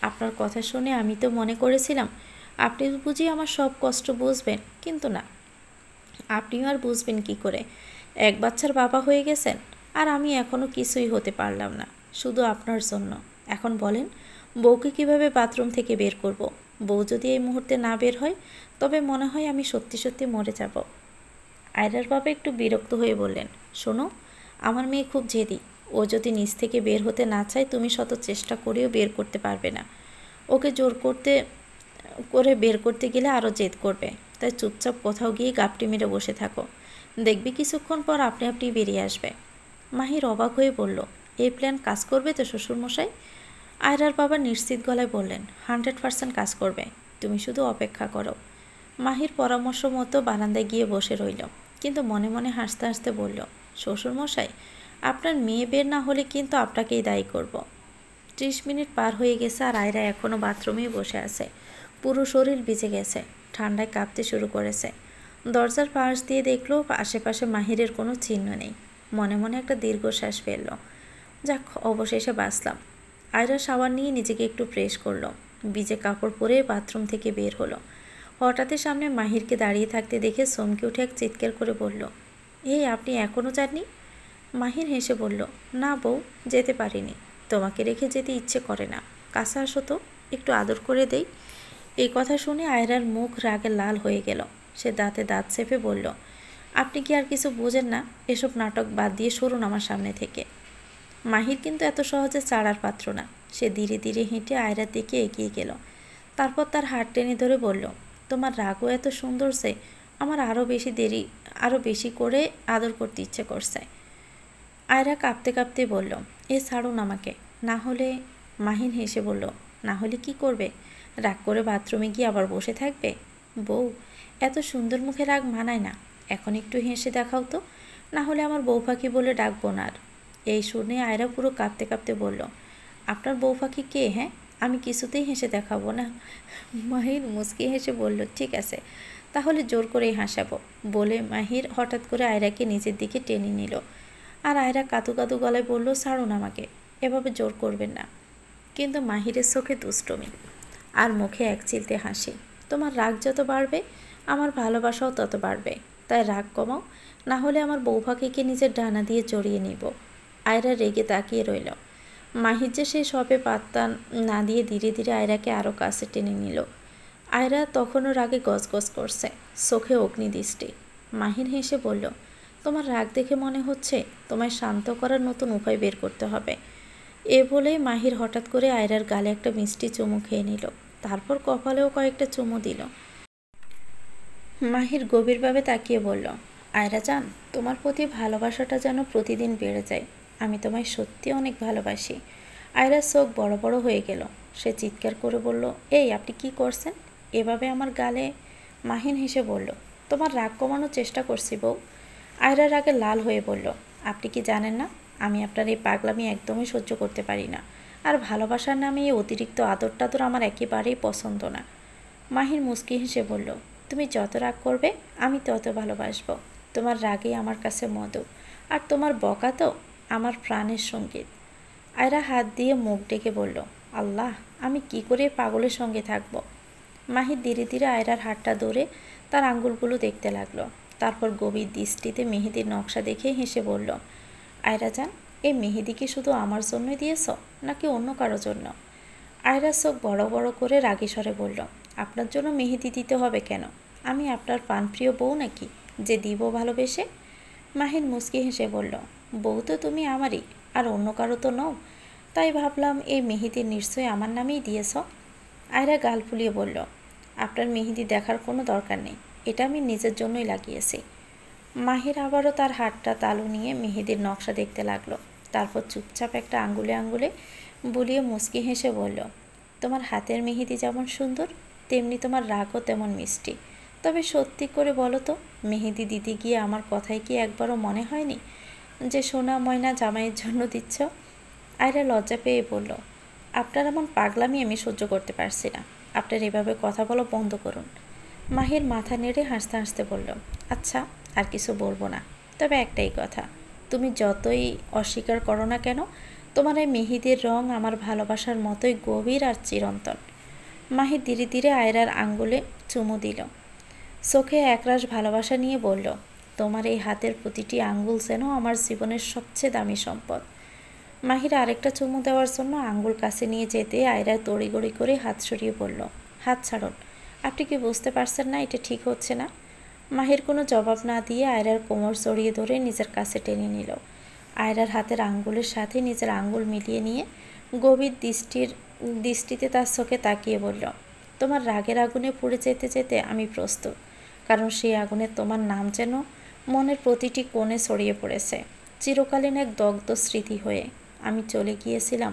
S1: আপনার কথা শুনে আমি তো মনে করেছিলাম আপনি বুঝি আমার সব কষ্ট বুঝবেন, কিন্তু না। আপনিও আর বুঝবেন কি করে? এক বাচ্চার বাবা হয়ে গেছেন, আর আমি এখনও কিছুই হতে পারলাম না, শুধু আপনার জন্য। এখন বলেন, বউকে কিভাবে বাথরুম থেকে বের করব? বউ যদি এই মুহূর্তে না বের হয়, তবে মনে হয় আমি সত্যি সত্যি মরে যাব। আয়রার বাবা একটু বিরক্ত হয়ে বললেন, শোনো, আমার মেয়ে খুব জেদি। ও যদি নিজ থেকে বের হতে না চায়, তুমি শত চেষ্টা করেও বের করতে পারবে না। ওকে জোর করে বের করতে গেলে আরও জেদ করবে। তাই চুপচাপ কোথাও গিয়ে গাপটি মেরে বসে থাকো, দেখবি কিছুক্ষণ পর আপনি আপনি বেরিয়ে আসবে। মাহির অবাক হয়ে বলল, এই প্ল্যান কাজ করবে তো শ্বশুরমশাই? আয়রার বাবা নিশ্চিত গলায় বললেন, 100% কাজ করবে, তুমি শুধু অপেক্ষা করো। মাহির পরামর্শ মতো বারান্দায় গিয়ে বসে রইল, কিন্তু মনে মনে হাসতে হাসতে বলল, শ্বশুরমশাই, আপনার মেয়ে বের না হলে কিন্তু আপনাকেই দায়ী করব। 30 মিনিট পার হয়ে গেছে আর আয়রা এখনও বাথরুমেই বসে আছে। পুরো শরীর ভিজে গেছে, ঠান্ডায় কাঁপতে শুরু করেছে। দরজার পাশ দিয়ে দেখলো আশেপাশে মাহিরের কোনো চিহ্ন নেই। মনে মনে একটা দীর্ঘশ্বাস ফেলল। যাক, অবশেষে বাঁচলাম। আয়রা শাওয়ার নিয়ে নিজেকে একটু ফ্রেশ করলো, ভিজে কাপড় পরে বাথরুম থেকে বের হলো। হঠাৎই সামনে মাহিরকে দাঁড়িয়ে থাকতে দেখে চমকে উঠে এক চিৎকার করে বলল, এই আপনি এখনও যাননি? মাহির হেসে বলল, না বউ, যেতে পারিনি। তোমাকে রেখে যেতে ইচ্ছে করে না। কাছে আসো তো, একটু আদর করে দেই। এই কথা শুনে আয়রার মুখ রাগে লাল হয়ে গেল। সে দাঁতে দাঁত চেপে বলল, আপনি কি আর কিছু বোঝেন না? এসব নাটক বাদ দিয়ে সরুন আমার সামনে থেকে। মাহির কিন্তু এত সহজে ছাড়ার পাত্র না। সে ধীরে ধীরে হেঁটে আয়রার দিকে এগিয়ে গেল। তারপর তার হাত টেনে ধরে বলল, তোমার রাগও এত সুন্দর যে আমার আরও বেশি করে আদর করতে ইচ্ছে করছে। আয়রা কাঁপতে কাঁপতে বলল, ছাড়ুন আমাকে, না হলে। মাহিন হেসে বলল, না হলে কি করবে? রাগ করে বাথরুমে গিয়ে আবার বসে থাকবে? বউ, এত সুন্দর মুখে রাগ মানায় না। এখন একটু হেসে দেখাও তো, না হলে আমার বউ পাখি বলে ডাকবো না আর। এই শুনে আয়রা পুরো কাঁপতে কাঁপতে বলল, আপনার বউ পাখি কে? হ্যাঁ, আমি কিছুতেই হেসে দেখাবো না। মাহির মুচকি হেসে বলল, ঠিক আছে, তাহলে জোর করেই হাসাবো। বলে মাহির হঠাৎ করে আয়রাকে নিজের দিকে টেনে নিল। আর আয়রা কাঁদু কাঁদু গলায় বলল, ছাড়ুন আমাকে, এভাবে জোর করবেন না। কিন্তু মাহিরের চোখে দুষ্টমি আর মুখে এক চিলতে হাসি। তোমার রাগ যত বাড়বে আমার ভালোবাসাও তত বাড়বে, তাই রাগ কমাও, না হলে আমার বউ পাখিকে নিজের ডানা দিয়ে জড়িয়ে নিব। আয়রা রেগে তাকিয়ে রইল। মাহির যে সেই সবে পাত্তা না দিয়ে ধীরে ধীরে আয়রাকে আরও কাছে টেনে নিল। আয়রা তখনও রাগে গজগজ করছে, চোখে অগ্নিদৃষ্টি। মাহির হেসে বলল, তোমার রাগ দেখে মনে হচ্ছে তোমায় শান্ত করার নতুন উপায় বের করতে হবে। এ বলে মাহির হঠাৎ করে আয়রার গালে একটা মিষ্টি চুমু খেয়ে নিল। তারপর কপালেও কয়েকটা চুমু দিল। মাহির গভীরভাবে তাকিয়ে বলল, আয়রা জান, তোমার প্রতি ভালোবাসাটা যেন প্রতিদিন বেড়ে যায়। আমি তোমায় সত্যি অনেক ভালোবাসি। আয়রার চোখ বড় বড় হয়ে গেল। সে চিৎকার করে বলল, আপনি কি করছেন এভাবে আমার গালে? মাহিন হেসে বলল, তোমার রাগ কমানোর চেষ্টা করছি বউ। আয়রা রাগে লাল হয়ে বলল, আপনি কি জানেন না আমি আপনার এই পাগলামি একদমই সহ্য করতে পারি না। আর ভালোবাসার নামে এই অতিরিক্ত আদর টাদর আমার একেবারেই পছন্দ না। মাহির মুচকি হেসে বলল, তুমি যত রাগ করবে আমি তত ভালোবাসবো। তোমার রাগই আমার কাছে মধু, আর তোমার বকা তো আমার প্রাণের সঙ্গীত। আয়রা হাত দিয়ে মুখ ডেকে বলল, আল্লাহ, আমি কি করে পাগলের সঙ্গে থাকব। মাহির ধীরে ধীরে আয়রার হাতটা ধরে তার আঙ্গুলগুলো দেখতে লাগলো। তারপর গভীর দৃষ্টিতে মেহেদির নকশা দেখে হেসে বলল, আয়রা জান, এই মেহেদি কি শুধু আমার জন্যই দিয়েছ নাকি অন্য কারো জন্য? আয়রা চোখ বড় বড় করে রাগী স্বরে বলল, আপনার জন্য মেহেদি দিতে হবে কেন? আমি আপনার প্রাণপ্রিয় বউ নাকি যে দিব ভালোবেসে? মাহির মুচকি হেসে বলল, বউ তো তুমি আমারই, আর অন্য কারো তো নও। তাই ভাবলাম এই মেহেদি নিশ্চয়ই আমার নামেই দিয়েছ। আয়রা গাল ফুলিয়ে বলল, আপনার মেহেদি দেখার কোনো দরকার নেই, এটা আমি নিজের জন্যই লাগিয়েছি। মাহির আবারও তার হাতটা তালু নিয়ে মেহেদির নকশা দেখতে লাগলো। তারপর চুপচাপ একটা আঙ্গুলে আঙ্গুলে বুলিয়ে মুচকি হেসে বলল, তোমার হাতের মেহেদি যেমন সুন্দর তেমনি তোমার রাগও তেমন মিষ্টি। তবে সত্যি করে বলো তো, মেহেদি দিতে গিয়ে আমার কথায় কি একবারও মনে হয়নি যে সোনা ময়না জামাইয়ের জন্য দিচ্ছ? আয়রা লজ্জা পেয়ে বলল, আপনার এমন পাগলামি আমি সহ্য করতে পারছি না। আপনার এভাবে কথা বলা বন্ধ করুন। মাহির মাথা নেড়ে হাসতে হাসতে বলল, আচ্ছা, আর কিছু বলবো না। তবে একটাই কথা, তুমি যতই অস্বীকার করো না কেন, তোমার এই মেহেদির রং আমার ভালোবাসার মতোই গভীর আর চিরন্তন। মাহির ধীরে ধীরে আয়রার আঙ্গুলে চুমু দিল। চোখে একরাশ ভালোবাসা নিয়ে বলল, তোমার এই হাতের প্রতিটি আঙ্গুল যেন আমার জীবনের সবচেয়ে দামি সম্পদ। মাহির আরেকটা চুমু দেওয়ার জন্য আঙ্গুল কাছে নিয়ে যেতে আয়রা তড়িগড়ি করে হাত সরিয়ে বলল, হাত ছাড়ুন। আপনি কি বুঝতে পারছেন না এটা ঠিক হচ্ছে না? মাহির কোনো জবাব না দিয়ে আয়রার কোমর জড়িয়ে ধরে নিজের কাছে টেনে নিল। আয়রার হাতের আঙ্গুলের সাথে নিজের আঙ্গুল মিলিয়ে নিয়ে গভীর দৃষ্টিতে তার চোখে তাকিয়ে বলল, তোমার রাগের আগুনে পুড়ে যেতে যেতে আমি প্রস্তুত, কারণ সেই আগুনে তোমার নাম যেন মনের প্রতিটি কোণে ছড়িয়ে পড়েছে চিরকালীন এক দগ্ধ স্মৃতি হয়ে। আমি চলে গিয়েছিলাম,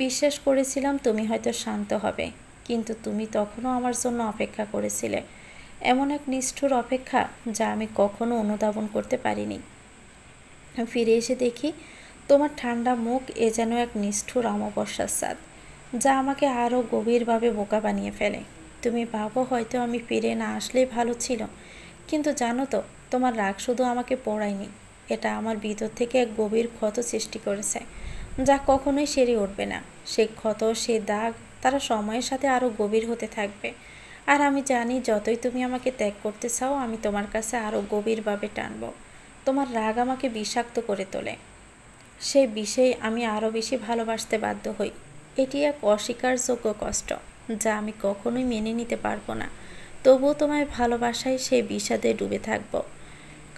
S1: বিশ্বাস করেছিলাম তুমি হয়তো শান্ত হবে, কিন্তু তুমি তখনও আমার জন্য অপেক্ষা করেছিলে, এমন এক নিষ্ঠুর অপেক্ষা যা আমি কখনো অনুধাবন করতে পারিনি। ফিরে এসে দেখি তোমার ঠান্ডা মুখ এ যেন এক নিষ্ঠুর অমাবস্যার স্বাদ, যা আমাকে আরও গভীরভাবে বোকা বানিয়ে ফেলে। তুমি ভাবো হয়তো আমি ফিরে না আসলেই ভালো ছিল, কিন্তু জানো তো, তোমার রাগ শুধু আমাকে পোড়ায়নি, এটা আমার ভিতর থেকে এক গভীর ক্ষত সৃষ্টি করেছে, যা কখনোই সেরে উঠবে না। সেই ক্ষত, সেই দাগ, তারা সময়ের সাথে আরও গভীর হতে থাকবে। আর আমি জানি যতই তুমি আমাকে ত্যাগ করতে চাও, আমি তোমার কাছে আরও গভীরভাবে টানব। তোমার রাগ আমাকে বিষাক্ত করে তোলে, সেই বিষয়ে আমি আরও বেশি ভালোবাসতে বাধ্য হই। এটি এক অস্বীকারযোগ্য কষ্ট, যা আমি কখনোই মেনে নিতে পারবো না। তবুও তোমায় ভালোবাসায় সেই বিষাদে ডুবে থাকবো,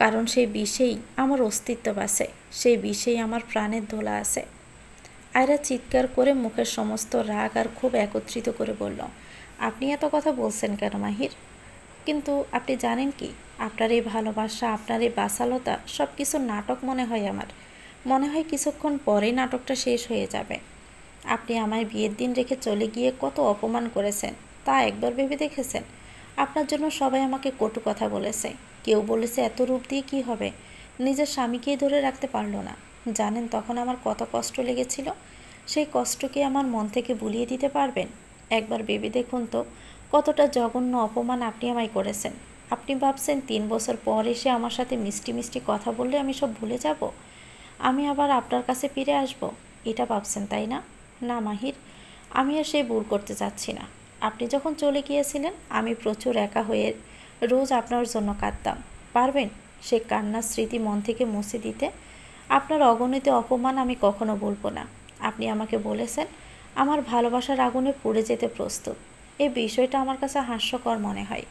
S1: কারণ সেই বিষেই আমার অস্তিত্ব আছে, সেই বিষেই আমার প্রাণের দোলা আছে। আয়রা চিৎকার করে মুখের সমস্ত রাগ আর খুব একত্রিত করে বলল, আপনি এত কথা বলছেন কেন মাহির? কিন্তু আপনি জানেন কি, আপনার এই ভালোবাসা, আপনার এই বাসালতা সব কিছু নাটক মনে হয় আমার। মনে হয় কিছুক্ষণ পরেই নাটকটা শেষ হয়ে যাবে। আপনি আমায় বিয়ের দিন রেখে চলে গিয়ে কত অপমান করেছেন, তা একবার ভেবে দেখেছেন? আপনার জন্য সবাই আমাকে কটু কথা বলেছে, কেউ বলেছে এত রূপ দিয়ে কী হবে, নিজের স্বামীকেই ধরে রাখতে পারলো না। জানেন তখন আমার কত কষ্ট লেগেছিল? সেই কষ্টকে আমার মন থেকে ভুলিয়ে দিতে পারবেন? একবার ভেবে দেখুন তো, কতটা জঘন্য অপমান আপনি আমায় করেছেন। আপনি ভাবছেন 3 বছর পর এসে আমার সাথে মিষ্টি মিষ্টি কথা বললে আমি সব ভুলে যাব, আমি আবার আপনার কাছে ফিরে আসব, এটা ভাবছেন তাই না? না মাহির, আমি আর সেই ভুল করতে চাচ্ছি না। আপনি যখন চলে গিয়েছিলেন, আমি প্রচুর একা হয়ে রোজ আপনার জন্য কাঁদতাম। পারবেন সে কান্নার স্মৃতি মন থেকে মুছে দিতে? আপনার অগণিত অপমান আমি কখনো ভুলব না। আপনি আমাকে বলেছেন আমার ভালোবাসার আগুনে পুড়ে যেতে প্রস্তুত। এই বিষয়টা আমার কাছে হাস্যকর মনে হয়।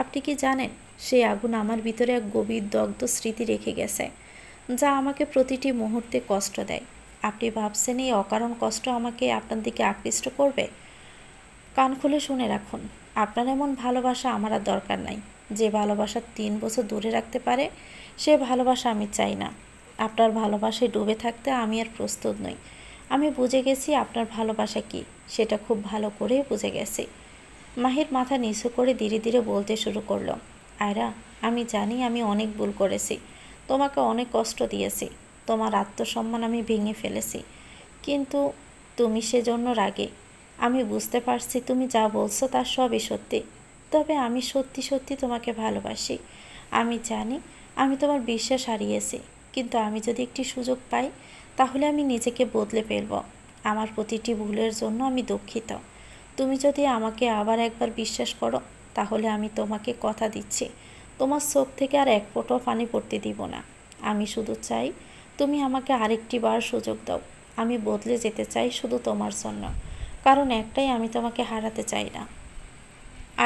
S1: আপনি কি জানেন, সেই আগুন আমার ভিতরে এক গভীর দগ্ধ স্মৃতি রেখে গেছে, যা আমাকে প্রতিটি মুহূর্তে কষ্ট দেয়। আপনি ভাবছেন এই অকারণ কষ্ট আমাকে আপনার দিকে আকৃষ্ট করবে? কান খুলে শুনে রাখুন, আপনার এমন ভালোবাসা আমার আর দরকার নাই। যে ভালোবাসা 3 বছর দূরে রাখতে পারে, সে ভালোবাসা আমি চাই না। আপনার ভালোবাসায় ডুবে থাকতে আমি আর প্রস্তুত নই। আমি বুঝে গেছি আপনার ভালোবাসা কী, সেটা খুব ভালো করেই বুঝে গেছি। মাহির মাথা নিচু করে ধীরে ধীরে বলতে শুরু করলো, আয়রা, আমি জানি আমি অনেক ভুল করেছি, তোমাকে অনেক কষ্ট দিয়েছি, তোমার আত্মসম্মান আমি ভেঙে ফেলেছি, কিন্তু তুমি সেজন্য রাগে। আমি বুঝতে পারছি তুমি যা বলছো তার সবই সত্যি, তবে আমি সত্যি সত্যি তোমাকে ভালোবাসি। আমি জানি আমি তোমার বিশ্বাস হারিয়েছি, কিন্তু আমি যদি একটি সুযোগ পাই, তাহলে আমি নিজেকে বদলে ফেলব। আমার প্রতিটি ভুলের জন্য আমি দুঃখিত। তুমি যদি আমাকে আবার একবার বিশ্বাস করো, তাহলে আমি তোমাকে কথা দিচ্ছি, তোমার চোখ থেকে আর এক ফোঁটাও পানি পড়তে দিব না। আমি শুধু চাই তুমি আমাকে আরেকটি বার সুযোগ দাও। আমি বদলে যেতে চাই শুধু তোমার জন্য, কারণ একটাই, আমি তোমাকে হারাতে চাই না।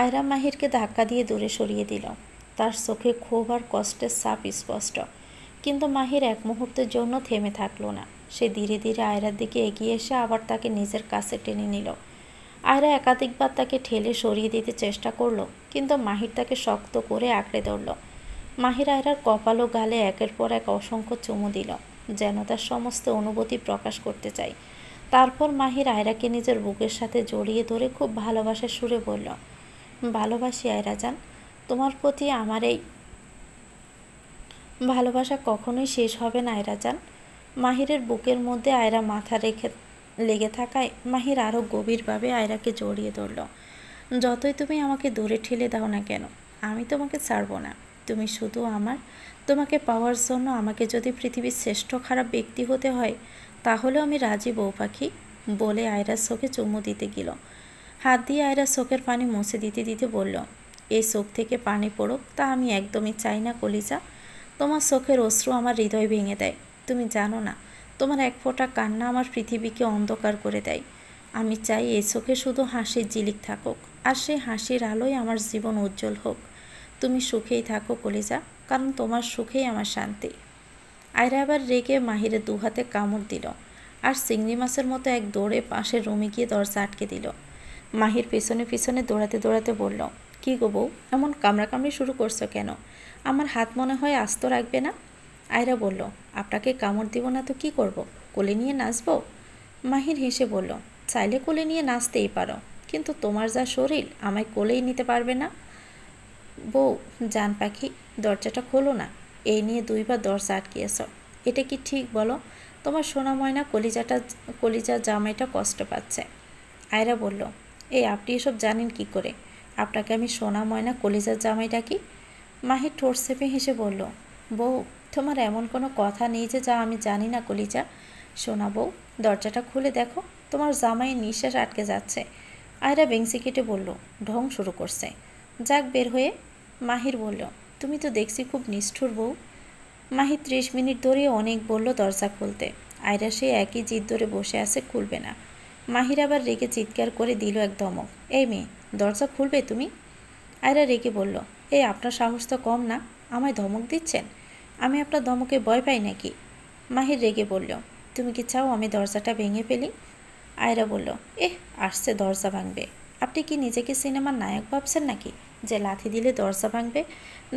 S1: আয়রা মাহিরকে ধাক্কা দিয়ে দূরে সরিয়ে দিল। তার চোখে ক্ষোভ আর কষ্টের ছাপ স্পষ্ট, কিন্তু মাহির এক মুহূর্তের জন্য থেমে থাকলো না। সে ধীরে ধীরে আয়রার দিকে এগিয়ে এসে আবার তাকে নিজের কাছে টেনে নিল। আয়রা একাধিকবার তাকে ঠেলে সরিয়ে দিতে চেষ্টা করলো, কিন্তু মাহির তাকে শক্ত করে আঁকড়ে ধরল। মাহির আয়রার কপাল ও গালে একের পর এক অসংখ্য চুমু দিল, যেন তার সমস্ত অনুভূতি প্রকাশ করতে চায়। তারপর মাহির আয়রাকে নিজের বুকের সাথে জড়িয়ে ধরে খুব ভালোবাসার সুরে বলল, ভালোবাসি আয়রা জান, তোমার প্রতি আমার এই ভালোবাসা কখনোই শেষ হবে না আয়রা জান। মাহিরের বুকের মধ্যে আয়রা মাথা রেখে লেগে থাকায় মাহির আরও গভীরভাবে আয়রাকে জড়িয়ে ধরল। যতই তুমি আমাকে দূরে ঠেলে দাও না কেন, আমি তোমাকে ছাড়ব না। তুমি শুধু আমার। তোমাকে পাওয়ার জন্য আমাকে যদি পৃথিবীর শ্রেষ্ঠ খারাপ ব্যক্তি হতে হয়, তাহলেও আমি রাজি বউ পাখি, বলে আয়রার চোখে চুমু দিতে গেল। হাত দিয়ে আয়রার চোখের পানি মুছে দিতে দিতে বলল, এই চোখ থেকে পানি পড়ুক তা আমি একদমই চাই না কলিজা। তোমার চোখের অশ্রু আমার হৃদয় ভেঙে দেয়। তুমি জানো না, তোমার এক ফোঁটা কান্না আমার পৃথিবীকে অন্ধকার করে দেয়। আমি চাই এই চোখে শুধু হাসির ঝিলিক থাকুক, আর সেই হাসির আলোয় আমার জীবন উজ্জ্বল হোক। তুমি সুখেই থাকো কলিজা, কারণ তোমার সুখেই আমার শান্তি। আয়রা আবার রেগে মাহিরের দুহাতে কামড় দিল, আর চিংড়ি মাছের মতো এক দৌড়ে পাশের রুমে গিয়ে দরজা আটকে দিল। মাহির পিছনে পিছনে দৌড়াতে দৌড়াতে বলল, কী গো বউ, এমন কামড়াকামড়ি শুরু করছো কেন? আমার হাত মনে হয় আস্ত রাখবে না? আয়রা বলল, আপনাকে কামড় দিব না তো কী করব, কোলে নিয়ে নাচবো? মাহির হেসে বলল, চাইলে কোলে নিয়ে নাচতেই পারো, কিন্তু তোমার যা শরীর, আমায় কোলেই নিতে পারবে না। বউ জান পাখি, দরজাটা খোলো না, এই নিয়ে 2বার দরজা আটকিয়েছ। এটা কি ঠিক বলো? তোমার সোনা ময়না কলিজার জামাইটা কষ্ট পাচ্ছে। আয়রা বলল, এই আপনি এসব জানেন কি করে? আপনাকে আমি সোনা ময়না কলিজার জামাই ডাকি? মাহির ঠোঁট চেপে হেসে বলল, বউ, তোমার এমন কোনো কথা নেই যে যা আমি জানি না কলিজা। সোনা বউ, দরজাটা খুলে দেখো, তোমার জামাইয়ের নিঃশ্বাস আটকে যাচ্ছে। আয়রা বেঞ্চি কেটে বলল, ঢং শুরু করছে, যাক বের হয়ে। মাহির বলল, তুমি তো দেখছি খুব নিষ্ঠুর বউ। মাহির 30 মিনিট ধরে অনেক বলল দরজা খুলতে। আয়রা সে একই জিদ ধরে বসে আছে, খুলবে না। মাহির আবার রেগে চিৎকার করে দিল এক ধমক, এই মেয়ে, দরজা খুলবে তুমি? আয়রা রেগে বলল, এই আপনার সাহস তো কম না, আমায় ধমক দিচ্ছেন? আমি আপনার ধমকে ভয় পাই নাকি? মাহির রেগে বলল, তুমি কি চাও আমি দরজাটা ভেঙে ফেলি? আয়রা বলল, আসছে দরজা ভাঙবে। আপনি কি নিজেকে সিনেমার নায়ক ভাবছেন নাকি যে লাথি দিলে দরজা ভাঙবে?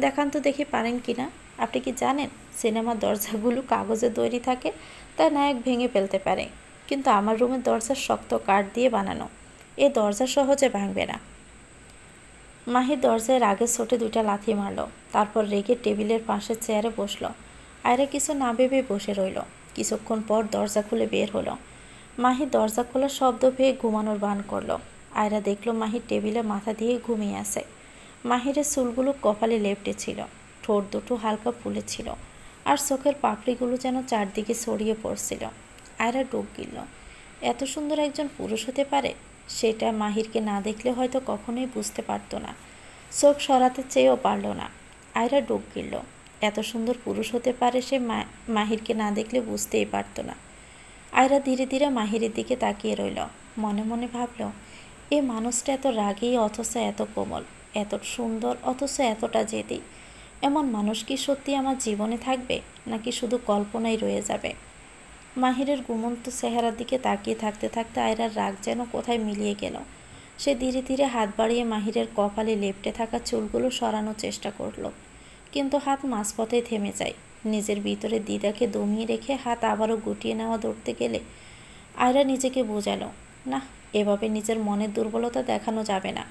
S1: দেখান তো দেখি পারেন কি না। আপনি কি জানেন সিনেমার দরজাগুলো কাগজে তৈরি থাকে, তাই নায়ক ভেঙে ফেলতে পারে, কিন্তু আমার রুমের দরজা শক্ত কাঠ দিয়ে বানানো, এ দরজা সহজে ভাঙবে না। মাহির দরজার আগে ছোটে 2টা লাথি মারল, তারপর রেগে টেবিলের পাশে চেয়ারে বসল। আয়রা কিছু না ভেবে বসে রইল। কিছুক্ষণ পর দরজা খুলে বের হলো। মাহির দরজা খোলার শব্দ পেয়ে ঘুমানোর ভান করল। আয়রা দেখল মাহির টেবিলে মাথা দিয়ে ঘুমিয়ে আছে। মাহিরের চুলগুলো কপালে লেপ্টে ছিল, ঠোঁট দুটো হালকা ফুলেছিল, আর চোখের পাপড়িগুলো যেন চারদিকে ছড়িয়ে পড়ছিল। আয়রা ডুব গিলল, এত সুন্দর একজন পুরুষ হতে পারে, সেটা মাহিরকে না দেখলে হয়তো কখনোই বুঝতে পারত না। চোখ সরাতে চেয়েও পারল না। আয়রা ডুব গিলল, এত সুন্দর পুরুষ হতে পারে সে মাহিরকে না দেখলে বুঝতেই পারত না। আয়রা ধীরে ধীরে মাহিরের দিকে তাকিয়ে রইল। মনে মনে ভাবল, এ মানুষটা এত রাগী অথচ এত কোমল, এত সুন্দর অথচ এতটা জেদি। এমন মানুষ কি সত্যি আমার জীবনে থাকবে, নাকি শুধু কল্পনাই রয়ে যাবে? মাহিরের ঘুমন্ত চেহারার দিকে তাকিয়ে থাকতে থাকতে আয়রার রাগ যেন কোথায় মিলিয়ে গেল। সে ধীরে ধীরে হাত বাড়িয়ে মাহিরের কপালে লেপ্টে থাকা চুলগুলো সরানোর চেষ্টা করল, কিন্তু হাত মাঝপথেই থেমে যায়। নিজের ভিতরে দ্বিধাকে দমিয়ে রেখে হাত আবারও গুটিয়ে নেওয়া ধরতে গেলে আয়রা নিজেকে বোঝালো, না, এভাবে নিজের মনের দুর্বলতা দেখানো যাবে না।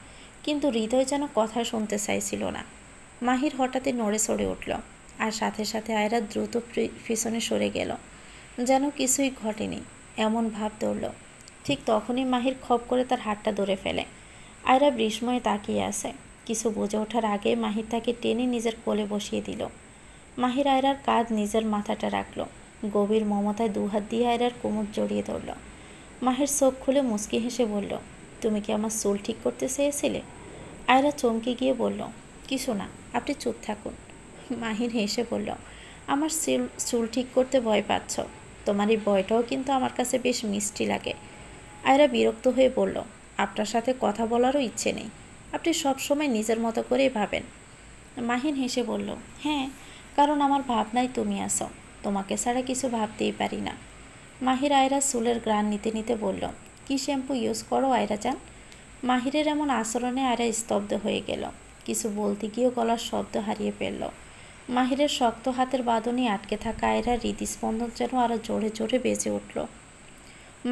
S1: কিন্তু হৃদয় যেন কথা শুনতে চাইছিল না। মাহির হঠাৎই নড়ে চড়ে উঠল, আর সাথে সাথে আয়রা দ্রুত পিছনে সরে গেল, যেন কিছুই ঘটেনি এমন ভাব ধরল। ঠিক তখনই মাহির খপ করে তার হাতটা ধরে ফেলে। আয়রা বিস্ময়ে তাকিয়ে আছে। কিছু বুঝে ওঠার আগে মাহির তাকে টেনে নিজের কোলে বসিয়ে দিল। মাহির আয়রার কাঁধ নিজের মাথাটা রাখল, গভীর মমতায় দুহাত দিয়ে আয়রার কোমর জড়িয়ে ধরল। মাহির চোখ খুলে মুচকি হেসে বলল, তুমি কি আমার চুল ঠিক করতে চেয়েছিলে? আয়রা চমকে গিয়ে বলল, কিছু না, আপনি চুপ থাকুন। মাহির হেসে বলল, আমার চুল ঠিক করতে ভয় পাচ্ছ? তোমার এই ভয়টাও কিন্তু আমার কাছে বেশ মিষ্টি লাগে। আয়রা বিরক্ত হয়ে বলল, আপনার সাথে কথা বলারও ইচ্ছে নেই, আপনি সবসময় নিজের মতো করেই ভাবেন। মাহিন হেসে বলল, হ্যাঁ, কারণ আমার ভাবনায় তুমি আসো, তোমাকে ছাড়া কিছু ভাবতেই পারি না। মাহির আয়রা চুলের গ্রান নিতে নিতে বলল, কি শ্যাম্পু ইউজ করো আয়রা যান? মাহিরের এমন আচরণে আয়রা স্তব্ধ হয়ে গেল। কিছু বলতে গিয়েও গলার শব্দ হারিয়ে ফেলল। মাহিরের শক্ত হাতের বাঁধনে আটকে থাকা আয়রার হৃদস্পন্দন যেন আরও জোরে জোরে বেজে উঠল।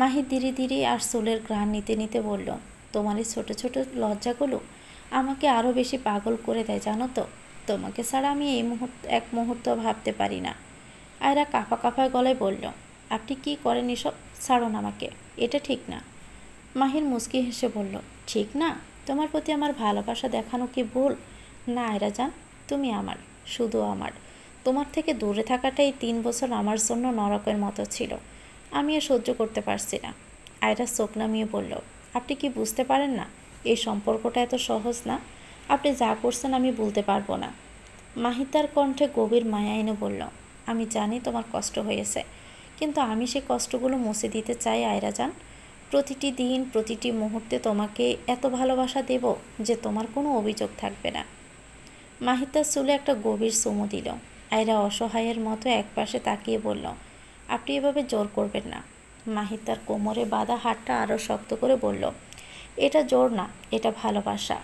S1: মাহির ধীরে ধীরে আর চুলের ঘ্রাণ নিতে নিতে বলল, তোমার এই ছোটো ছোটো লজ্জাগুলো আমাকে আরও বেশি পাগল করে দেয় জানো তো। তোমাকে ছাড়া আমি এক মুহূর্ত ভাবতে পারি না। আয়রা কাঁপা কাঁপা গলায় বলল, আপনি কি করেন এসব? ছাড়ুন আমাকে, এটা ঠিক না। মাহির মুচকি হেসে বলল, ঠিক না? তোমার প্রতি আমার ভালোবাসা দেখানো কি ভুল? না আয়রা জান, তুমি আমার, শুধু আমার। তোমার থেকে দূরে থাকাটাই 3 বছর আমার জন্য নরকের মতো ছিল। আমি আর সহ্য করতে পারছি না। আয়রা চোখ নামিয়ে বলল, আপনি কি বুঝতে পারেন না এই সম্পর্কটা এত সহজ না? আপনি যা করছেন আমি বলতে পারবো না। মাহি তার কণ্ঠে গভীর মায়া এনে বলল, আমি জানি তোমার কষ্ট হয়েছে, কিন্তু আমি সেই কষ্টগুলো মুছে দিতে চাই আয়রা জান। প্রতিটি দিন প্রতিটি মুহূর্তে তোমাকে এত ভালোবাসা দেব যে তোমার কোনো অভিযোগ থাকবে না। মাহি তার চুলে একটা গভীর চুমু দিল। আয়রা অসহায়ের মতো একপাশে তাকিয়ে বলল, আপনি এভাবে জোর করবেন না। মাহি তার কোমরে বাঁধা হাতটা আরও শক্ত করে বলল, এটা জোর না, এটা ভালোবাসা,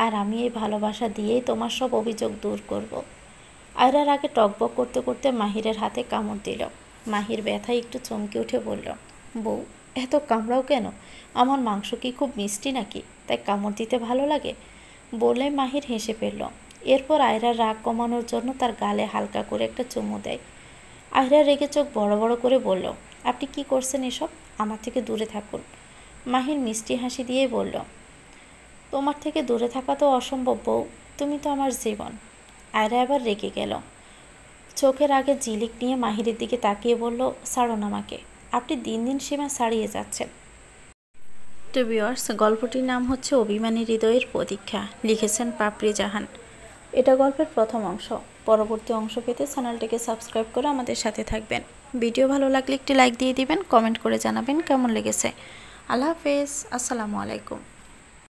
S1: আর আমি এই ভালোবাসা দিয়েই তোমার সব অভিযোগ দূর করব। আয়রার আগে টকবক করতে করতে মাহিরের হাতে কামড় দিল। মাহির ব্যথায় একটু চমকে উঠে বলল, বউ, এত কামড়াও কেন? আমার মাংস কি খুব মিষ্টি নাকি, তাই কামড় দিতে ভালো লাগে? বলে মাহির হেসে ফেলল। এরপর আয়রার রাগ কমানোর জন্য তার গালে হালকা করে একটা চুমু দেয়। আয়রা রেগে চোখ বড় বড় করে বলল, আপনি কি করছেন এসব? আমার থেকে দূরে থাকুন। মাহির মিষ্টি হাসি দিয়ে বলল, তোমার থেকে দূরে থাকা তো অসম্ভব বউ, তুমি তো আমার জীবন। আয়রা আবার রেগে গেল। চোখের আগে জিলিক নিয়ে মাহিরের দিকে তাকিয়ে বলল, ছাড়ুন আমাকে, আপনি দিন দিন সীমা ছাড়িয়ে যাচ্ছেন। তো ভিউয়ার্স, গল্পটির নাম হচ্ছে অভিমানী হৃদয়ের প্রতীক্ষা, লিখেছেন পাপড়ি জাহান। এটা গল্পের প্রথম অংশ। পরবর্তী অংশ পেতে চ্যানেলটিকে সাবস্ক্রাইব করে আমাদের সাথে থাকবেন। ভিডিও ভালো লাগলে একটি লাইক দিয়ে দিবেন, কমেন্ট করে জানাবেন কেমন লেগেছে। আল্লাহ হাফেজ, আসসালামু আলাইকুম।